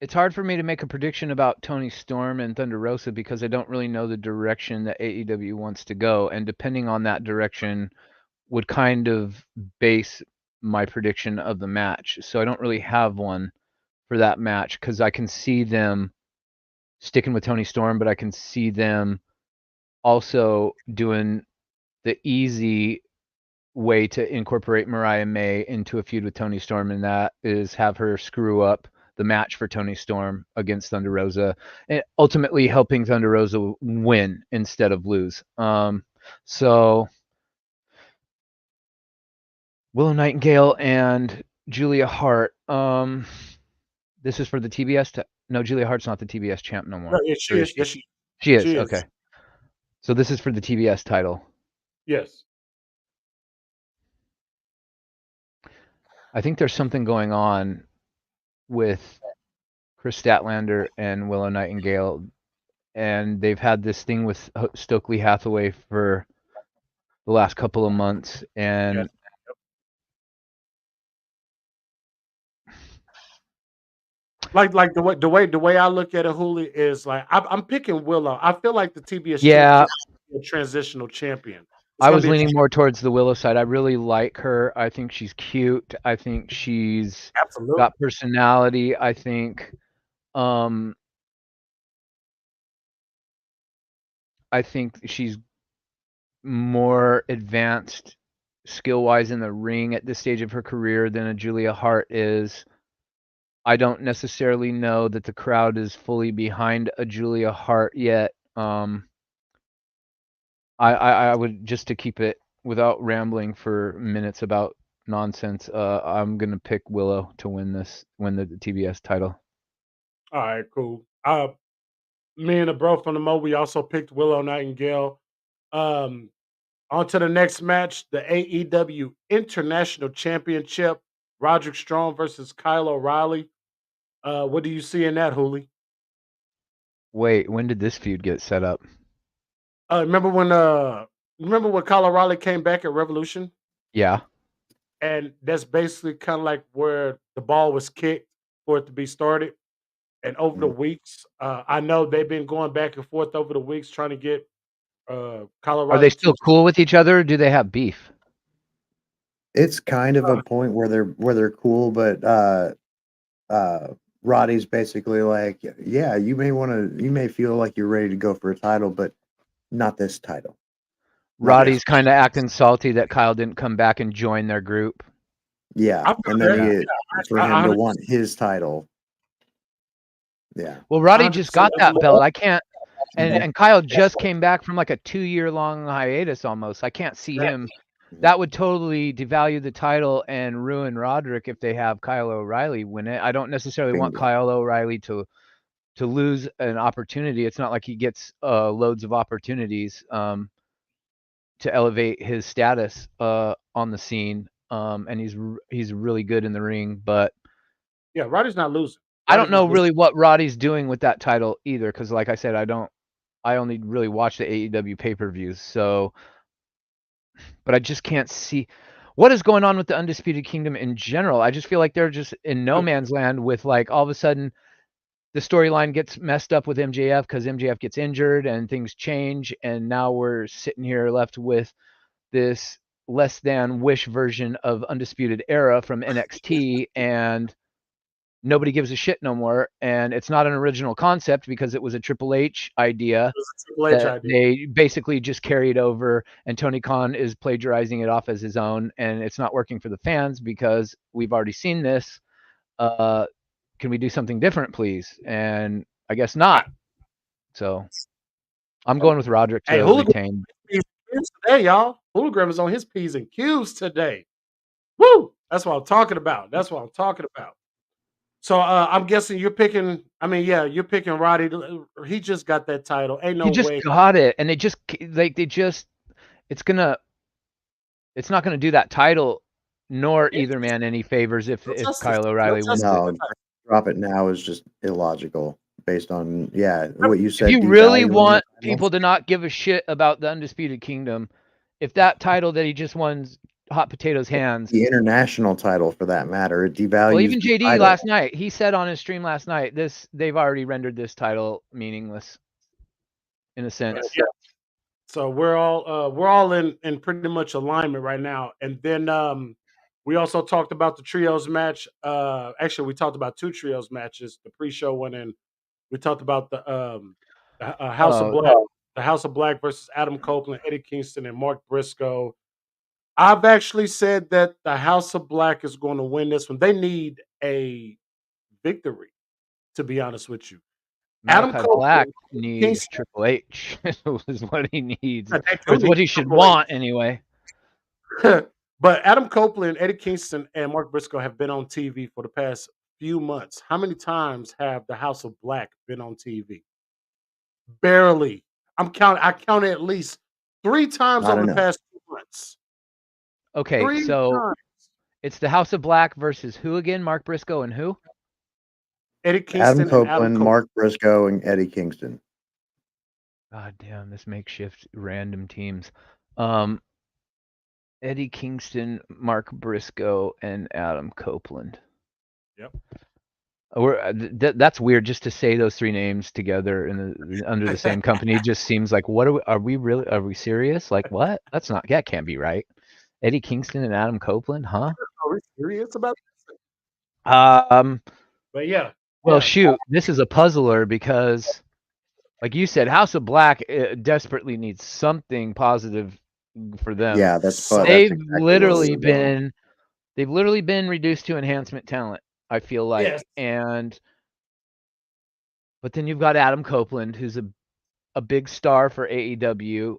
it's hard for me to make a prediction about Tony Storm and Thunder Rosa because I don't really know the direction that AEW wants to go, and depending on that direction would kind of base my prediction of the match. So I don't really have one for that match because I can see them sticking with Tony Storm, but I can see them also doing the easy way to incorporate Mariah May into a feud with Tony Storm, and that is have her screw up the match for Tony Storm against Thunder Rosa, and ultimately helping Thunder Rosa win instead of lose. So Willow Nightingale and Julia Hart. This is for the TBS. No, Julia Hart's not the TBS champ no more. No, yeah, she Or is. she? Yes, she She is. She is. Okay. So this is for the TBS title. Yes. I think there's something going on with Chris Statlander and Willow Nightingale, and they've had this thing with Stokely Hathaway for the last couple of months, and Yes. Like the way I look at it, Hooli, is like I'm picking Willow. I feel like the TBS yeah, a transitional champion. I was leaning more towards the Willow side. I really like her. I think she's cute. I think she's absolutely got personality. I think she's more advanced skill-wise in the ring at this stage of her career than a Julia Hart is. I don't necessarily know that the crowd is fully behind a Julia Hart yet. I would, just to keep it without rambling for minutes about nonsense, I'm gonna pick Willow to win the TBS title. All right, cool. Me and the bro from the Mo, we also picked Willow Nightingale. On to the next match, the AEW International Championship, Roderick Strong versus Kyle O'Reilly. What do you see in that, Hooli? Wait, when did this feud get set up? Remember when Kyle O'Reilly came back at Revolution? Yeah. And that's basically kind of like where the ball was kicked for it to be started. And over the weeks, I know they've been going back and forth over the weeks trying to get Kyle O'Reilly. Are they still cool with each other, or do they have beef? It's kind of a point where they're cool, but Roddy's basically like, yeah, you may feel like you're ready to go for a title, but not this title. Roddy's kind of acting salty that Kyle didn't come back and join their group. Yeah, and then for him to want his title. Yeah. Well, Roddy just got that belt. I can't, and Kyle just came back from like a 2-year-long hiatus almost. I can't see him. That would totally devalue the title and ruin Roderick if they have Kyle O'Reilly win it. I don't necessarily want Kyle O'Reilly to lose an opportunity. It's not like he gets loads of opportunities to elevate his status on the scene. And he's really good in the ring, but yeah, Roddy's not losing. I don't know really what Roddy's doing with that title either, because like I said, I only really watch the AEW pay-per-views, so, but I just can't see what is going on with the Undisputed Kingdom in general. I just feel like they're just in no man's land with, like, all of a sudden the storyline gets messed up with MJF because MJF gets injured and things change, and now we're sitting here left with this less than Wish version of Undisputed Era from NXT, and nobody gives a shit no more. And it's not an original concept because it was a Triple H idea. They basically just carried over, and Tony Khan is plagiarizing it off as his own, and it's not working for the fans because we've already seen this. Can we do something different, please? And I guess not. So I'm going with Roderick to retain. Today, y'all. Hologram is on his P's and Q's today. Woo! That's what I'm talking about. So I'm guessing you're picking. I mean, yeah, you're picking Roddy. He just got that title. Ain't no way. He just got it, and it's not gonna do that title nor either man any favors if Kyle O'Reilly wins. No, drop it now is just illogical based on what you said. If you really want people to not give a shit about the Undisputed Kingdom, if that title that he just won hot potatoes hands. The international title, for that matter, it devalues. Well, even the JD title. last night, he said on his stream last night, they've already rendered this title meaningless, in a sense. Yeah. So we're all in pretty much alignment right now. And then we also talked about the trios match. Actually, we talked about 2 trios matches, the pre-show one, and we talked about the House of Black, the House of Black versus Adam Copeland, Eddie Kingston, and Mark Briscoe. I've actually said that the House of Black is going to win this one. They need a victory, to be honest with you. Adam Malachi Black Copeland, needs Kingston, Triple H, is what he needs. they Or do it's what need he should Triple H. want, anyway. But Adam Copeland, Eddie Kingston, and Mark Briscoe have been on TV for the past few months. How many times have the House of Black been on TV? Barely. I counted at least 3 times Not over the enough. past 2 months. Okay, 3 so times. it's the House of Black versus who again? Mark Briscoe and who? Eddie Kingston Adam and Adam Copeland, Copeland. Mark Briscoe, and Eddie Kingston. God damn, this makeshift random teams. Eddie Kingston, Mark Briscoe, and Adam Copeland. Yep. That's weird just to say those 3 names together under the same company. Just seems like, what are we serious? Like, what? That can't be right. Eddie Kingston and Adam Copeland, huh? Are we serious about this? But yeah. Well, yeah. shoot, this is a puzzler because, like you said, House of Black desperately needs something positive for them. Yeah, that's They've exactly literally been reduced to enhancement talent, I feel like. Yes. But then you've got Adam Copeland, who's a big star for AEW,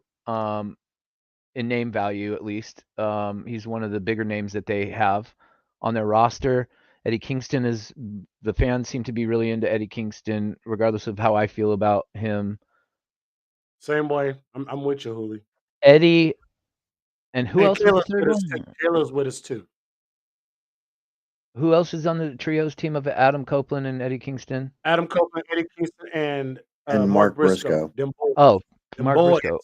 in name value at least. He's one of the bigger names that they have on their roster. Eddie Kingston the fans seem to be really into Eddie Kingston, regardless of how I feel about him. Same way. I'm with you, Hooli. Eddie, and who else is the third one? Taylor's with us too. Who else is on the trios team of Adam Copeland and Eddie Kingston? Adam Copeland, Eddie Kingston, and Mark Briscoe. Mark Briscoe.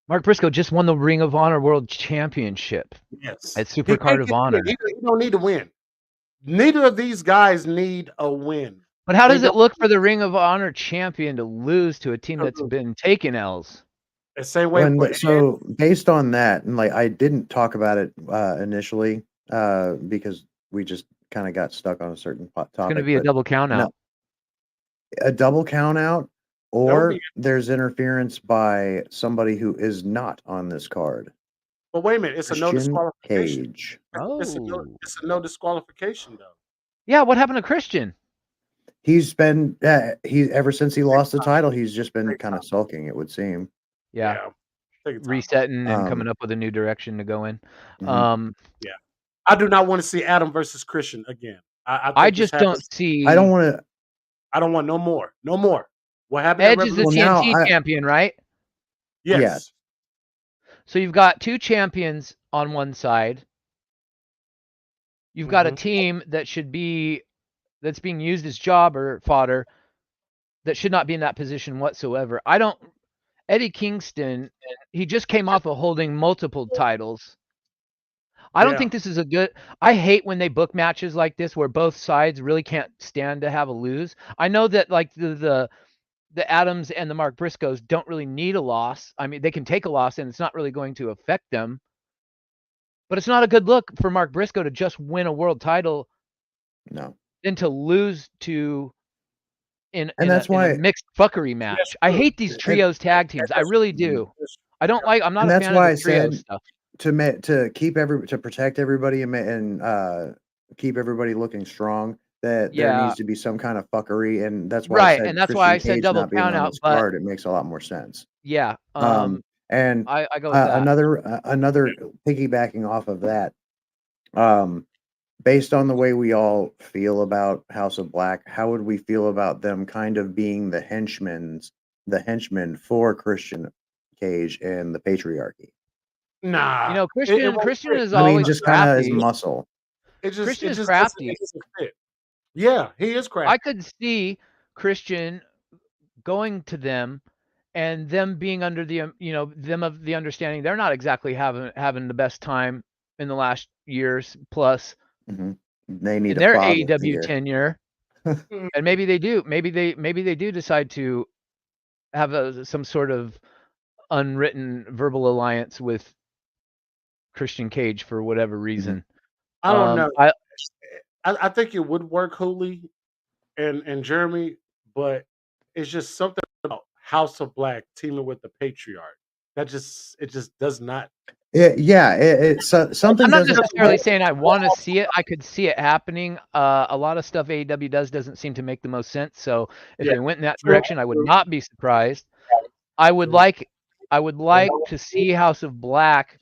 Mark Briscoe just won the Ring of Honor World Championship. Yes. At Supercard of Honor. He don't need to win. Neither of these guys need a win. But how does it look for the Ring of Honor champion to lose to a team that's been taking L's? The same way. So based on that, and like I didn't talk about it initially because we just kind of got stuck on a certain topic. It's going to be a double count out. A double count out, or there's interference by somebody who is not on this card. But wait a minute, it's a no disqualification. Cage. It's a no disqualification though. Yeah, what happened to Christian? He's been ever since he lost the title, he's just been kind of sulking, it would seem. Yeah. Resetting and coming up with a new direction to go in. Mm-hmm. Yeah. I do not want to see Adam versus Christian again. I just don't see. I don't want no more. No more. What happened? Edge is the TNT champion, right? Yes. So you've got 2 champions on one side. You've got a team that's being used as job or fodder that should not be in that position whatsoever. Eddie Kingston, he just came off of holding multiple titles. I don't think this is I hate when they book matches like this where both sides really can't stand to have a lose. I know that like the Adams and the Mark Briscoes don't really need a loss. I mean, they can take a loss and it's not really going to affect them. But it's not a good look for Mark Briscoe to just win a world title. No. Then to lose to in that's why a mixed fuckery match. I hate these trios tag teams. I really do. I'm not a fan of the trio stuff. To protect everybody and keep everybody looking strong, that there needs to be some kind of fuckery, and that's why I said double count out. But it makes a lot more sense. Yeah. And I go with that. Another piggybacking off of that, based on the way we all feel about House of Black, how would we feel about them kind of being the henchmen for Christian Cage and the patriarchy? Nah, Christian is always just kind of his muscle. Christian is crafty. Yeah, he is crafty. I could see Christian going to them and them being under the them of the understanding they're not exactly having the best time in the last years plus Mhm. They need in a their father AEW figure. tenure, and maybe they do decide to have some sort of unwritten verbal alliance with Christian Cage for whatever reason. I don't know. I I think it would work, Hooli and Jeremy, but it's just something about House of Black teaming with the Patriarch that just does not. Something I'm not doesn't necessarily fit. saying I want to see it. I could see it happening. A lot of stuff AEW doesn't seem to make the most sense. So if Yeah, they went in that true, direction, I would true, not be surprised. I would true. like to see House of Black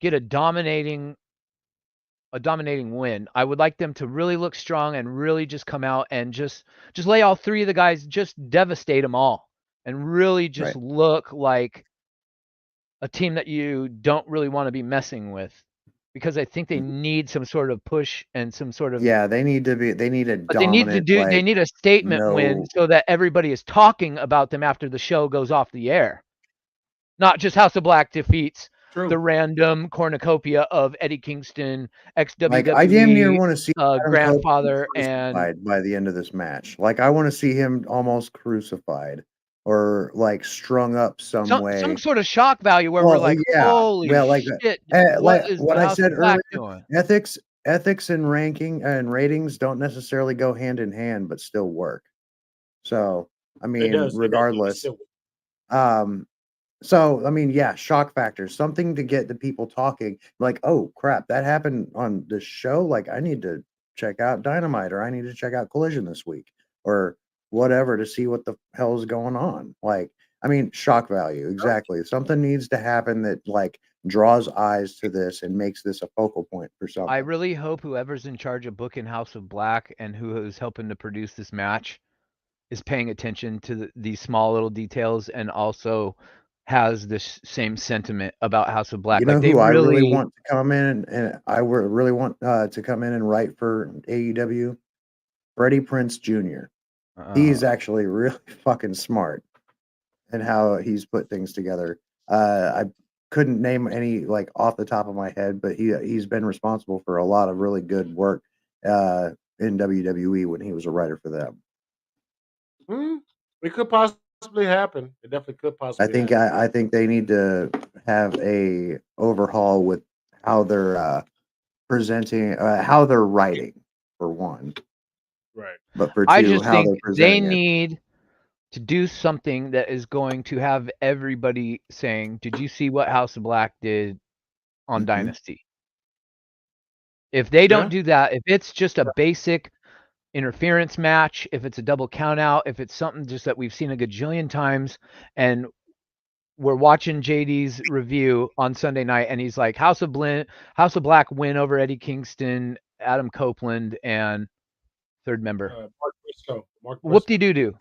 get a dominating win. I would like them to really look strong and really just come out and just lay all three of the guys, just devastate them all, and really just Right. look like a team that you don't really want to be messing with, because I think they need some sort of push and some sort of. Yeah, they need a But they need dominant, a statement win no, so that everybody is talking about them after the show goes off the air. Not just House of Black defeats the True. random cornucopia of Eddie Kingston, I damn near ex-WWE want to see Adam Cole grandfather, and crucified by the end of this match. Like, I want to see him almost crucified or like strung up some some way. sort of shock value where we're Well, like, yeah, holy shit, what like is what the I House said of Black earlier, doing? ethics and ranking and ratings don't necessarily go hand in hand, but still work. So, I It mean, does. It does. regardless, um, so I mean, yeah, shock factor, something to get the people talking. Like, oh crap, that happened on this show. Like, I need to check out Dynamite, or I need to check out Collision this week, or whatever, to see what the hell is going on. Like, I mean, shock value, exactly. Something needs to happen that like draws eyes to this and makes this a focal point for I something. really hope whoever's in charge of booking House of Black and who is helping to produce this match is paying attention to these small little details, and also has this same sentiment about House of Black. You know Like they who I really really, want to come in, and really want to come in and write for AEW? Freddie Prinze Jr. He's actually really fucking smart in how he's put things together. I couldn't name any like off the top of my head, but he's been responsible for a lot of really good work in WWE when he was a writer for them. It could possibly happen. It definitely could possibly happen. I think they need to have a overhaul with how they're presenting, how they're writing, for one, Right. but for I two, just how think they're they presenting it. need to do something that is going to have everybody saying, "Did you see what House of Black did on Mhm. Dynasty?" If they don't Yeah. do that, if it's just a basic interference match, if it's a double count out, if it's something just that we've seen a gajillion times, and we're watching JD's review on Sunday night, and he's like, House of Black win over Eddie Kingston, Adam Copeland, and third member. Mark Briscoe. Whoop-de-doo-doo.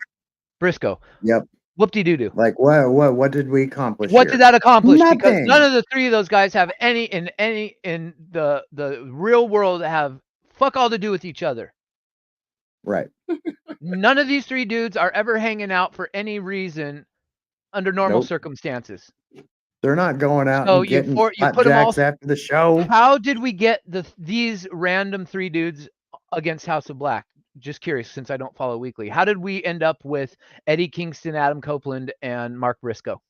Briscoe. Yep. Whoop-de-doo-doo. Like, what did we accomplish What here? did that accomplish? Because Nothing. none of the three of those guys have any in the real world have fuck all to do with each other. Right. None of these three dudes are ever hanging out for any reason under normal Nope. circumstances. They're not going out So and getting you put them all. flapjacks after the show. How did we get these random three dudes against House of Black? Just curious, since I don't follow weekly. How did we end up with Eddie Kingston, Adam Copeland, and Mark Briscoe?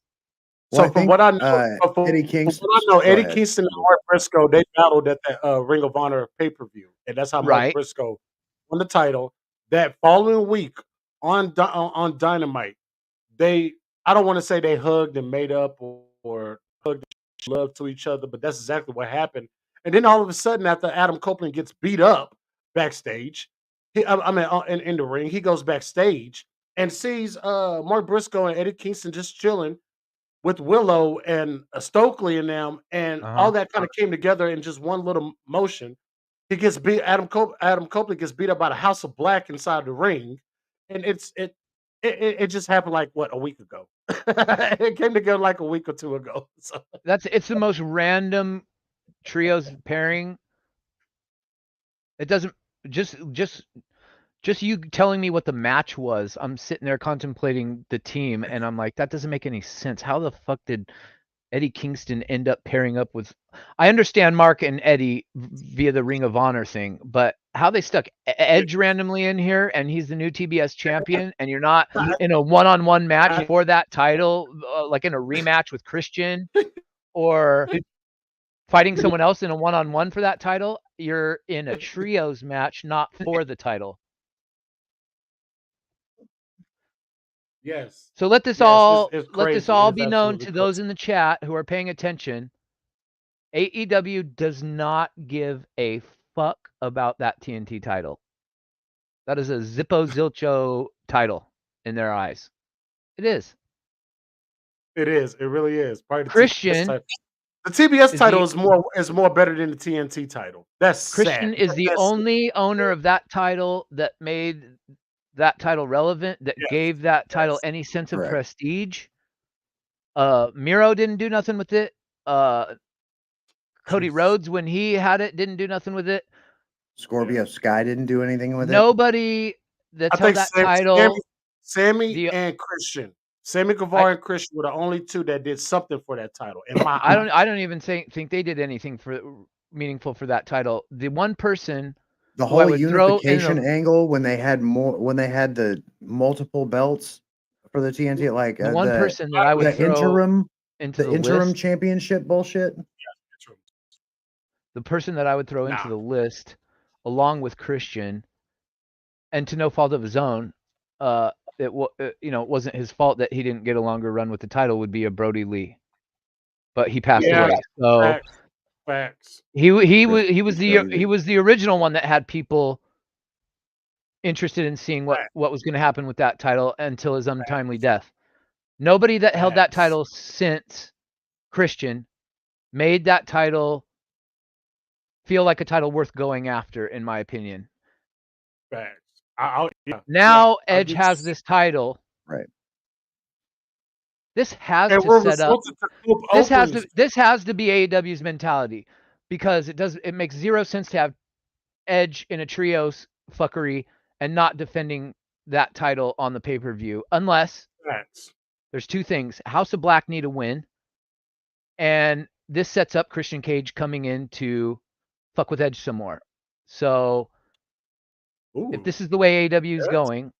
Well, So from what I know, Eddie Kingston. Go Eddie ahead. Kingston and Mark Briscoe, they battled at the Ring of Honor pay-per-view, and that's how Mark Right. Briscoe won the title. That following week on Dynamite, I don't want to say they hugged and made up or hugged and love to each other, but that's exactly what happened. And then all of a sudden, after Adam Copeland gets beat up backstage, in the ring, he goes backstage and sees Mark Briscoe and Eddie Kingston just chilling with Willow and Stokely and them, and all that kind of came together in just one little motion. He gets beat. Adam Copeland gets beat up by the House of Black inside the ring, and it just happened like what, a week ago. It came together like a week or two ago. So It's the most random trios pairing. It doesn't just Just you telling me what the match was, I'm sitting there contemplating the team, and I'm like, that doesn't make any sense. How the fuck did Eddie Kingston end up pairing up with? I understand Mark and Eddie via the Ring of Honor thing, but how they stuck Edge randomly in here, and he's the new TBS champion, and you're not in a one-on-one match for that title, like in a rematch with Christian, or fighting someone else in a one-on-one for that title. You're in a trios match, not for the title. Yes. So let this Yes, all it's let crazy. this It all is be known absolutely to crazy. those in the chat who are paying attention. AEW does not give a fuck about that TNT title. That is a Zippo Zilcho title in their eyes. It is. It is. It really is. Probably the TBS Christian title. The TBS is title the is more better than the TNT title. That's Christian sad. is the That's only owner of that title that made that title relevant, that yes, gave that title yes. any sense of Correct. prestige. Miro didn't do nothing with it. Cody Jesus. Rhodes, when he had it, didn't do nothing with it. Scorpio Sky didn't do anything with it. Nobody that's I held think that title. Sammy The and Christian. Sammy Guevara and Christian were the only two that did something for that title. In my eyes. I don't even think they did anything for meaningful for that title. The one person The who I whole would throw in unification the angle when they had the multiple belts for the TNT, like one person that I would the throw into the interim list, championship bullshit. the person that I would throw into the list, along with Christian, and to no fault of his own, it wasn't his fault that he didn't get a longer run with the title, would be a Brody Lee, but he passed away. So Facts. he was the original one that had people interested in seeing what was going to happen with that title until his untimely death. Nobody that held that title since Christian made that title feel like a title worth going after, in my opinion. Facts. Now Edge has this title. Right. This has to set up. This has to be AEW's mentality, because it makes zero sense to have Edge in a trios fuckery and not defending that title on the pay-per-view, unless there's two things. House of Black need a win, and this sets up Christian Cage coming in to fuck with Edge some more. So if this is the way AEW is going,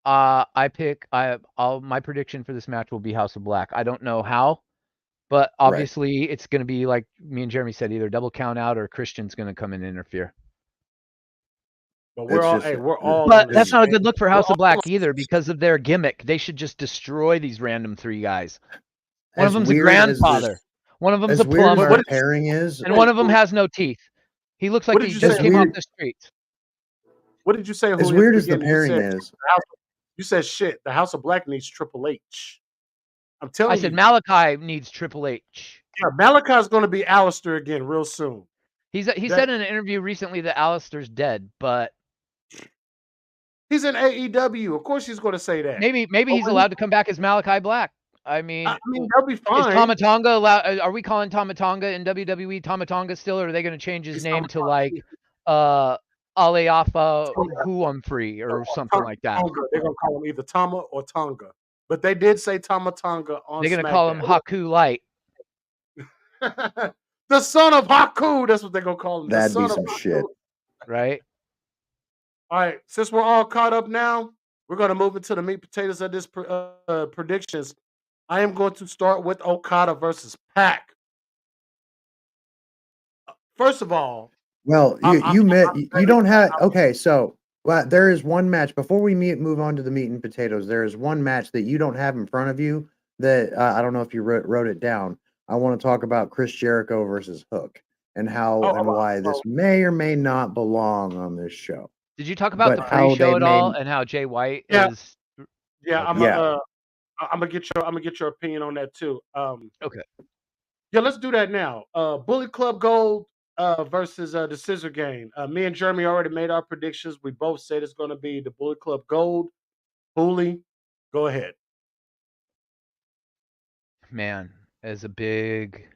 my prediction for this match will be House of Black. I don't know how, but obviously it's going to be like me and Jeremy said, either double count out or Christian's going to come in and interfere. But we're all. But that's not a good look for House of Black either, because of their gimmick. They should just destroy these random three guys. One of them's a grandfather. One of them's a plumber. What pairing is, and one of them has no teeth. He looks like he just came off the streets. What did you say? As weird as the pairing is, you said shit. The House of Black needs Triple H. I'm telling you. I said Malachi needs Triple H. Yeah, Malachi's going to be Alistair again real soon. He said in an interview recently that Alistair's dead, but he's in AEW. Of course, he's going to say that. Maybe he's allowed to come back as Malachi Black. I mean, that'll be fine. Is Tama Tonga allowed? Are we calling Tama Tonga in WWE Tama Tonga still, or are they going to change his name to like Aleafa Huamfree or something like that? They're going to call him either Tama or Tonga. But they did say Tama Tonga on They're going to call him Haku Light. The son of Haku. That's what they're going to call him. That'd be some shit. Right? All right. Since we're all caught up now, we're going to move into the meat potatoes of this predictions. I am going to start with Okada versus Pac. First of all, well, you don't have okay. So, there is one match before we move on to the meat and potatoes. There is one match that you don't have in front of you that I don't know if you wrote it down. I want to talk about Chris Jericho versus Hook and how and why this may or may not belong on this show. Did you talk about the pre-show at all and how Jay White is? Yeah, I'm gonna get your opinion on that too. Okay. Yeah, let's do that now. Bullet Club Gold versus the Scissor Gang. Me and Jeremy already made our predictions. We both said it's going to be the Bullet Club Gold. Bully, go ahead. Man, as a big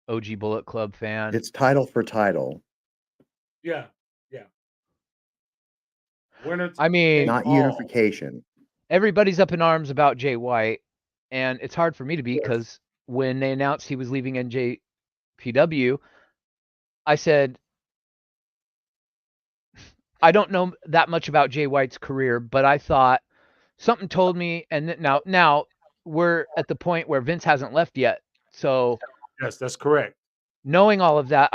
OG Bullet Club fan, it's title for title. Yeah. Winner I mean, Not all. unification. everybody's up in arms about Jay White, and it's hard for me to be Yes. because when they announced he was leaving NJPW, I said, I don't know that much about Jay White's career, but I thought something told me, and now we're at the point where Vince hasn't left yet. So Yes, that's correct. knowing all of that,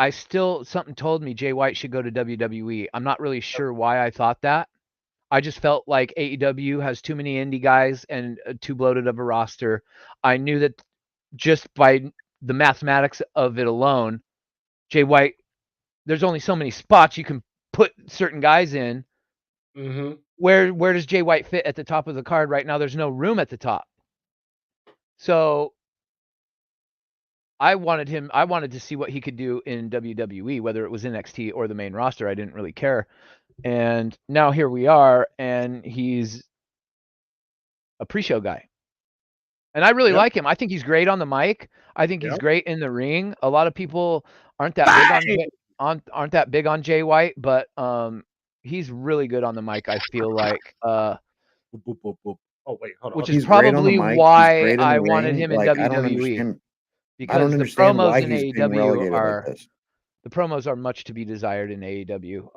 something told me Jay White should go to WWE. I'm not really sure why I thought that. I just felt like AEW has too many indie guys and too bloated of a roster. I knew that just by the mathematics of it alone, Jay White, there's only so many spots you can put certain guys in. Mm-hmm. Where does Jay White fit at the top of the card right now? There's no room at the top. So I wanted to see what he could do in WWE, whether it was NXT or the main roster. I didn't really care. And now here we are, and he's a pre-show guy. And I really Yep. like him. I think he's great on the mic. I think he's Yep. great in the ring. A lot of people aren't that big on Jay White, but he's really good on the mic, I feel like. Boop, boop, boop, boop. Oh wait, hold on. Which hold is He's great on the probably mic. He's why great in I the wanted ring. him in Like, I don't WWE. understand Because the why promos in he's being AEW relegated like this. the promos are much to be desired in AEW.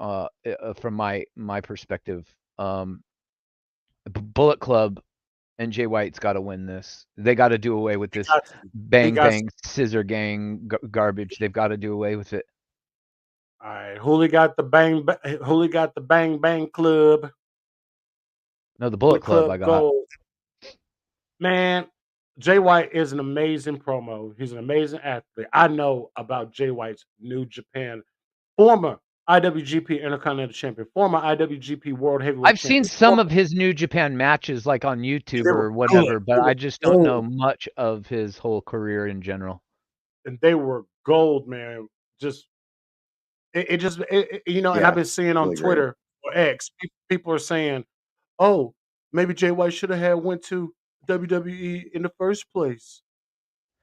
From my perspective, Bullet Club and Jay White's got to win this. They got to do away with this got to. bang got bang scissor gang garbage. They've got to do away with it. All right, Hooli got the bang bang club. No, the Bullet Club I got. Gold. Man, Jay White is an amazing promo. He's an amazing athlete. I know about Jay White's New Japan, former IWGP Intercontinental Champion, former IWGP World Heavyweight I've Champion. seen some of his New Japan matches like on YouTube They were or whatever, good. but They were I just don't know gold. much of his whole career in general. And they were gold, man. Just you know, and I've Yeah, been seeing on really great. Twitter or X, people are saying, "Oh, maybe Jay White should have had went to WWE in the first place."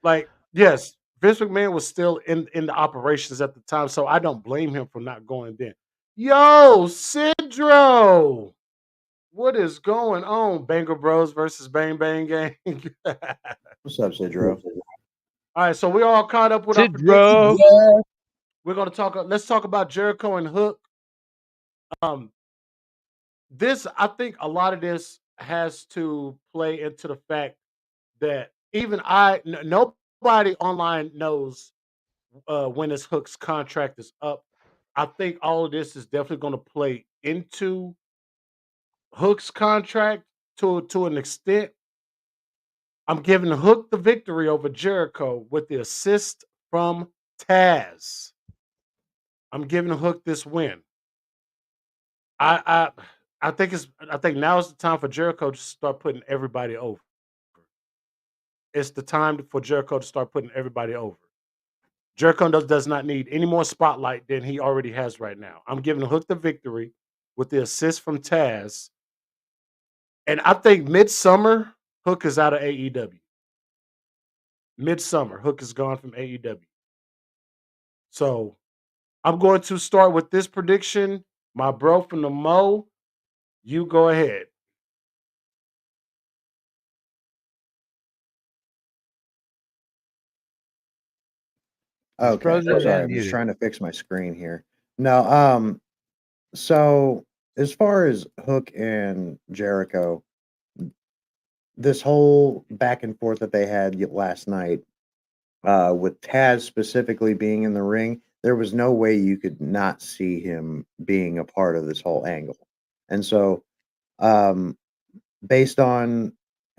Like, yes, Vince McMahon was still in the operations at the time, so I don't blame him for not going then. Yo, Sidro, what is going on? Banger Bros versus Bang Bang Gang. What's up, Sidro? All right, so we all caught up with our Sidro. predictions. We're gonna talk. Let's talk about Jericho and Hook. This, I think, a lot of this has to play into the fact that even nobody online knows when his Hook's contract is up. I think all of this is definitely going to play into Hook's contract to an extent. I'm giving Hook the victory over Jericho with the assist from Taz. I'm giving Hook this win. I I think now is the time for Jericho to start putting everybody over. It's the time for Jericho to start putting everybody over. Jericho does not need any more spotlight than he already has right now. I'm giving Hook the victory with the assist from Taz. And I think midsummer, Hook is out of AEW. Midsummer, Hook is gone from AEW. So I'm going to start with this prediction. My bro from the Mo, you go ahead. Okay, frozen and sorry, I'm just muted. trying to fix my screen here. No, so as far as Hook and Jericho, this whole back and forth that they had last night, with Taz specifically being in the ring, there was no way you could not see him being a part of this whole angle. And so, um, based on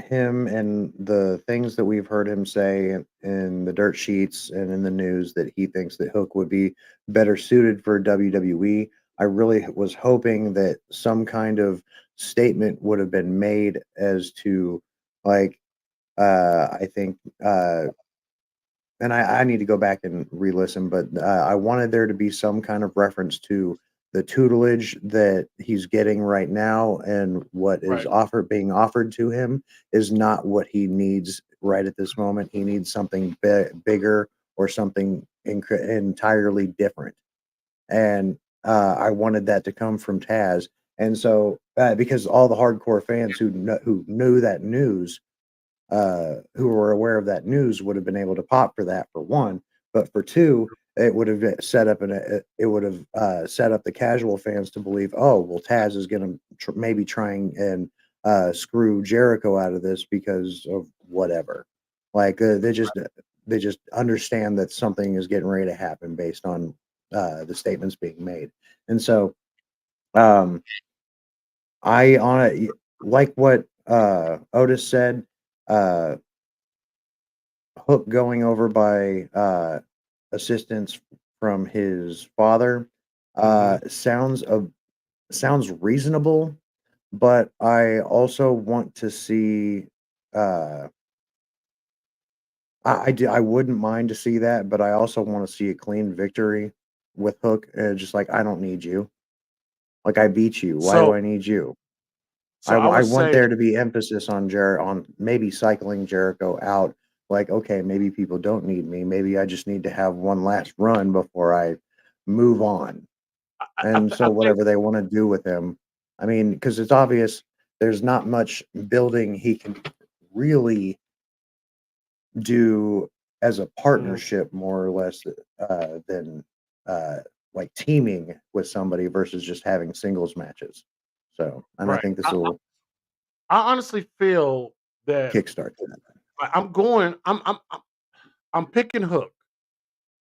him and the things that we've heard him say in the dirt sheets and in the news, that he thinks that Hook would be better suited for WWE. I really was hoping that some kind of statement would have been made as to, like, I think, and I need to go back and re-listen, but I wanted there to be some kind of reference to the tutelage that he's getting right now, and what is Right. being offered to him is not what he needs right at this moment. He needs something bigger or something entirely different. And I wanted that to come from Taz. And so because all the hardcore fans who knew that news, who were aware of that news, would have been able to pop for that, for one. But for two, it would have set up set up the casual fans to believe, oh well, Taz is going to maybe trying and screw Jericho out of this because of whatever. Like they just understand that something is getting ready to happen based on the statements being made. And so I on it, like what Otis said, uh Hook going over by assistance from his father sounds reasonable, but I also want to see I wouldn't mind to see that, but I also want to see a clean victory with Hook, just like I don't need you. Like I beat you. Why do So I need you? I I would want say there to be emphasis on on maybe cycling Jericho out. Like, okay, maybe people don't need me. Maybe I just need to have one last run before I move on. And I so think whatever they want to do with him, I mean, because it's obvious there's not much building he can really do as a partnership, more or less, than uh, like teaming with somebody versus just having singles matches. So, and I right. think this will I honestly feel that kickstart that. I'm going. I'm picking Hook,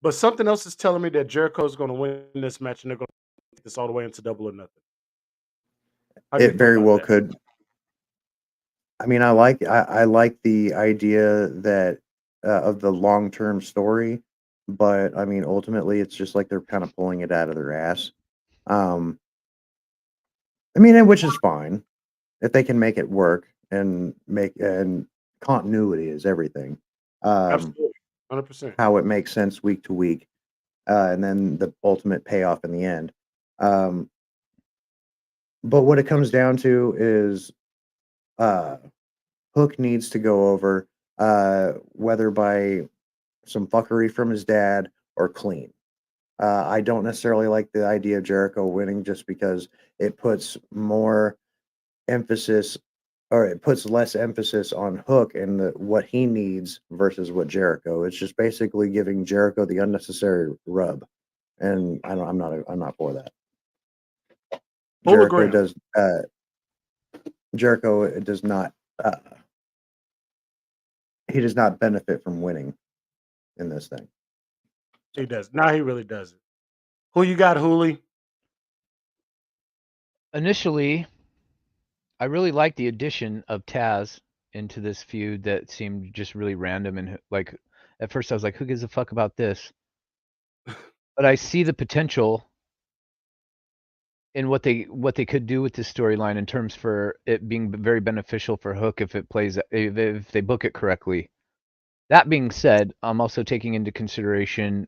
but something else is telling me that Jericho is going to win this match, and they're going to take this all the way into Double or Nothing. How do you It feel very about well that? could. I mean, I like the idea that of the long term story, but I mean, ultimately, it's just like they're kind of pulling it out of their ass. Um, I mean, which is fine if they can make it work and continuity is everything. Absolutely, 100%. How it makes sense week to week, and then the ultimate payoff in the end. Um, but what it comes down to is uh, Hook needs to go over, whether by some fuckery from his dad or clean. I don't necessarily like the idea of Jericho winning just because it puts more emphasis, or it puts less emphasis on Hook and what he needs versus what Jericho. It's just basically giving Jericho the unnecessary rub, and I'm not for that. Jericho Hologram. does Jericho does not uh, he does not benefit from winning in this thing. He does. Now he really doesn't. Who you got, Hooli? Initially, I really liked the addition of Taz into this feud that seemed just really random and like at first I was like, who gives a fuck about this? But I see the potential in what they could do with this storyline in terms for it being very beneficial for Hook if it plays if they book it correctly. That being said, I'm also taking into consideration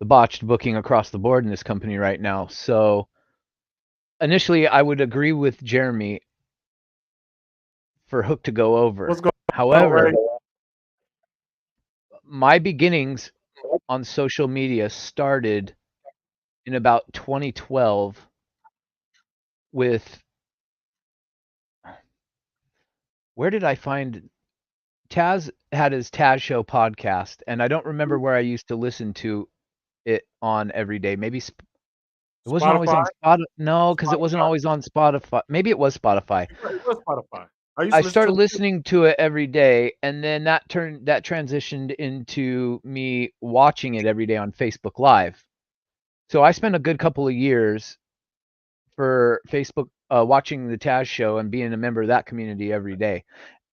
the botched booking across the board in this company right now. So initially, I would agree with Jeremy for Hook to go over. What's going on, However, Ray? my beginnings on social media started in about 2012 with where did I find Taz had his Taz Show podcast, and I don't remember where I used to listen to it on every day. Maybe it wasn't always Spotify? on Spotify. No, because it wasn't Spotify? always on Spotify. Maybe it was Spotify. It was Spotify. I used I to listen started to it. listening to it every day, and then that transitioned into me watching it every day on Facebook Live. So I spent a good couple of years for Facebook watching the Taz Show and being a member of that community every day.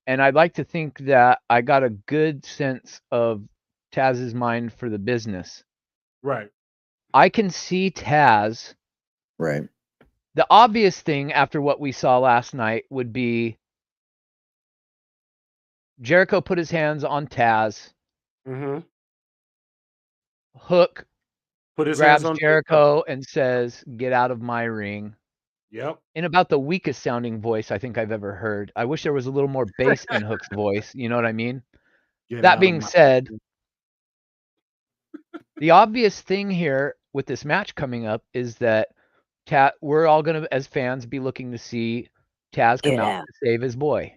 And I'd like to think that I got a good sense of Taz's mind for the business. Right. I can see Taz. Right. The obvious thing after what we saw last night would be Jericho put his hands on Taz. Mm-hmm. Hook Put his hands grabs on Jericho. Jericho and says, "Get out of my ring." Yep. In about the weakest sounding voice I think I've ever heard. I wish there was a little more bass in Hook's voice. You know what I mean? Get That out of being my said, the obvious thing here with this match coming up is that we're all gonna, as fans, be looking to see Taz come out to save his boy.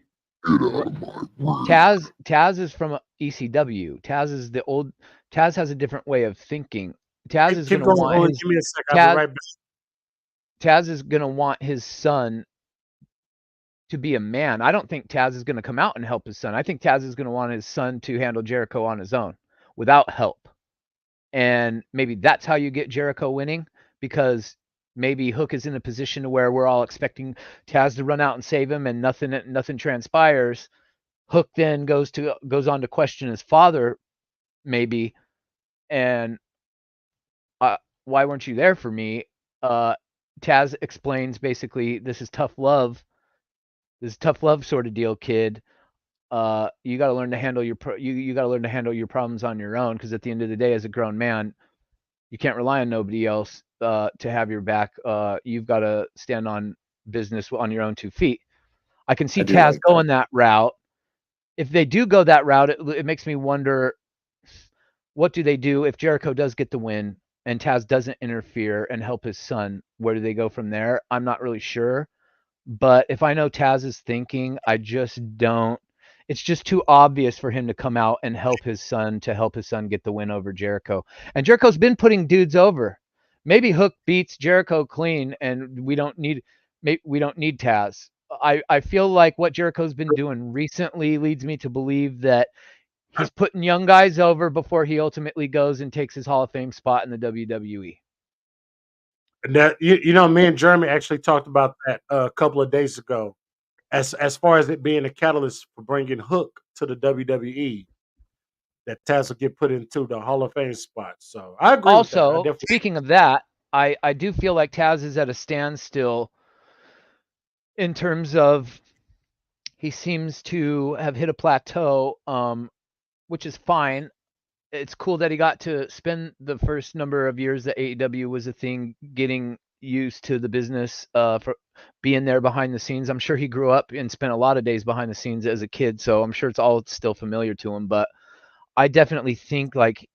Taz is from ECW. Taz has a different way of thinking. Taz is Keep gonna going, want Owen. his Give me a sec. I'll be right back. Taz is gonna want his son to be a man. I don't think Taz is gonna come out and help his son. I think Taz is gonna want his son to handle Jericho on his own without help. And maybe that's how you get Jericho winning, because maybe Hook is in a position to where we're all expecting Taz to run out and save him, and nothing transpires. Hook then goes on to question his father, maybe, and why weren't you there for me? Taz explains basically, this is tough love sort of deal, kid. You got to learn to handle you got to learn to handle your problems on your own, because at the end of the day, as a grown man, you can't rely on nobody else to have your back. You've got to stand on business on your own 2 feet. I can see Taz like going that route. If they do go that route, it makes me wonder, what do they do if Jericho does get the win and Taz doesn't interfere and help his son? Where do they go from there? I'm not really sure. But if I know Taz's thinking, I just don't. It's just too obvious for him to come out and help his son get the win over Jericho. And Jericho's been putting dudes over. Maybe Hook beats Jericho clean, and we don't need Taz. I feel like what Jericho's been doing recently leads me to believe that he's putting young guys over before he ultimately goes and takes his Hall of Fame spot in the WWE. And that, you know, me and Jeremy actually talked about that a couple of days ago, as far as it being a catalyst for bringing Hook to the WWE, that Taz will get put into the Hall of Fame spot. So I agree with that. Also, speaking of that, I do feel like Taz is at a standstill in terms of, he seems to have hit a plateau, which is fine. It's cool that he got to spend the first number of years that AEW was a thing, getting used to the business, for being there behind the scenes. I'm sure he grew up and spent a lot of days behind the scenes as a kid, so I'm sure it's all still familiar to him. But I definitely think, like,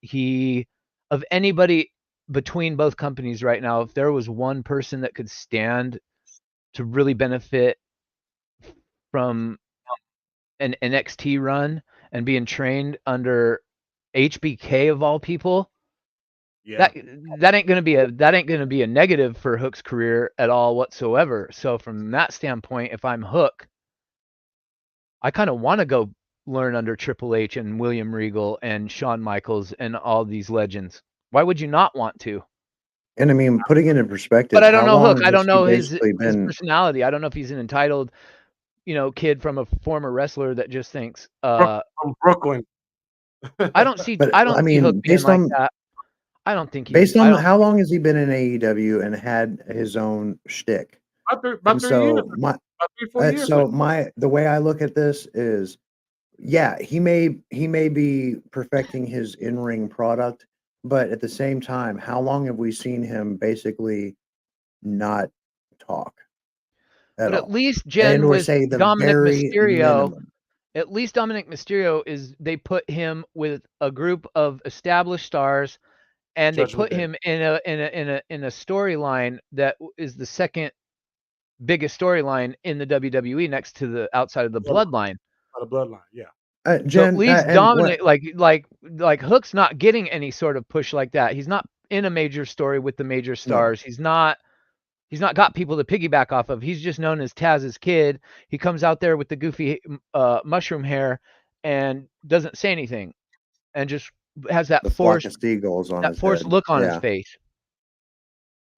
of anybody between both companies right now, if there was one person that could stand to really benefit from an NXT run and being trained under HBK of all people, yeah, that ain't gonna be a negative for Hook's career at all whatsoever. So from that standpoint, if I'm Hook, I kind of want to go learn under Triple H and William Regal and Shawn Michaels and all these legends. Why would you not want to? And I mean, putting it in perspective, But I don't how know long Hook. I has don't he know his basically been? personality. I don't know if he's an entitled, kid from a former wrestler that just thinks, from Brooklyn. I don't see But I I don't see mean, Hook being based like on that. I don't think based I on don't how long has he been in AEW and had his own shtick? About And 3 years, so about 3-4 years. the way I look at this is, yeah, he may be perfecting his in-ring product, but at the same time, how long have we seen him basically not talk at But at all? least And Jen or with say the Dominic very Mysterio, minimum. at least Dominic Mysterio they put him with a group of established stars, and they Judgment put Day. him in a storyline that is the second biggest storyline in the WWE, next to the outside of the Bloodline. The Bloodline, yeah. So at Jen, least and Dominic, like Hook's not getting any sort of push like that. He's not in a major story with the major stars. He's not got people to piggyback off of. He's just known as Taz's kid. He comes out there with the goofy mushroom hair and doesn't say anything, and just has that the flock of seagulls on his forced head. look on his Yeah. face.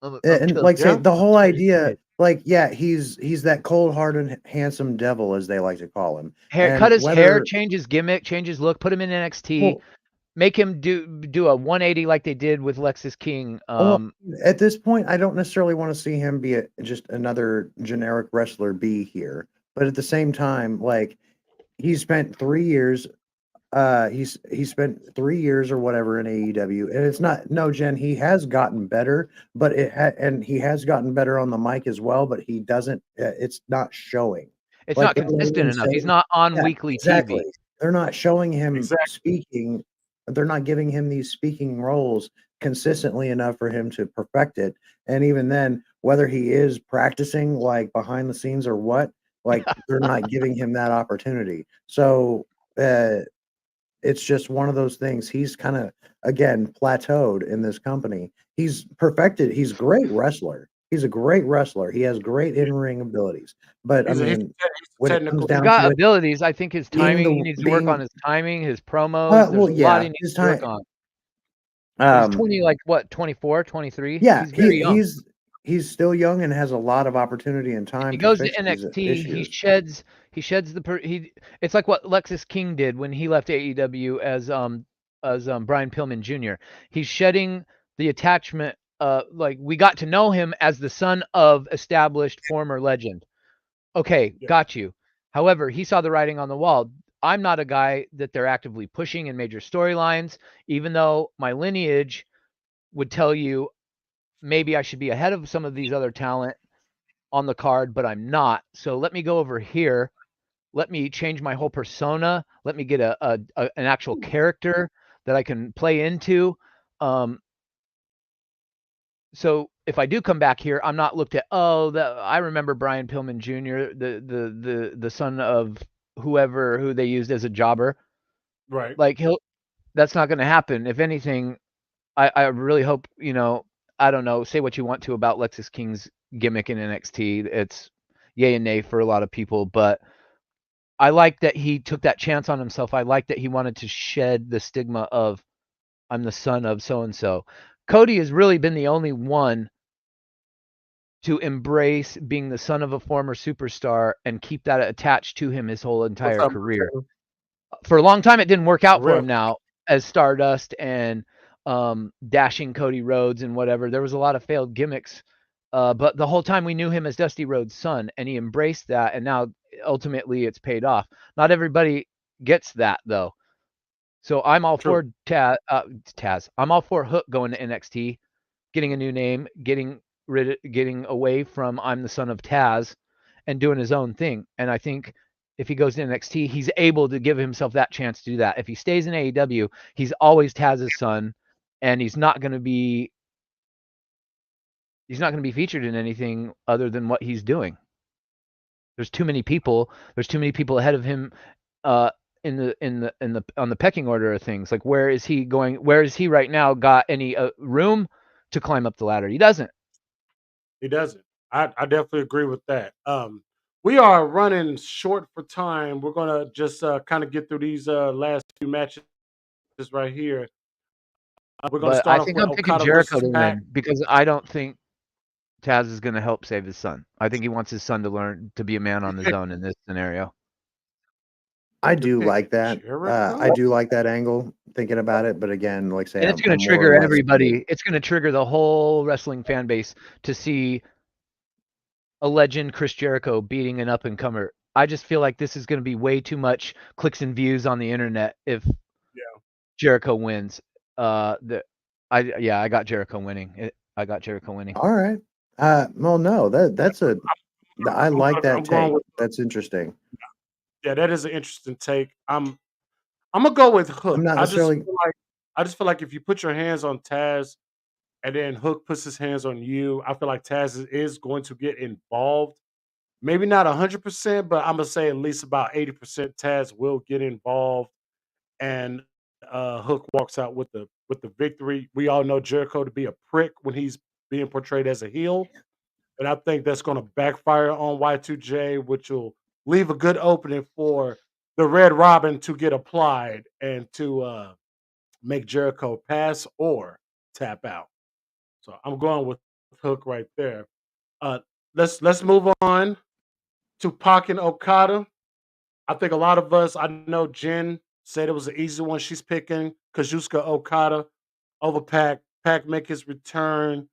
And like say Yeah. the whole Just idea, kid. like, yeah, he's that cold-hearted, handsome devil, as they like to call him. Cut his hair, Whether change his gimmick, change his look, put him in NXT, well, make him do a 180 like they did with Lexis King. at this point, I don't necessarily want to see him be just another generic wrestler be here. But at the same time, like, he spent 3 years. He spent 3 years or whatever in AEW, and it's not, no, Jen. He has gotten better, but and he has gotten better on the mic as well. But he doesn't. It's not showing. It's Like, not they're not consistent even enough. He's saying, not on yeah, weekly exactly. TV. They're not showing him Exactly. speaking. They're not giving him these speaking roles consistently enough for him to perfect it. And even then, whether he is practicing like behind the scenes or what, like they're not giving him that opportunity. So it's just one of those things. He's kind of again plateaued in this company. He's perfected. He's a great wrestler. He's a great wrestler. He has great Yeah. in-ring abilities. But I He's mean, when it comes technical. He's down to got it, abilities. I think his being timing, he the needs to work on being his timing, his promos. There's well, a lot yeah, he needs his to work time. on. He's 20, Um, like what, 24, 23? yeah, He's very young. he's still young and has a lot of opportunity and If time he to goes to fix these NXT, he issues. sheds it's like what Lexus King did when he left AEW as Brian Pillman Jr. He's shedding the attachment, like we got to know him as the son of established former legend. Okay, Yeah. got you. However, he saw the writing on the wall. I'm not a guy that they're actively pushing in major storylines, even though my lineage would tell you maybe I should be ahead of some of these other talent on the card, but I'm not. So let me go over here. Let me change my whole persona. Let me get an actual character that I can play into. So if I do come back here, I'm not looked at. Oh, I remember Brian Pillman Jr., the son of who they used as a jobber. Right. Like that's not going to happen. If anything, I really hope, I don't know, say what you want to about Lexus King's gimmick in NXT. It's yay and nay for a lot of people, but I like that he took that chance on himself. I like that he wanted to shed the stigma of I'm the son of so and so. Cody has really been the only one to embrace being the son of a former superstar and keep that attached to him his whole What's entire up, career. Marcelo? For a long time, it didn't work out For for him real. now as Stardust and dashing Cody Rhodes and whatever. There was a lot of failed gimmicks, but the whole time we knew him as Dusty Rhodes' son, and he embraced that, and now ultimately it's paid off. Not everybody gets that though. So I'm all True. for Taz. I'm all for Hook going to NXT, getting a new name, getting away from I'm the son of Taz, and doing his own thing. And I think if he goes to NXT, he's able to give himself that chance to do that. If he stays in AEW, he's always Taz's son, and he's not going to be featured in anything other than what he's doing. There's too many people. There's too many people ahead of him uh, on the pecking order of things. Like where is he going? Where is he right now? Got any room to climb up the ladder? He doesn't. He doesn't. I definitely agree with that. We are running short for time. We're gonna just kind of get through these last few matches right here. We're gonna But start I off think with I'm picking Okada Jericho versus to Pac. win because I don't think Taz is going to help save his son. I think he wants his son to learn to be a man on his own in this scenario. I You do pick like that. Jericho. I do like that angle. Thinking about it, but again, like I say, And it's I'm, going I'm to more or trigger less being everybody. It's going to trigger the whole wrestling fan base to see a legend, Chris Jericho, beating an up and comer. I just feel like this is going to be way too much clicks and views on the internet if Yeah. Jericho wins. I got Jericho winning. I got Jericho winning. all right. Well, no, I like that I'm going take. with That's interesting. yeah. That is an interesting take. I'm gonna go with I'm Hook. not necessarily. I just feel like if you put your hands on Taz and then Hook puts his hands on you, I feel like Taz is going to get involved. Maybe not 100%, but I'm gonna say at least about 80% Taz will get involved, and Hook walks out with the victory. We all know Jericho to be a prick when he's being portrayed as a heel, and I think that's going to backfire on Y2J, which will leave a good opening for the Red Robin to get applied and to make Jericho pass or tap out. So I'm going with Hook right there. Uh, let's move on to Pac and Okada. I think a lot of us, I know Jen said it was an easy one. She's picking Kazuchika Okada over Pac. Pac make his return,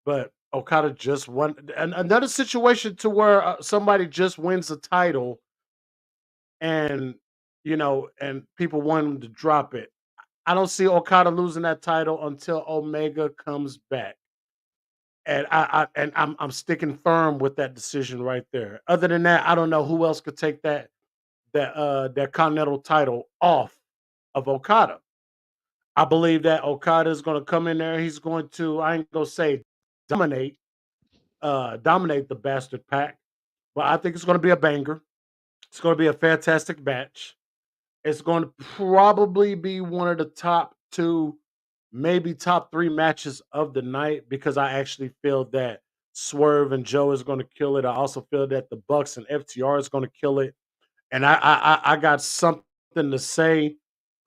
but Okada just won. And another situation to where somebody just wins the title, and and people want him to drop it. I don't see Okada losing that title until Omega comes back. And I'm sticking firm with that decision right there. Other than that, I don't know who else could take that Continental title off of Okada. I believe that Okada is going to come in there. He's going to, I ain't going to say dominate, dominate the Bastard Pack, but I think it's going to be a banger. It's going to be a fantastic match. It's going to probably be one of the top 2, maybe top 3 matches of the night because I actually feel that Swerve and Joe is going to kill it. I also feel that the Bucks and FTR is going to kill it. And I got something to say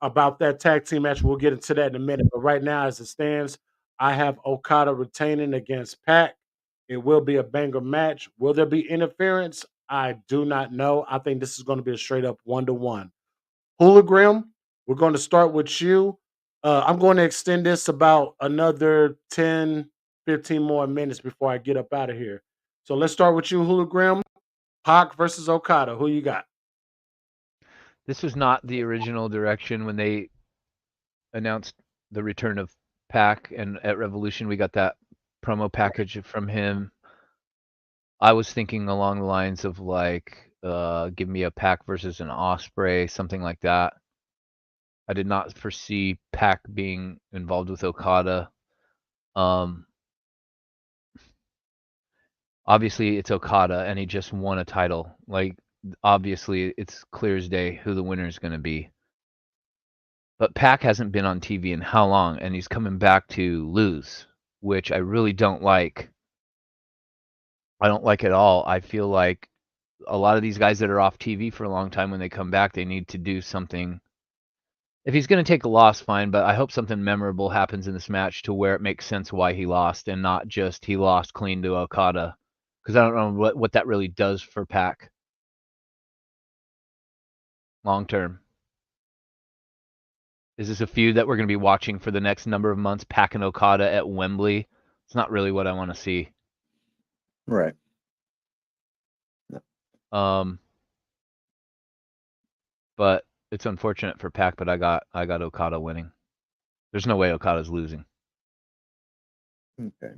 about that tag team match. We'll get into that in a minute. But right now, as it stands, I have Okada retaining against Pac. It will be a banger match. Will there be interference? I do not know. I think this is going to be a straight up 1-1. Hologram, we're going to start with you. I'm going to extend this about another 10, 15 more minutes before I get up out of here. So let's start with you, Hologram. Pac versus Okada. Who you got? This was not the original direction when they announced the return of Pac, and at Revolution we got that promo package from him. I was thinking along the lines of like, give me a Pac versus an Osprey, something like that. I did not foresee Pac being involved with Okada. Obviously it's Okada, and he just won a title. Like, obviously it's clear as day who the winner is going to be. But Pac hasn't been on TV in how long, and he's coming back to lose, which I really don't like. I don't like at all. I feel like a lot of these guys that are off TV for a long time, when they come back, they need to do something. If he's going to take a loss, fine, but I hope something memorable happens in this match to where it makes sense why he lost, and not just he lost clean to Okada, because I don't know what that really does for Pac long term. Is this a feud that we're going to be watching for the next number of months, Pac and Okada at Wembley? It's not really what I want to see. Right. But it's unfortunate for Pac, but I got Okada winning. There's no way Okada's losing. Okay.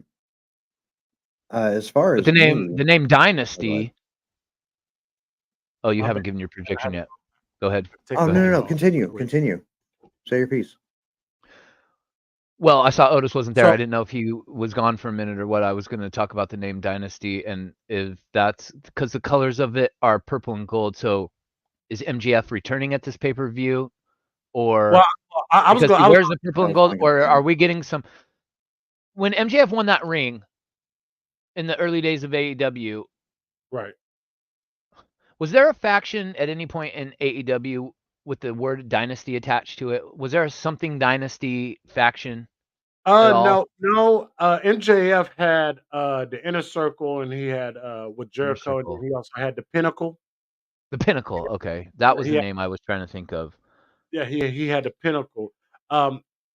As far But as the name me, Dynasty. Oh, you My haven't bad. given your prediction yet. Go ahead. Take oh the no, name no, off. continue, Wait. continue. Say your piece. Well, I saw Otis wasn't there. So- I didn't know if he was gone for a minute or what. I was going to talk about the name Dynasty, and if that's because the colors of it are purple and gold. So is MGF returning at this pay-per-view, or Well, I was because going. he I was wears the purple and I was gold, thinking or the same. are we getting some? When MJF won that ring in the early days of AEW, right. was there a faction at any point in AEW with the word Dynasty attached to it? Was there a something Dynasty faction at all? No. MJF had the Inner Circle, and he had with Inner Jericho, and Circle. he also had the Pinnacle. The Pinnacle. Okay, that was He the had, name I was trying to think of. yeah, he had the Pinnacle.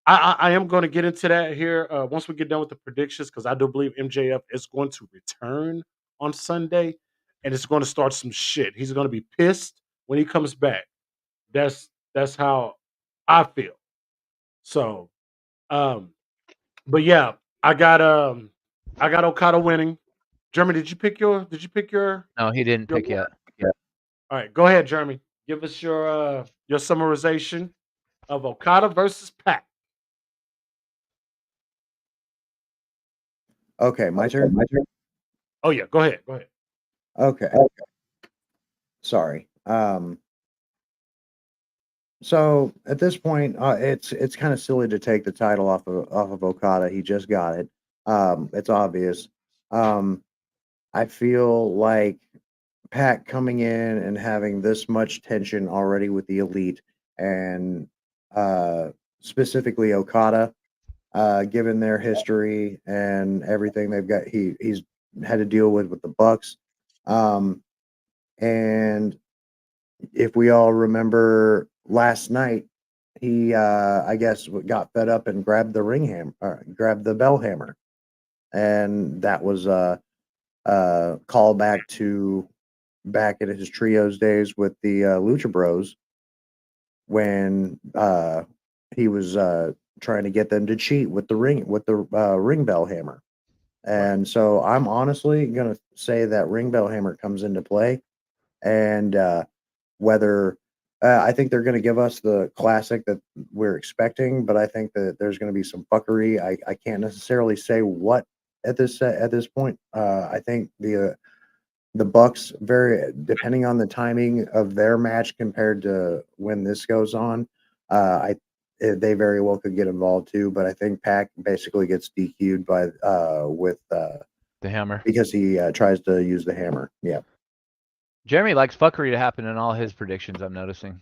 I am going to get into that here once we get done with the predictions, because I do believe MJF is going to return on Sunday, and it's going to start some shit. He's going to be pissed when he comes back. That's how I feel. So, um, but yeah, I got Okada winning. Jeremy, did you pick No, he didn't your pick yet. All right, go ahead, Jeremy. Give us your summarization of Okada versus Pac. Okay, my turn. Oh yeah, go ahead. Go ahead. Okay. Sorry. So at this point, it's kind of silly to take the title off of Okada. He just got it. It's obvious. I feel like Pac coming in and having this much tension already with the Elite, and specifically Okada, given their history and everything they've got, he's had to deal with the Bucks. And if we all remember last night, he I guess got fed up and grabbed the grabbed the bell hammer, and that was call back to back in his trios days with the Lucha Bros, when he was trying to get them to cheat with the ring bell hammer. And so I'm honestly gonna say that ring bell hammer comes into play, and whether I think they're going to give us the classic that we're expecting, but I think that there's going to be some fuckery. I can't necessarily say what at this point. I think the Bucks, very depending on the timing of their match compared to when this goes on, they very well could get involved too. But I think Pac basically gets DQ'd by with The hammer. because he tries to use the hammer. Yeah. Jeremy likes fuckery to happen in all his predictions. I'm noticing.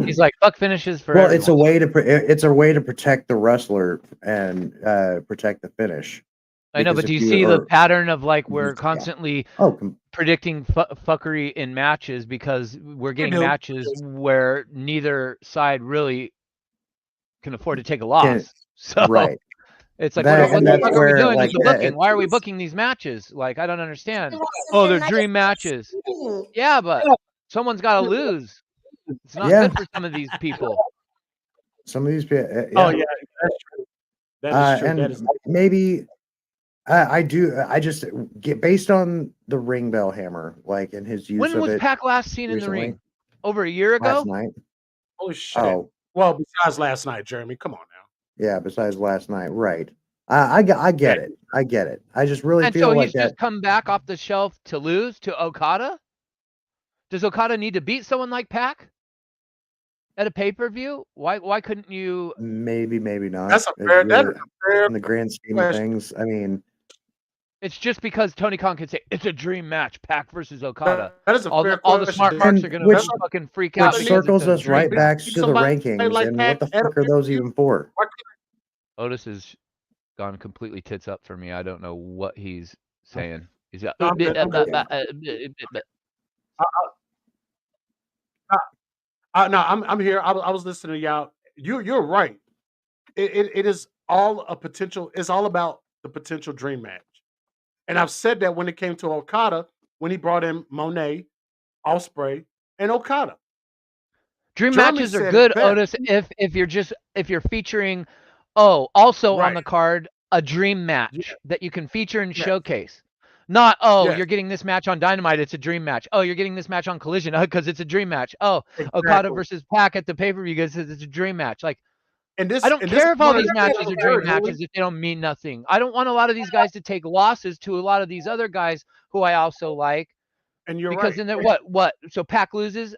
He's like fuck finishes for Well, everyone. it's a way to protect the wrestler and protect the finish. I know, Because but do if you you see the are- pattern of like we're Yeah. constantly Oh, predicting fuckery in matches because we're getting do. matches where neither side really can afford to take a loss. So right. it's like, That- what and the that's fuck are we where, doing like, with the booking? it- Why are we booking these matches? Like, I don't understand. Oh, they're dream matches. Yeah, but someone's got to lose. It's not Yeah. good for some of these people. Some of these people. Oh yeah, that's true. That is true. And That is maybe I do. I just get based on the ring bell hammer, like in his use When of was it Pac last seen in the recently. ring? Over a year ago? Last night. holy shit. Oh, Well, besides last night, Jeremy, come on now. yeah. Besides last night, right? I get it. I get it. I just really And feel so like he's that. just come back off the shelf to lose to Okada? Does Okada need to beat someone like Pac at a pay-per-view? Why couldn't you? Maybe not. That's a It fair. That really- is a fair in the grand scheme of question. things. I mean, It's just because Tony Khan can say it's a dream match, Pac versus Okada. That is a All fair the, all the question. smart marks And are going which- to fucking freak which out because circles it's a us dream right match. back to the Somebody rankings. like And Pac what the at a fuck are those pay-per-view? even for? Otis has gone completely tits up for me. I don't know what he's saying. He's got. No, I'm good, I'm good. No, I'm here. I was listening to y'all. You're right. It is all a potential. It's all about the potential dream match. And I've said that when it came to Okada, when he brought in Monet, Ospreay, and Okada. Dream Jeremy matches are said it good, best. Otis, if you're featuring also on Right. the card a dream match Yeah. that you can feature and Yes. showcase. Not Yes. you're getting this match on Dynamite, it's a dream match. Oh, you're getting this match on Collision because it's a dream match. Oh, Okada Exactly. versus Pac at the pay-per-view because it's a dream match. Like And this, I don't and this care is if all one of these the matches things are I dream heard, Holy. matches if they don't mean nothing. I don't want a lot of these guys to take losses to a lot of these other guys who I also like. And you're Because right. then what? So Pac loses.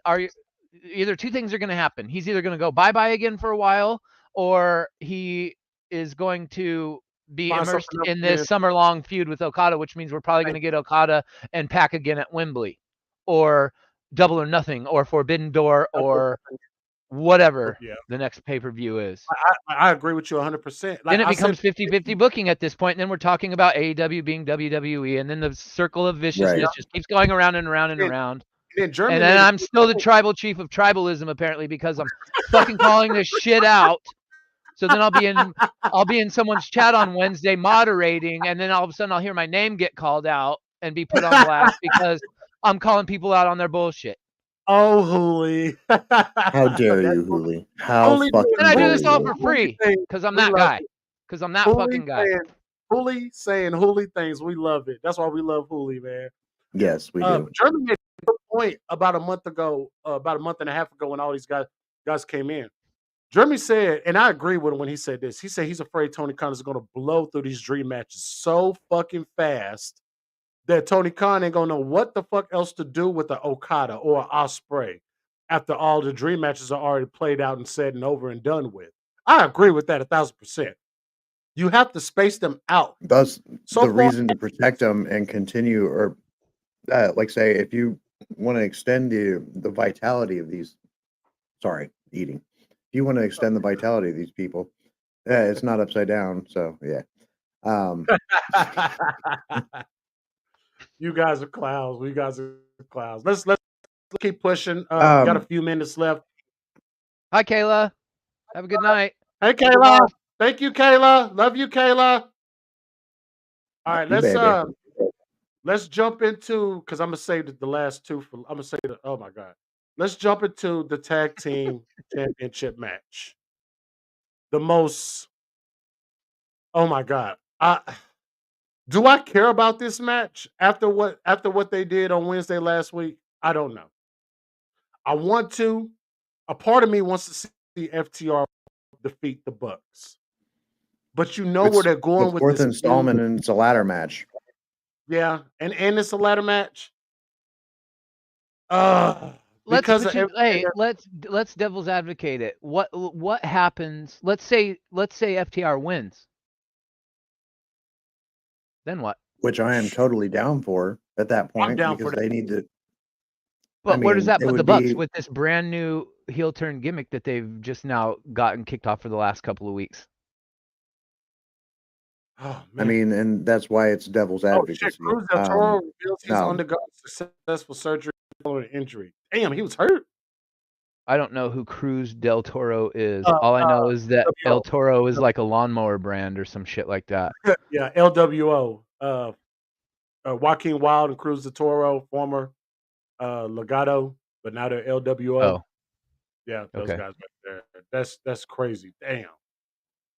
Either two things are going to happen. He's either going to go bye-bye again for a while, or he is going to be Find immersed something else in to this do. summer-long feud with Okada, which means we're probably going to get Okada and Pac again at Wembley, or Double or Nothing, or Forbidden Door, or whatever Yeah. the next pay-per-view is. I agree with you 100%. Then it I becomes said, 50-50 booking at this point, and then we're talking about AEW being WWE, and then the circle of viciousness just keeps going around and around and And- around. and then Germany. And then I'm still the tribal chief of tribalism apparently because I'm fucking calling this shit out. So then I'll be in someone's chat on Wednesday moderating, and then all of a sudden I'll hear my name get called out and be put on blast because I'm calling people out on their bullshit. Oh, Hooli. how dare you, Hooli? How Hooli fucking And I do dare this all you? for free because I'm We that love guy. it. Because I'm that Hooli fucking guy. Hooli saying Hooli things. We love it. That's why we love Hooli, man. Yes, we do. Germany made a good point about a month ago, about a month and a half ago when all these guys came in. Jeremy said, and I agree with him when he said this. He said he's afraid Tony Khan is going to blow through these dream matches so fucking fast that Tony Khan ain't going to know what the fuck else to do with the Okada or Ospreay after all the dream matches are already played out and said and over and done with. I agree with that 1,000%. You have to space them out. Thus, So the far- reason to protect them and continue, or like say, if you want to extend the vitality of these, eating. If you want to extend the vitality of these people, it's not upside down. So yeah. You guys are clowns. We guys are clowns. Let's keep pushing. We got a few minutes left. Hi, Kayla. Have a good night. Hey, Kayla. Thank you, Kayla. Love you, Kayla. All right, let's jump into, because I'm gonna save the last two for. I'm gonna say oh my god. Let's jump into the tag team championship match. The most. Oh my god. Do I care about this match after what they did on Wednesday last week? I don't know. I want to. A part of me wants to see FTR defeat the Bucks. but you know where they're going the with fourth this installment, feud. and it's a ladder match. Yeah, and it's a ladder match. Because of everything let's devil's advocate it. What happens? Let's say FTR wins. Then what? Which I am totally down for at that point, down for because that. they need to. But where does that it put the would Bucks be- with this brand new heel turn gimmick that they've just now gotten kicked off for the last couple of weeks? Oh I man. mean, and that's why it's devil's Oh advocacy. shit! Cruz del Toro reveals he's no. undergone successful surgery following an injury. Damn, he was hurt. I don't know who Cruz del Toro is. All I know is that LWO. El Toro is like a lawnmower brand or some shit like that. Yeah, LWO. Joaquin Wild and Cruz del Toro, former Legado, but now they're LWO. Oh, yeah, those okay. guys right there. That's crazy. Damn.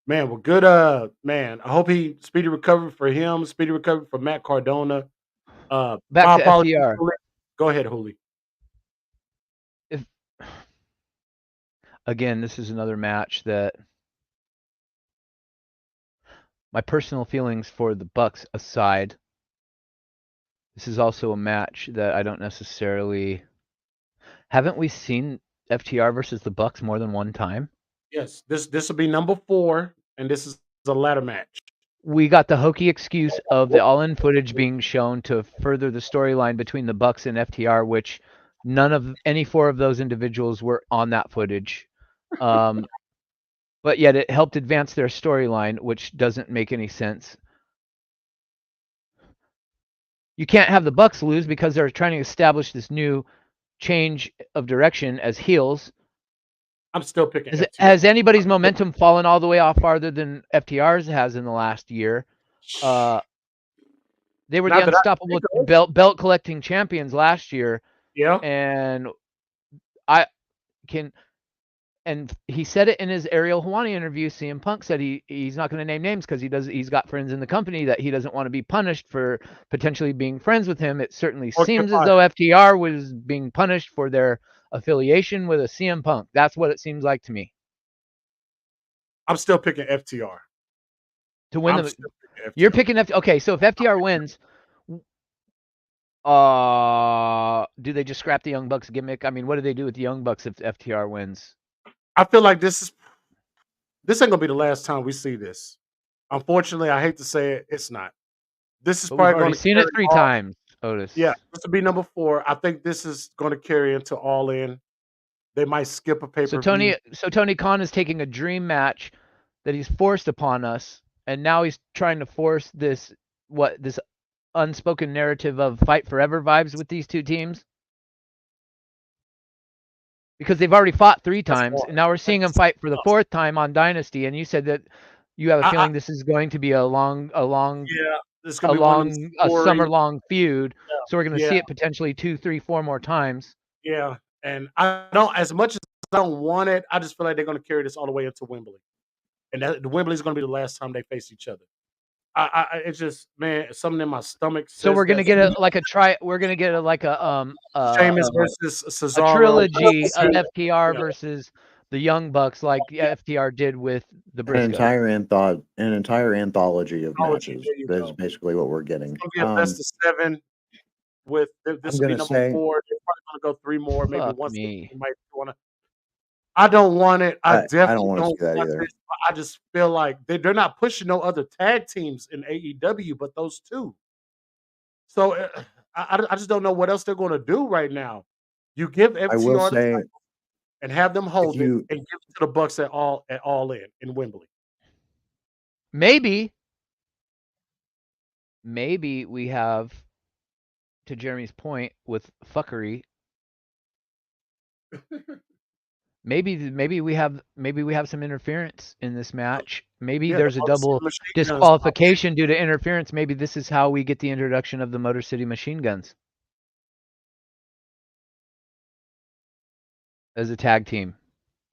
Man, well, good. Man, I hope he speedy recovery for him. Speedy recovery for Matt Cardona. Back my to apologies, FTR. Hooli. Go ahead, Hooli. Again, this is another match that my personal feelings for the Bucks aside, this is also a match that I don't necessarily. Haven't we seen FTR versus the Bucks more than one time? Yes, this will be number 4, and this is a ladder match. We got the hokey excuse of the all-in footage being shown to further the storyline between the Bucks and FTR, which any 4 of those individuals were on that footage. But yet it helped advance their storyline, which doesn't make any sense. You can't have the Bucks lose because they're trying to establish this new change of direction as heels. I'm still picking FTR. Has anybody's momentum fallen all the way off farther than FTR's has in the last year? They were the unstoppable belt collecting champions last year. Yeah. And he said it in his Ariel Helwani interview. CM Punk said he's not going to name names because he's got friends in the company that he doesn't want to be punished for potentially being friends with him. It certainly seems as though FTR was being punished for their affiliation with a CM Punk. That's what it seems like to me. I'm still picking FTR. To win the You're picking FTR. Okay, so if FTR wins, do they just scrap the Young Bucks gimmick? I mean, what do they do with the Young Bucks if FTR wins? I feel like this ain't gonna be the last time we see this. Unfortunately, I hate to say it, it's not. This is probably going to seen it 3 times, Otis. Yeah, this will be number 4. I think this is going to carry into All In. They might skip a pay-per-view. So Tony Khan is taking a dream match that he's forced upon us, and now he's trying to force this unspoken narrative of fight forever vibes with these 2 teams. Because they've already fought 3 times, and now we're seeing them fight for the 4th time on Dynasty. And you said that you have a feeling this is going to be a summer-long feud. Yeah. So we're going to see it potentially 2, 3, 4 more times. Yeah, and I don't. As much as I don't want it, I just feel like they're going to carry this all the way into Wembley, and the Wembley is going to be the last time they face each other. It's just, man, something in my stomach. So we're gonna get We're gonna get Sheamus versus Cesaro, a trilogy of FTR versus the Young Bucks, like FTR did with the Briscoes. An entire anthology of matches. That's basically what we're getting. It's gonna be a best of 7. With this will be number 4. They're probably gonna go 3 more, maybe once. You might want to. I don't want it. I definitely don't want to see that either. I just feel like they're not pushing no other tag teams in AEW but those 2. So I just don't know what else they're going to do right now. You give FTR the title and have them hold it and give it to the Bucks at all in Wembley. Maybe we have, to Jeremy's point with fuckery. Maybe we have some interference in this match. Maybe there's a double disqualification due to interference. Maybe this is how we get the introduction of the Motor City Machine Guns as a tag team.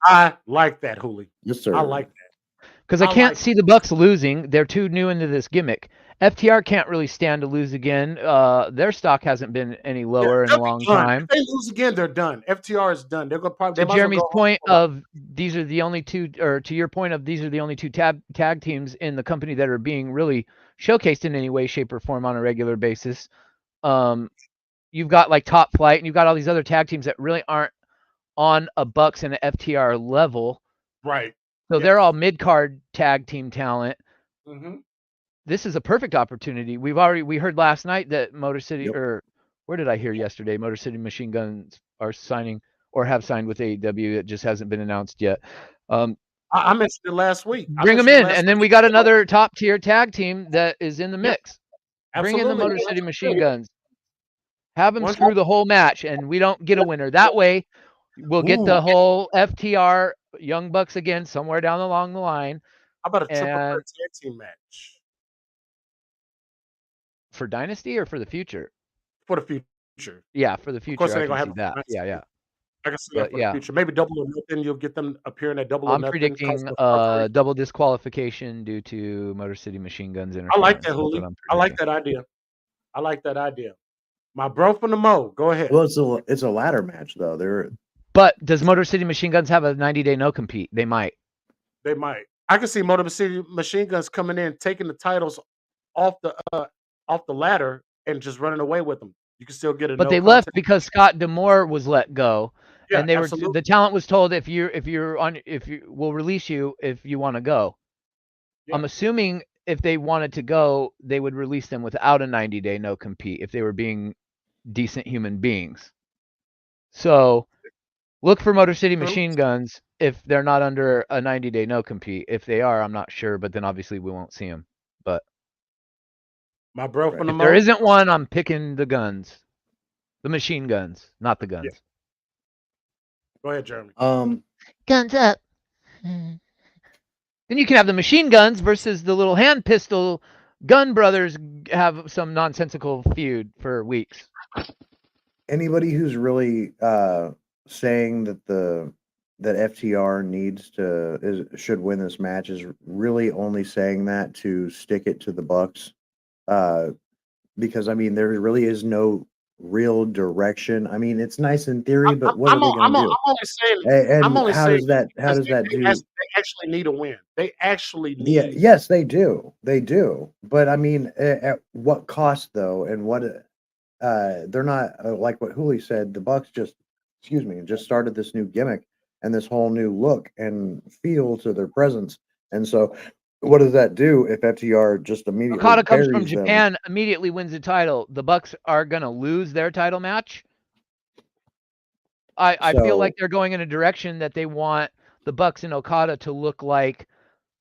I like that, Hooli. Yes, sir. I like that. Because I can't see the Bucks losing. They're too new into this gimmick. FTR can't really stand to lose again. Their stock hasn't been any lower in a they'll be long done. time. If they lose again, they're done. FTR is done. They're gonna probably. To They might as well Jeremy's go home point for a while. of these are the only two, or to your point of these are the only two tag teams in the company that are being really showcased in any way, shape, or form on a regular basis. You've got like Top Flight, and you've got all these other tag teams that really aren't on a Bucks and an FTR level. Right. So they're all mid-card tag team talent. Mm-hmm. This is a perfect opportunity. We heard last night that Motor City, Yep. or where did I hear yesterday? Motor City Machine Guns are signing or have signed with AEW. It just hasn't been announced yet. I mentioned it last week. Bring them in, and then we got another top tier tag team that is in the mix. Bring in the Motor City Machine Guns. Have them screw the whole match, and we don't get a winner. That way, we'll get the whole FTR Young Bucks again somewhere down along the line. How about a triple threat tag team match? For Dynasty or for the future? For the future. Yeah, for the future. Of course, I ain't can gonna see have that. Yeah. I can see that for the future. Maybe Double or Nothing. You'll get them appearing at Double or Nothing. I'm predicting double disqualification due to Motor City Machine Guns interference. I like that, Hooli. I like that idea. I like that idea. My bro from the Mo, go ahead. Well, it's a ladder match though. But does Motor City Machine Guns have a 90-day no compete? They might. They might. I can see Motor City Machine Guns coming in, taking the titles off the ladder and just running away with them. You can still get a. But they left because Scott D'Amore was let go, and they absolutely. the talent was told if we'll release you if you want to go. Yeah. I'm assuming if they wanted to go, they would release them without a 90-day no compete if they were being decent human beings. So look for Motor City Machine Guns if they're not under a 90-day no compete. If they are, I'm not sure, but then obviously we won't see them. But my bro from the if there isn't one, I'm picking the guns. The machine guns, not the guns. Yeah. Go ahead, Jeremy. Guns up. Then you can have the machine guns versus the little hand pistol gun brothers have some nonsensical feud for weeks. Anybody who's really saying that FTR should win this match is really only saying that to stick it to the Bucks. Because I mean there really is no real direction. I mean it's nice in theory, but what are they going to do? I'm only saying how does that do? They actually need a win. They actually need. Yeah, yes, they do. They do. But I mean, at what cost though? And what? They're not like what Hooli said. The Bucks just started this new gimmick and this whole new look and feel to their presence. And so, what does that do if FTR just immediately Okada comes from Japan, immediately wins the title? The Bucks are gonna lose their title match. I feel like they're going in a direction that they want the Bucks and Okada to look like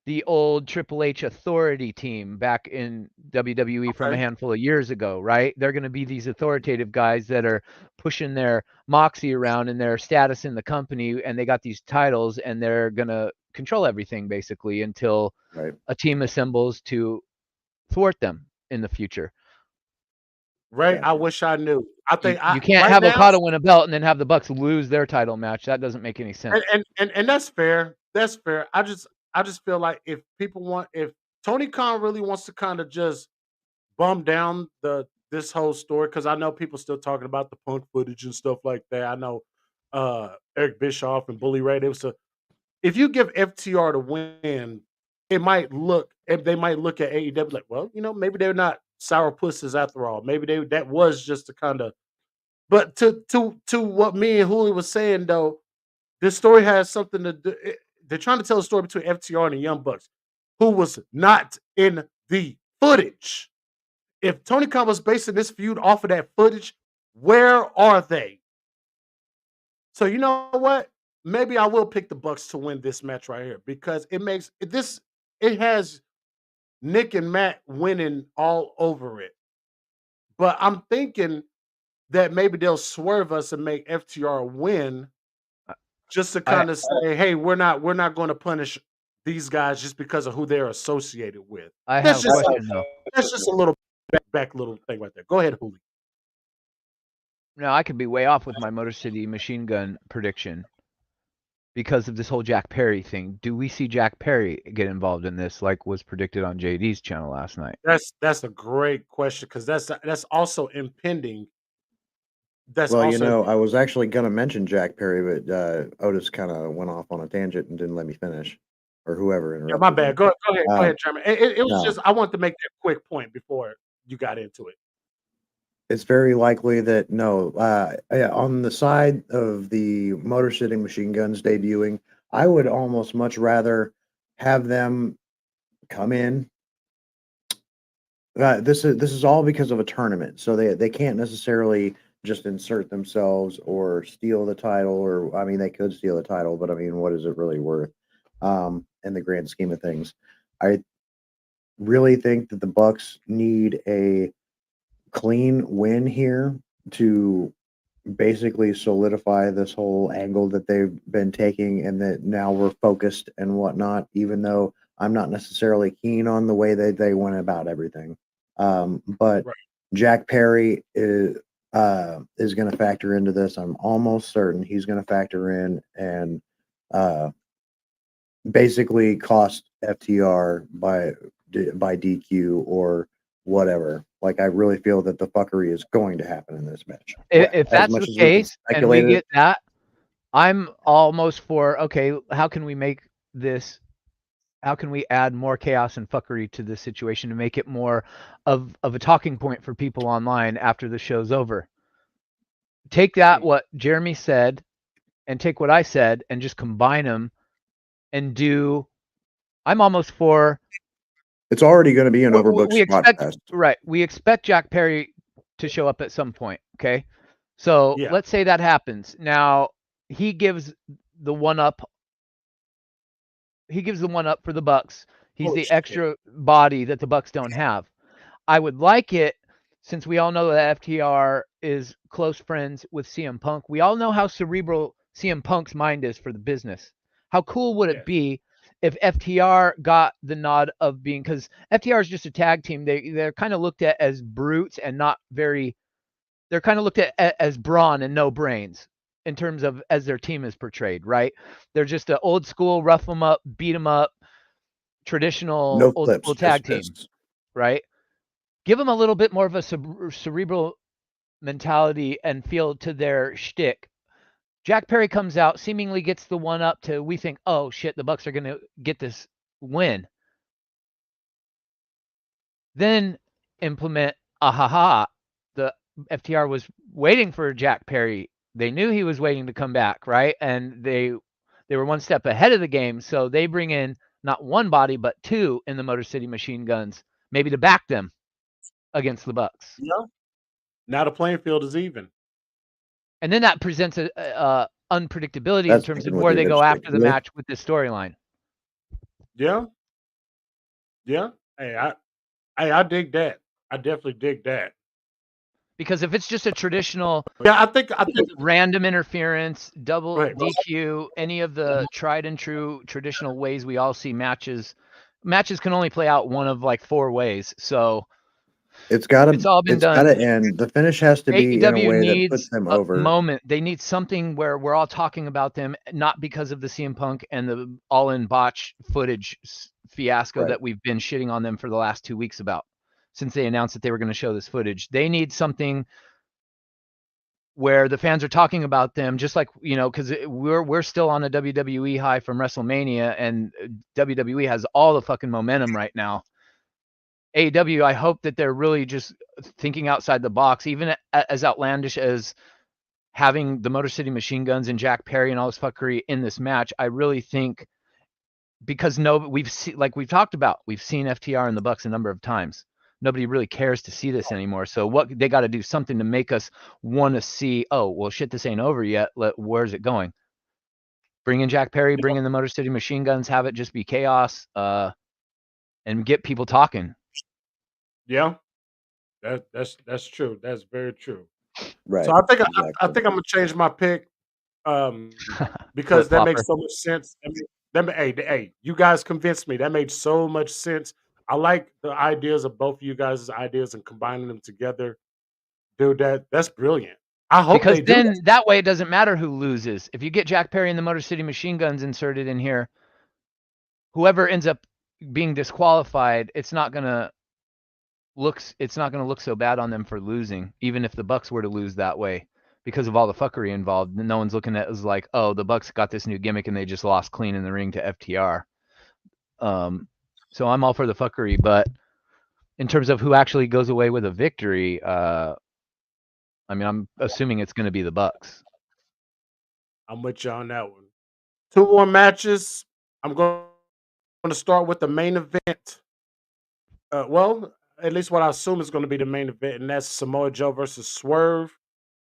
the old Triple H Authority team back in WWE from a handful of years ago, right? They're going to be these authoritative guys that are pushing their moxie around and their status in the company, and they got these titles, and they're going to control everything basically until a team assembles to thwart them in the future. Right. I wish I knew. I think you can't have Okada win a belt and then have the Bucks lose their title match. That doesn't make any sense. And that's fair. That's fair. I just feel like if Tony Khan really wants to kind of just bum down this whole story, because I know people still talking about the Punk footage and stuff like that. I know Eric Bischoff and Bully Ray. If you give FTR to win, they might look at AEW like, well, maybe they're not sourpusses after all. Maybe that was just to kind of. But to what me and Hooli was saying though, this story has something to do. They're trying to tell a story between FTR and the Young Bucks, who was not in the footage. If Tony Khan was basing this feud off of that footage, where are they? So you know what? Maybe I will pick the Bucks to win this match right here because it has Nick and Matt winning all over it. But I'm thinking that maybe they'll swerve us and make FTR win just to kind of say, hey, we're not going to punish these guys just because of who they're associated with. That's just a little back little thing right there. Go ahead, Hooli. No, I could be way off with my Motor City Machine Gun prediction. because of this whole Jack Perry thing. Do we see Jack Perry get involved in this, like was predicted on JD's channel last night? That's a great question because that's also impending. That's Well, you also know, I was actually gonna mention Jack Perry, but Otis kind of went off on a tangent and didn't let me finish, or whoever yeah, my interrupted bad. him. Go Um, ahead, Chairman. It was no, just I wanted to make that quick point before you got into it. it's very likely that no, yeah, on the side of the Motor City Machine Guns debuting, I would almost much rather have them come in. This is all because of a tournament, so they can't necessarily just insert themselves or steal the title, or I mean, they could steal the title, but I mean, what is it really worth in the grand scheme of things? I really think that the Bucks need a clean win here to basically solidify this whole angle that they've been taking, and that now we're focused and whatnot, even though I'm not necessarily keen on the way that they went about everything. But Right. Jack Perry is going to factor into this. I'm almost certain he's going to factor in and uh, basically cost FTR by DQ or whatever. Like, I really feel that the fuckery is going to happen in this match. If As that's much the as we can case and we speculate it, get that, I'm almost for, okay, how can we make this, how can we add more chaos and fuckery to this situation to make it more of a talking point for people online after the show's over? Take that, what Jeremy said, and take what I said, and just combine them and do. I'm almost for. it's already going to be an overbooked We spot expect, fest. right? We expect Jack Perry to show up at some point. Okay, so Yeah. let's say that happens. Now he gives the one up. He gives the one up for the Bucks. He's Oh, the shit. extra body that the Bucks don't have. I would like it, since we all know that FTR is close friends with CM Punk. We all know how cerebral CM Punk's mind is for the business. How cool would it Yes. be if FTR got the nod of being, because FTR is just a tag team. They're kind of looked at as brutes and not very. They're kind of looked at as brawn and no brains in terms of as their team is portrayed, right? They're just an old school, rough them up, beat them up, traditional No old clips, school just tag team, fists. right? Give them a little bit more of a cerebral mentality and feel to their shtick. Jack Perry comes out, seemingly gets the one up to, we think, oh shit, the Bucks are going to get this win. Then implement ahaha. The FTR was waiting for Jack Perry. They knew he was waiting to come back, right? And they were one step ahead of the game, so they bring in not one body but two in the Motor City Machine Guns, maybe to back them against the Bucks. Yeah. Now the playing field is even. And then that presents a unpredictability in That's terms of sticking with where your they go dipstick. after the match with this storyline. Yeah. Yeah. Hey, I dig that. I definitely dig that. Because if it's just a traditional Yeah, I think random interference, double go ahead, Russ. DQ, any of the tried and true traditional ways we all see matches can only play out one of like four ways. So It's got it's to. all been It's got to done. end. The finish has to be in a AEW way that puts needs them a over. moment. They need something where we're all talking about them, not because of the CM Punk and the all-in botch footage fiasco Right. that we've been shitting on them for the last 2 weeks about, since they announced that they were going to show this footage. They need something where the fans are talking about them, just like, you know, because we're still on a WWE high from WrestleMania, and WWE has all the fucking momentum right now. AEW, I hope that they're really just thinking outside the box, even as outlandish as having the Motor City Machine Guns and Jack Perry and all this fuckery in this match. I really think, because we've seen, like we've talked about, we've seen FTR and the Bucks a number of times. Nobody really cares to see this anymore. So what they got to do something to make us want to see, oh, well, shit, this ain't over yet. Where's it going? Bring in Jack Perry, bring in the Motor City Machine Guns, have it just be chaos, and get people talking. Yeah. That's true. That's very true. Right. So I think Exactly. I think I'm gonna change my pick because that makes Flip-flopper. so much sense. I mean, hey, you guys convinced me. That made so much sense. I like the ideas of both of you guys' ideas and combining them together. Dude, that's brilliant. I hope Because they do. then that way it doesn't matter who loses. If you get Jack Perry and the Motor City Machine Guns inserted in here, whoever ends up being disqualified, it's not gonna look so bad on them for losing, even if the Bucks were to lose that way, because of all the fuckery involved. No one's looking at it as like, oh, the Bucks got this new gimmick and they just lost clean in the ring to FTR. So I'm all for the fuckery, but in terms of who actually goes away with a victory, I mean, I'm assuming it's going to be the Bucks. I'm with you on that one. 2 more matches. I'm going to start with the main event. Well, at least what I assume is going to be the main event, and that's Samoa Joe versus Swerve.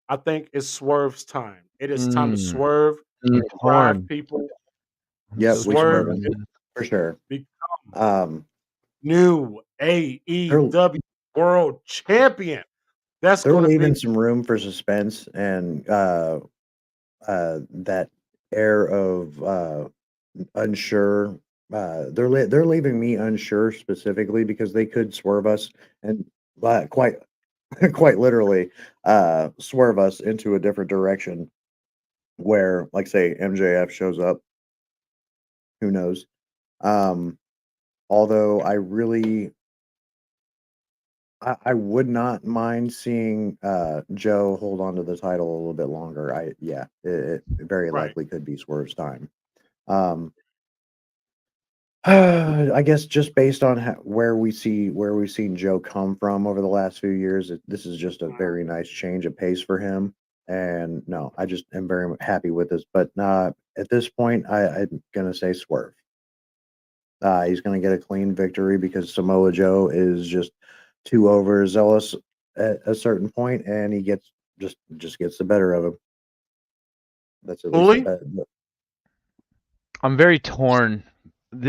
I think it's Swerve's time. It is time to swerve, drive people. Yep, we Swerve swerving is for sure. become new AEW World Champion. That's They're going to leaving be some room for suspense and that air of unsure. They're leaving me unsure specifically because they could swerve us and quite quite literally swerve us into a different direction where, like, say, MJF shows up. Who knows? Although I really I would not mind seeing Joe hold on to the title a little bit longer. It very right. likely could be Swerve's time. I guess just based on where we've seen Joe come from over the last few years, this is just a very nice change of pace for him. And no, I just am very happy with this. But at this point, I'm gonna say Swerve. He's gonna get a clean victory because Samoa Joe is just too overzealous at a certain point, and he just gets the better of him. That's at least Fully? the I'm very torn.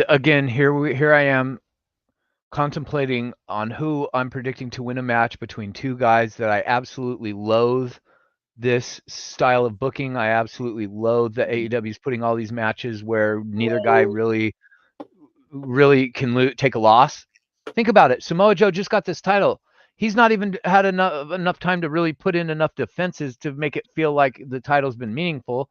Again, here I am contemplating on who I'm predicting to win a match between two guys that I absolutely loathe this style of booking. I absolutely loathe that AEW's putting all these matches where neither guy really can take a loss. Think about it. Samoa Joe just got this title. He's not even had enough time to really put in enough defenses to make it feel like the title's been meaningful.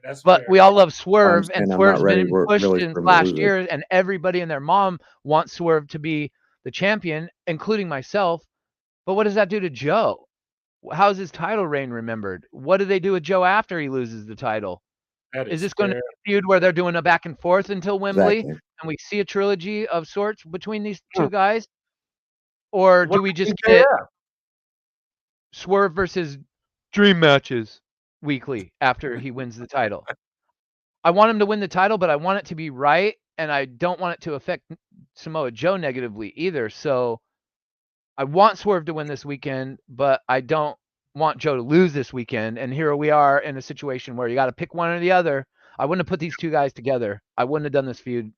That's But fair. we all love Swerve, and I'm not Swerve's ready been pushed really since for him to last lose it. year, and everybody and their mom wants Swerve to be the champion, including myself. But what does that do to Joe? How's his title reign remembered? What do they do with Joe after he loses the title? That Is is this going to fair. be a feud where they're doing a back and forth until Wembley, Exactly. and we see a trilogy of sorts between these two guys? Or do we just Yeah. get Swerve versus Dream matches weekly after he wins the title? I want him to win the title, but I want it to be right, and I don't want it to affect Samoa Joe negatively either. So I want Swerve to win this weekend, but I don't want Joe to lose this weekend. And here we are in a situation where you got to pick one or the other. I wouldn't have put these two guys together. I wouldn't have done this feud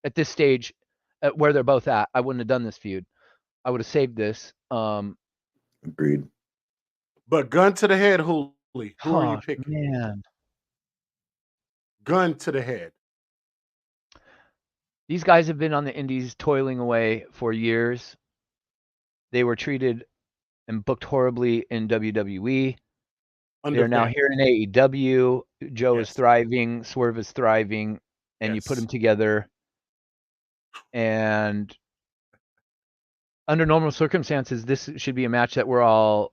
at this stage at where they're both at. I wouldn't have done this feud. I would have saved this. Agreed. But gun to the head, Hooley. Who are you Oh, picking? man. Gun to the head. These guys have been on the indies toiling away for years. They were treated and booked horribly in WWE. They're now here in AEW. Joe is thriving. Swerve is thriving. And you put them together. And under normal circumstances, this should be a match that we're all...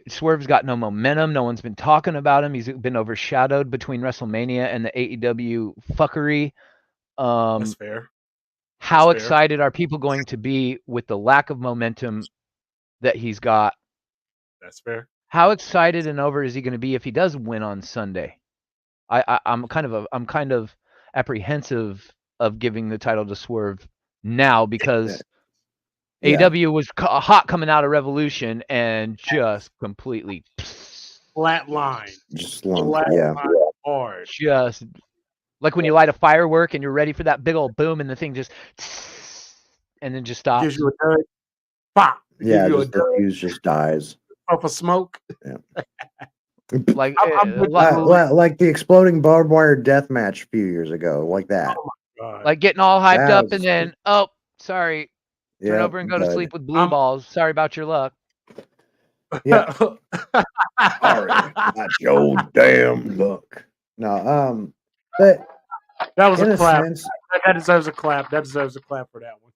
Swerve's got no momentum. No one's been talking about him. He's been overshadowed between WrestleMania and the AEW fuckery. That's fair. How excited are people going to be with the lack of momentum that he's got? That's fair. How excited and over is he going to be if he does win on Sunday? I'm kind of apprehensive of giving the title to Swerve now because AEW was hot coming out of Revolution and just completely flatline. Just slumped. Yeah. Hard. Just like when you light a firework and you're ready for that big old boom and the thing just and then just stops. Gives you a dud. Pop. Yeah, the fuse just dies. Puff of smoke. Yeah. like like the exploding barbed wire death match a few years ago, like that. Oh my God. Like getting all hyped up and then sorry, turn over and go to dud. sleep with blue balls. Sorry about your luck. Yeah. Sorry, not your damn luck. No, but That was a in a clap. sense, That deserves a clap. That deserves a clap for that one.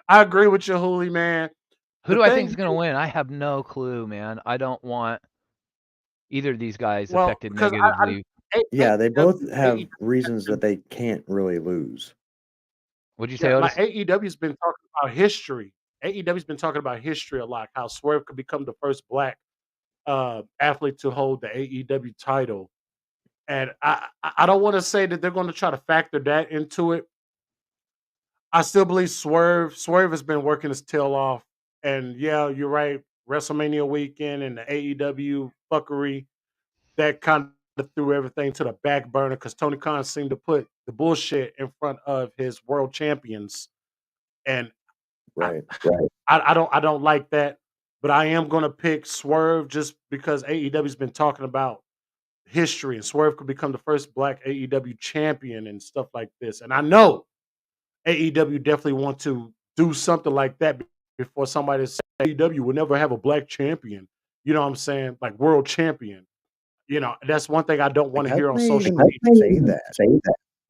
I agree with you, Hooli, man. Who The do I think is thing, going to win? I have no clue, man. I don't want either of these guys well, affected because negatively. yeah, they both AEW, have reasons that they can't really lose. What'd you say, yeah, like Otis? AEW's been talking about history. AEW's been talking about history a lot. How Swerve could become the first black athlete to hold the AEW title, and I don't want to say that they're going to try to factor that into it. I still believe Swerve has been working his tail off, and yeah, you're right. WrestleMania weekend and the AEW fuckery that kind of threw everything to the back burner because Tony Khan seemed to put the bullshit in front of his world champions, and I, Right. I don't like that. But I am gonna pick Swerve just because AEW's been talking about history and Swerve could become the first black AEW champion and stuff like this. And I know AEW definitely want to do something like that before somebody says AEW will never have a black champion. You know what I'm saying? Like world champion. You know, that's one thing I don't want Like, to how hear can on they social even media. say that?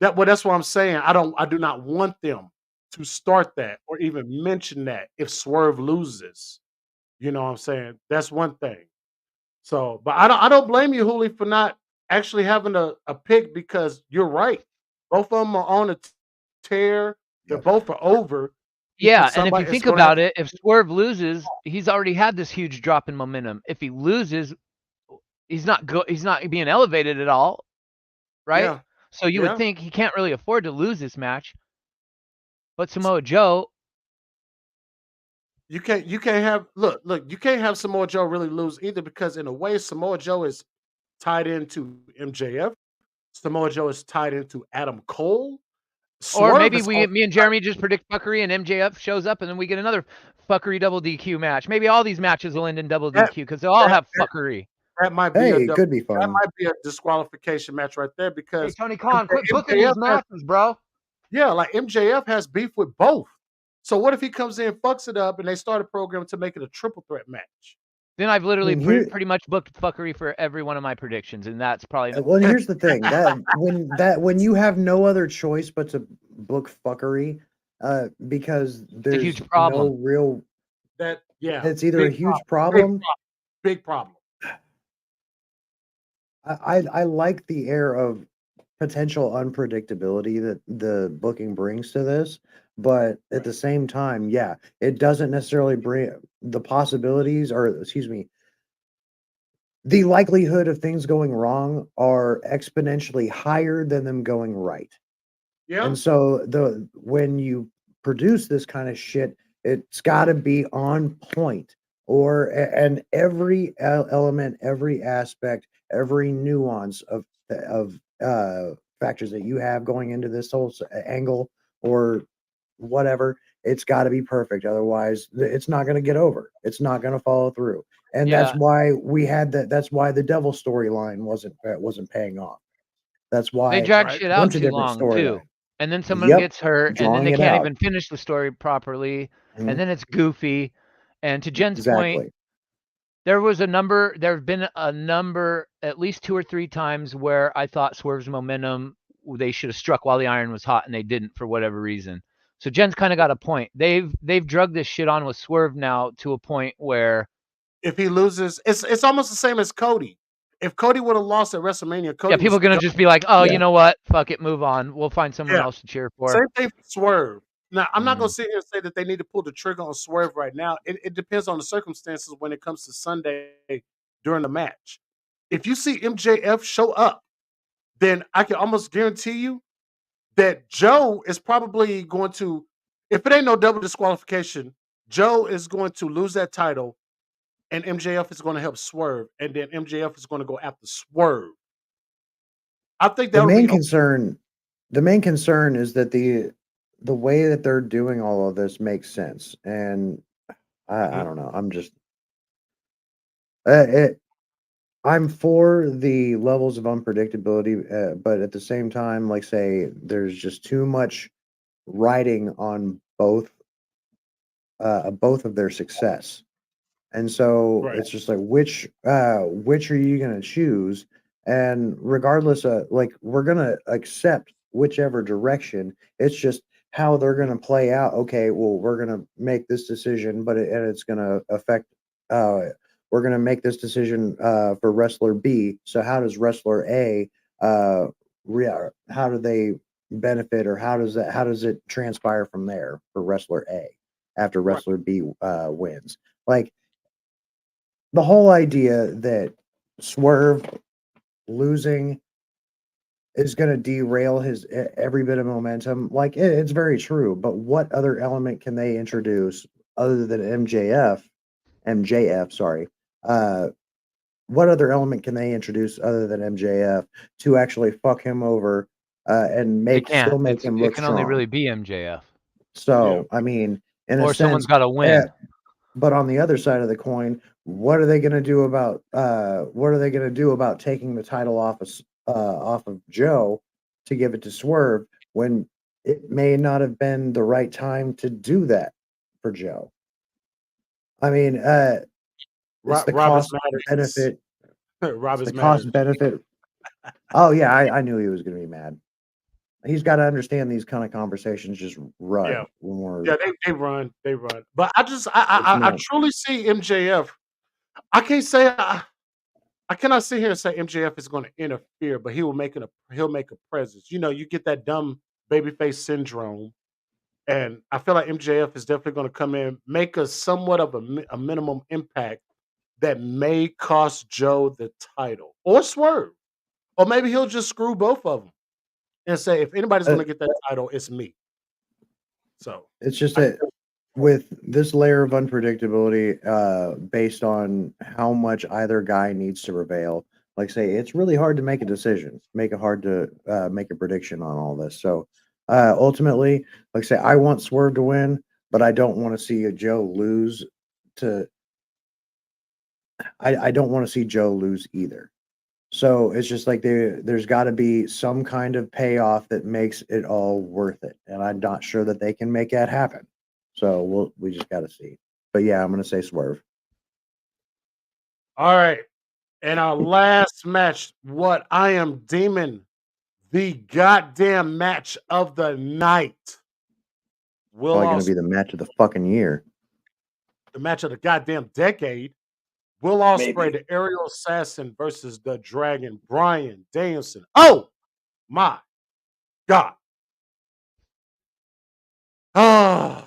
That's what I'm saying. I do not want them to start that or even mention that if Swerve loses. You know what I'm saying? That's one thing. So, but I don't blame you, Hooli, for not actually having a pick because you're right. Both of them are on a tear. They're Yep. both are over. And Yeah, and if you somebody is think going to have about it, if Swerve loses, he's already had this huge drop in momentum. If he loses, he's not being elevated at all, right? yeah, So you would yeah. think he can't really afford to lose this match. But Samoa Joe, You can't have look, you can't have Samoa Joe really lose either because in a way Samoa Joe is tied into MJF. Samoa Joe is tied into Adam Cole. or Swerve maybe is also me and Jeremy just predict fuckery and MJF shows up and then we get another fuckery double DQ match. Maybe all these matches will end in double that DQ because they'll all that have fuckery. that might be Hey, it could be fun. disqualification match right there Hey, because Tony Khan, quit booking MJF these has, matches, bro. yeah, like MJF has beef with both. So what if he comes in, fucks it up, and they start a program to make it a triple threat match? Then I've I literally mean, here, pretty much booked fuckery for every one of my predictions, and that's probably well, and here's the thing when you have no other choice but to book fuckery, because it's a huge there's no problem. real. That yeah, It's either a big huge problem, problem. big problem. I like the air of potential unpredictability that the booking brings to this, but at the same time, yeah, it doesn't necessarily bring the possibilities, or excuse me, the likelihood of things going wrong are exponentially higher than them going right. Yeah, And so the when you produce this kind of shit, it's got to be on point, and every element, every aspect, every nuance of factors that you have going into this whole angle or whatever, it's got to be perfect. Otherwise, it's not going to get over. It's not going to follow through. And that's Yeah, why we had that. That's why the devil storyline wasn't paying off. That's they why drag right. shit a out bunch of too different long too, storylines. and then someone Yep, gets hurt, and then drawing they it can't out. even finish the story properly, and Mhm, then it's goofy. And to Jen's point, exactly. there have been a number, at least 2 or 3 times where I thought Swerve's momentum, they should have struck while the iron was hot, and they didn't for whatever reason. So Jen's kind of got a point. They've drugged this shit on with Swerve now to a point where, If he loses, it's almost the same as Cody. If Cody would have lost at WrestleMania, yeah, Cody people was are gonna done. just be like, oh, you Yeah. know what? Fuck it, move on. We'll find someone Yeah, else to cheer for. same thing for Swerve. Now, I'm not gonna Mhm. sit here and say that they need to pull the trigger on Swerve right now. It depends on the circumstances when it comes to Sunday during the match. If you see MJF show up, then I can almost guarantee you that Joe is probably going to, if it ain't no double disqualification, Joe is going to lose that title, and MJF is going to help Swerve, and then MJF is going to go after Swerve. I think The that would main be concern, the main concern is that the way that they're doing all of this makes sense, and I mhm. don't know. I'm just it. I'm for the levels of unpredictability, but at the same time, like say, there's just too much riding on both of their success. And so Right. it's just like which are you gonna choose? And regardless of like we're gonna accept whichever direction. It's just how they're gonna play out. Okay, well, we're gonna make this decision, and it's gonna affect we're gonna make this decision for wrestler B. So how does wrestler A how do they benefit, or how does it transpire from there for wrestler A after Right. wrestler B wins? Like the whole idea that Swerve losing is going to derail his every bit of momentum, like it's very true. But what other element can they introduce other than MJF? Sorry. What other element can they introduce other than MJF to actually fuck him over and They can't. still make him It look can only strong? really be MJF, Yeah. So I mean, in a or someone's sense, got to win. but on the other side of the coin, what are they going to do about taking the title off of Joe to give it to Swerve when it may not have been the right time to do that for Joe? I mean, it's the Roberts cost matters. benefit. It's the Roberts cost matters. benefit. Oh yeah, I knew he was going to be mad. He's got to understand these kind of conversations just Yeah. run when we're. Yeah, they run. They run. But It's I not. truly see MJF. I can't say I cannot sit here and say MJF is going to interfere, but he'll make a presence. You know, you get that dumb babyface syndrome, and I feel like MJF is definitely going to come in, make a somewhat of a minimum impact that may cost Joe the title or Swerve, or maybe he'll just screw both of them and say if anybody's Uh, going to get that title, it's me. So it's just I, that with this layer of unpredictability, based on how much either guy needs to prevail, like say, it's really hard to make a decision, make a prediction on all this. So, ultimately, like say, I want Swerve to win, but I don't want to see a Joe lose. To I don't want to see Joe lose either. So it's just like there's got to be some kind of payoff that makes it all worth it, and I'm not sure that they can make that happen. So we just got to see. But yeah, I'm gonna say Swerve. all right. And our last match, what I am deeming the goddamn match of the night. Will Probably gonna be Ospreay, the match of the fucking year. the match of the goddamn decade. Will Ospreay, Maybe. the aerial assassin versus the dragon, Brian Danielson. Oh my God. Ah.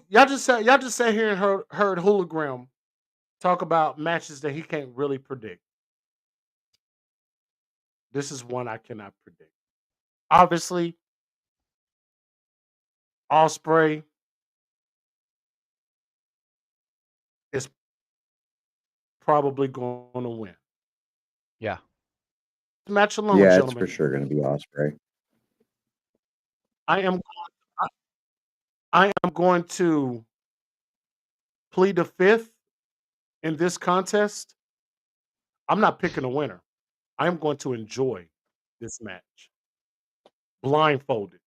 Y'all just sat here and heard Hologram talk about matches that he can't really predict. This is one I cannot predict. Obviously, Osprey is probably going to win. Yeah. Match alone, Yeah, it's for gentlemen. sure gonna be Osprey. I am I, I am going to plead the fifth in this contest. I'm not picking a winner. I am going to enjoy this match. Blindfolded.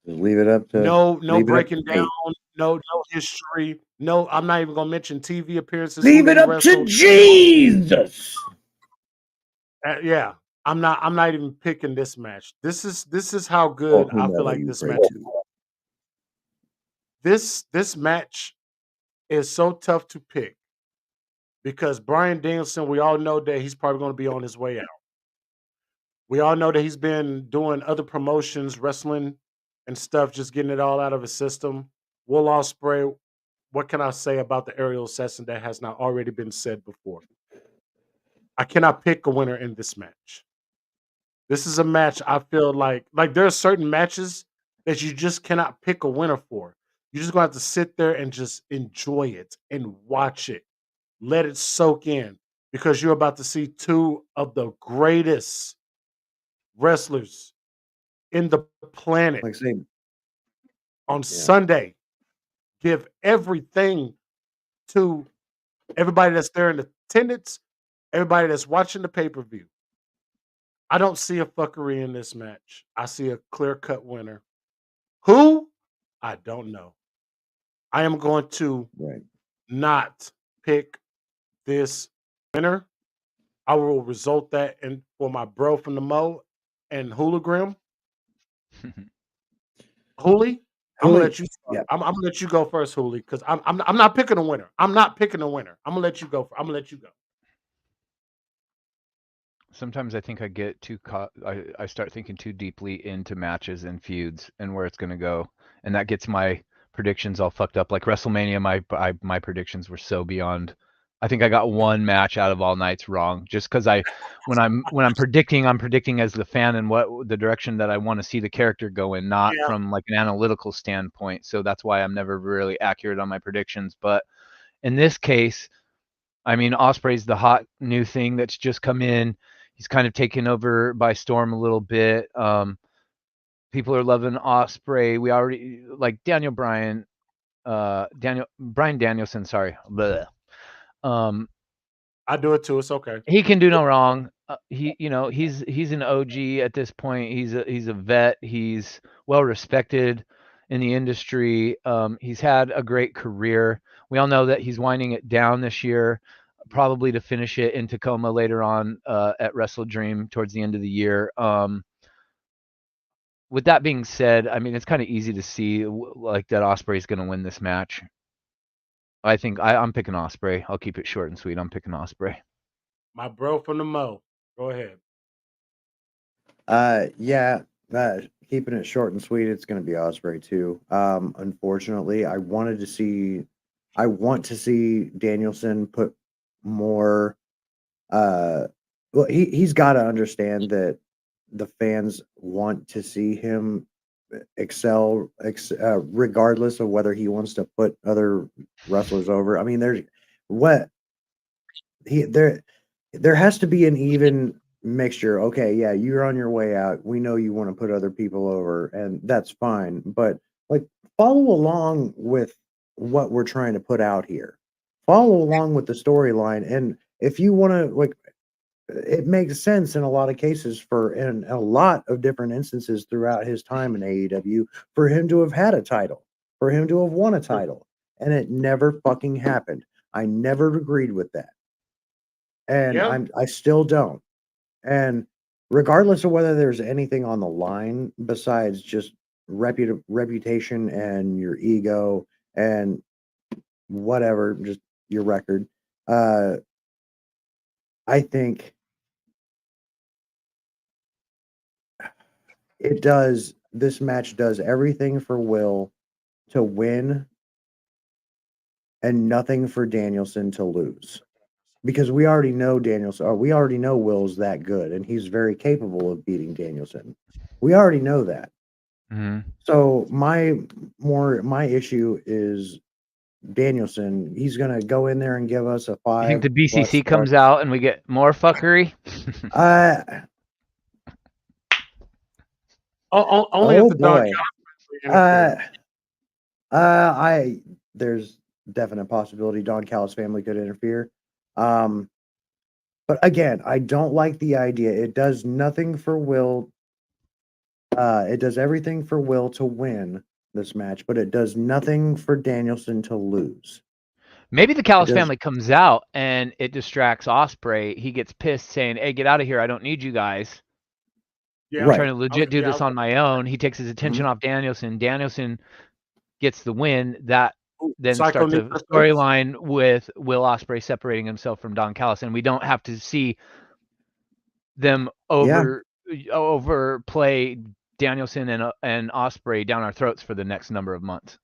Just leave it up to No breaking down, fate. no history. No, I'm not even gonna mention TV appearances, who Leave it they up to wrestled. Jesus. Yeah, I'm not even picking this match. This is how Or good I feel whomever like you this pray match. to. This match is so tough to pick because Brian Danielson, we all know that he's probably going to be on his way out. We all know that he's been doing other promotions, wrestling and stuff, just getting it all out of his system. Will Ospreay, what can I say about the aerial assassin that has not already been said before? I cannot pick a winner in this match. This is a match I feel like there are certain matches that you just cannot pick a winner for. You're just gonna have to sit there and just enjoy it and watch it. Let it soak in because you're about to see two of the greatest wrestlers in the planet Like I say, on yeah. Sunday. Give everything to everybody that's there in attendance, everybody that's watching the pay-per-view. I don't see a fuckery in this match. I see a clear-cut winner. Who? I don't know. I am going to Right. not pick this winner, I will result that in for my bro from the Mo and Hooligrim. Hooli, I'm gonna Hooli, let you start. yeah. I'm gonna let you go first, Hooli, because I'm not picking a winner. I'm not picking a winner. I'm gonna let you go. I'm gonna let you go. Sometimes I think I get too caught. I start thinking too deeply into matches and feuds and where it's going to go, and that gets my predictions all fucked up. Like WrestleMania, my predictions were so beyond. I think I got one match out of all nights wrong, just because when I'm predicting, I'm predicting as the fan and what the direction that I want to see the character go in, not Yeah, from like an analytical standpoint. So that's why I'm never really accurate on my predictions. But in this case, I mean, Osprey's the hot new thing that's just come in. He's kind of taken over by storm a little bit. People are loving Osprey. We already like Brian Danielson. Sorry, I do it too. It's okay. he can do no wrong. He's an OG at this point. He's a vet. He's well respected in the industry. He's had a great career. We all know that he's winding it down this year, probably to finish it in Tacoma later on at Wrestle Dream towards the end of the year. With that being said, I mean, it's kind of easy to see like that Osprey's going to win this match. I think I'm picking Osprey. I'll keep it short and sweet. I'm picking Osprey. My bro from the Mo. Go ahead. Yeah, keeping it short and sweet, it's going to be Osprey too. Unfortunately, I want to see Danielson put more. Well, he's got to understand that the fans want to see him excel, regardless of whether he wants to put other wrestlers over. I mean, there has to be an even mixture. Okay, yeah, you're on your way out. We know you want to put other people over, and that's fine. But like, follow along with what we're trying to put out here. Follow along with the storyline, and if you want to, like, it makes sense in a lot of cases in a lot of different instances throughout his time in AEW for him to have had a title, for him to have won a title, and it never fucking happened. I never agreed with that. And Yeah, I still don't. And regardless of whether there's anything on the line besides just reputation and your ego and whatever, just your record, I think this match does everything for Will to win and nothing for Danielson to lose. Because we already know we already know Will's that good, and he's very capable of beating Danielson. We already know that. Mm-hmm. So my issue is Danielson. He's gonna go in there and give us a 5. You think the BCC comes out and we get more fuckery? only if the Don Callis there's definite possibility Don Callis family could interfere. But again, I don't like the idea. It does nothing for Will. It does everything for Will to win this match, but it does nothing for Danielson to lose. Maybe the Callis family comes out and it distracts Osprey. He gets pissed saying, "Hey, get out of here. I don't need you guys. Yeah, I'm trying to legit do this on my own." He takes his attention off Danielson. Danielson gets the win. That then starts a storyline with Will Ospreay separating himself from Don Callis, and we don't have to see them overplay Danielson and Ospreay down our throats for the next number of months.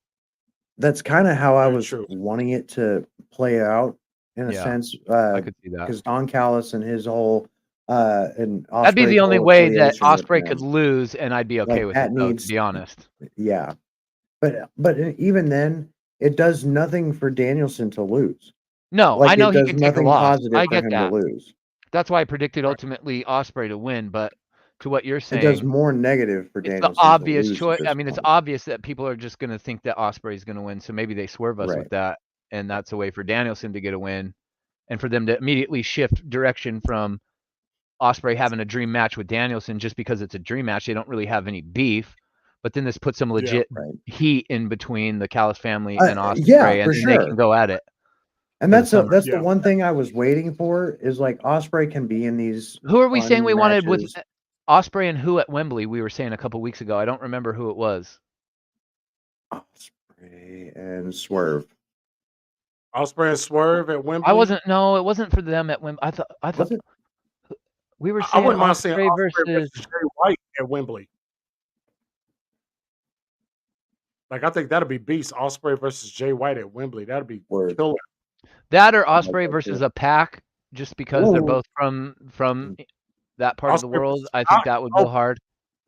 That's kind of how I was wanting it to play out in a sense. I could see that because Don Callis and his whole and Ospreay's that'd be the only way that affiliation Ospreay could lose, and I'd be okay with it. Though, to be honest. Yeah, but even then, it does nothing for Danielson to lose. No, like, I know he can take a loss. positive I for get him that. to lose. That's why I predicted ultimately Ospreay to win, but to what you're saying, it does more negative for Danielson. It's the obvious to lose choice. I mean, it's obvious that people are just going to think that Ospreay is going to win, so maybe they swerve us with that, and that's a way for Danielson to get a win, and for them to immediately shift direction from Ospreay having a dream match with Danielson just because it's a dream match. They don't really have any beef, but then this puts some legit heat in between the Callis family and Ospreay, and then they can go at it. And for the that's the summer. Yeah. one thing I was waiting for is like Osprey can be in these Who are we saying fun we wanted with matches. Osprey and who at Wembley? We were saying a couple weeks ago. I don't remember who it was. Osprey and Swerve. Osprey and Swerve at Wembley. I wasn't. No, it wasn't for them at Wembley. I thought Was it? we were I saying wouldn't mind seeing Osprey Osprey versus. versus Jay White at Wembley. Like I think that'd be beast. Osprey versus Jay White at Wembley. That'd be Word. killer. That or I like Osprey that versus too. a Pac, just because they're Ooh. both from that part of the Osprey world. versus I think Pac. that would Oh go hard.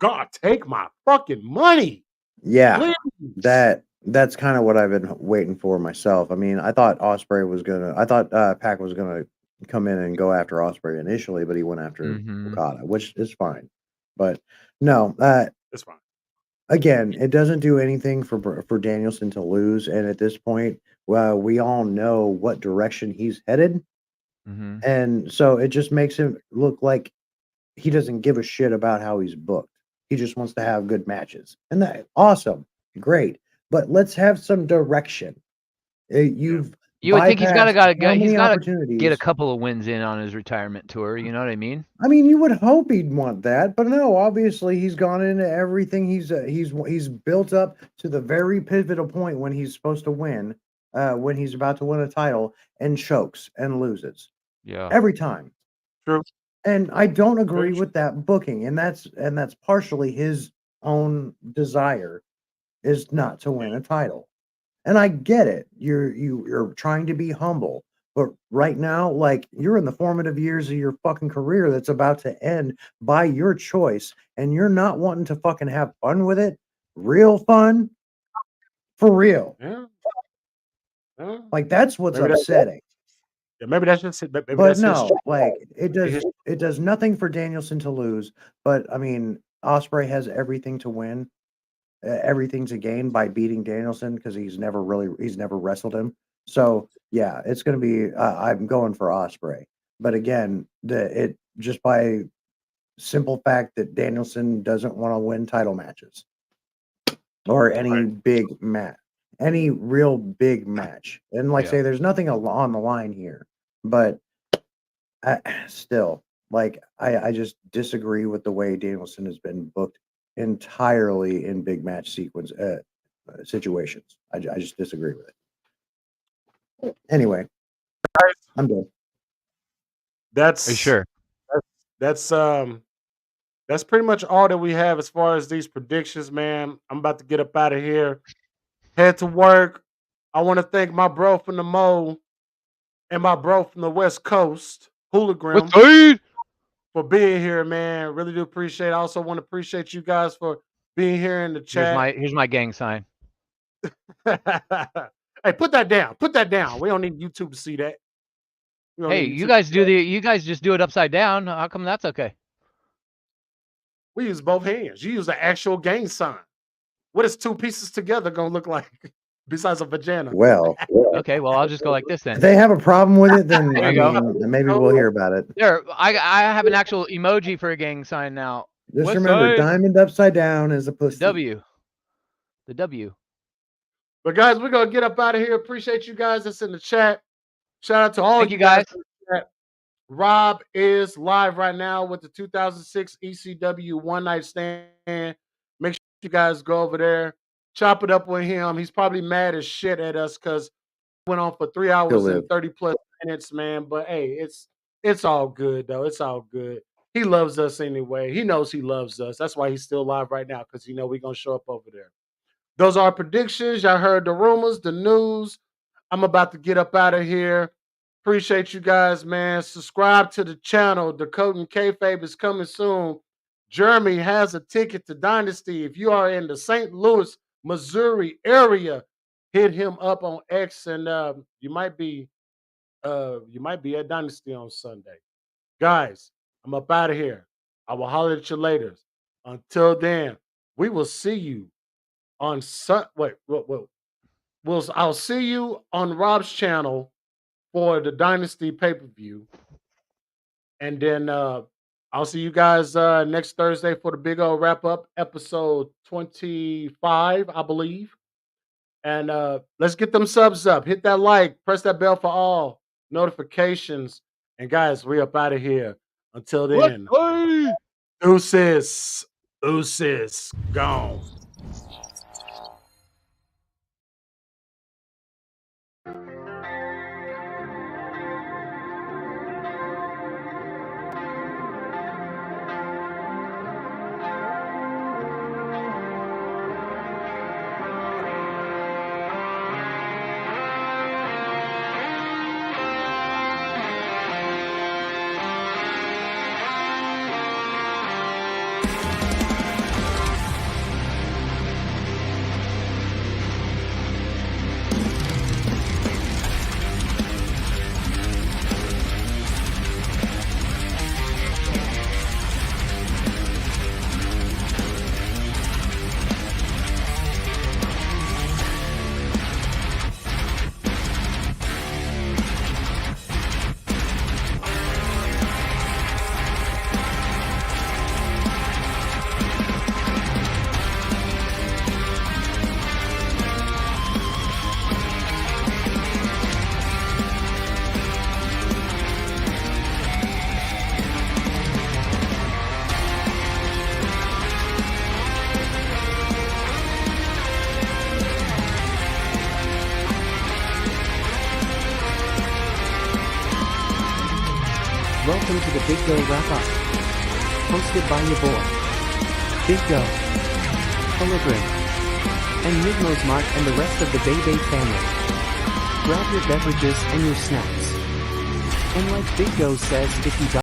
God, take my fucking money, Yeah, please. that's kind of what I've been waiting for myself. I mean, I thought Pac was gonna come in and go after Osprey initially, but he went after Mhm. Okada, which is fine. But no, It's fine. again, it doesn't do anything for Danielson to lose, and at this point, well, we all know what direction he's headed, Mhm. and so it just makes him look like he doesn't give a shit about how he's booked. He just wants to have good matches, and that awesome, great. But let's have some direction. You've You would think he's bypassed how he's many got to get a opportunities. couple of wins in on his retirement tour. You know what I mean? I mean, you would hope he'd want that, but no. Obviously, he's gone into everything. He's built up to the very pivotal point when he's supposed to win, when he's about to win a title, and chokes and loses Yeah. every time. True. And I don't agree Very true. with that booking, and that's partially his own desire is not to win a title. And I get it. You're trying to be humble. But right now, like you're in the formative years of your fucking career that's about to end by your choice, and you're not wanting to fucking have fun with it, real fun, for real. Yeah. Yeah. Like that's what's Maybe that's upsetting. yeah, maybe that's just it. Maybe But that's his no, strength. like it His- does nothing for Danielson to lose. But I mean, Osprey has everything to win. Everything to gain by beating Danielson because he's never wrestled him. So yeah, it's going to be. I'm going for Osprey, but again, it just by simple fact that Danielson doesn't want to win title matches or any Right. big match, any real big match. And like Yeah. say, there's nothing on the line here, but still, like I just disagree with the way Danielson has been booked entirely in big match sequence situations. I just disagree with it. Anyway, I'm done. Are you That's sure? that's that's pretty much all that we have as far as these predictions, man. I'm about to get up out of here, head to work. I want to thank my bro from the Mo and my bro from the West Coast, What's Hooligram, up? for being here, man. Really do appreciate it. I also want to appreciate you guys for being here in the chat. Here's my gang sign. Hey, put that down. Put that down. We don't need YouTube to see that. We don't Hey, need you YouTube. guys you guys just do it upside down. How come that's okay? We use both hands. You use the actual gang sign. What is two pieces together gonna look like besides a vagina? Well, Okay, well I'll just go like this if then. they have a problem with it, then There I you go. mean, maybe we'll hear about it. There, I have an actual emoji for a gang sign now. Just West remember, side. diamond upside down is a pussy. W. The W. But guys, we're gonna get up out of here. Appreciate you guys that's in the chat. Shout out to all Thank you you guys. in the chat. Rob is live right now with the 2006 ECW One Night Stand. Make sure you guys go over there, chop it up with him. He's probably mad as shit at us because we went on for 3 hours live. and 30 plus minutes, man. But hey, it's all good though. It's all good. He loves us anyway. He knows he loves us. That's why he's still live right now because you know we're gonna show up over there. Those are our predictions. Y'all heard the rumors, the news. I'm about to get up out of here. Appreciate you guys, man. Subscribe to the channel. Decoding Kayfabe is coming soon. Jeremy has a ticket to Dynasty. If you are in the St. Louis, Missouri area, hit him up on X, and you might be at Dynasty on Sunday. Guys, I'm up out of here. I will holler at you later. Until then, we will see you on I'll see you on Rob's channel for the Dynasty pay-per-view. And then I'll see you guys next Thursday for the BiggOh wrap-up, episode 25, I believe. And let's get them subs up. Hit that like, press that bell for all notifications. And guys, we up out of here. Until Let's then, play. deuces, gone. Welcome to the BiggOh Wrap-Up. Hosted by your boy, BiggOh, Hologram, and Mignos Mark and the rest of the BiggOh family. Grab your beverages and your snacks. And like BiggOh says, if you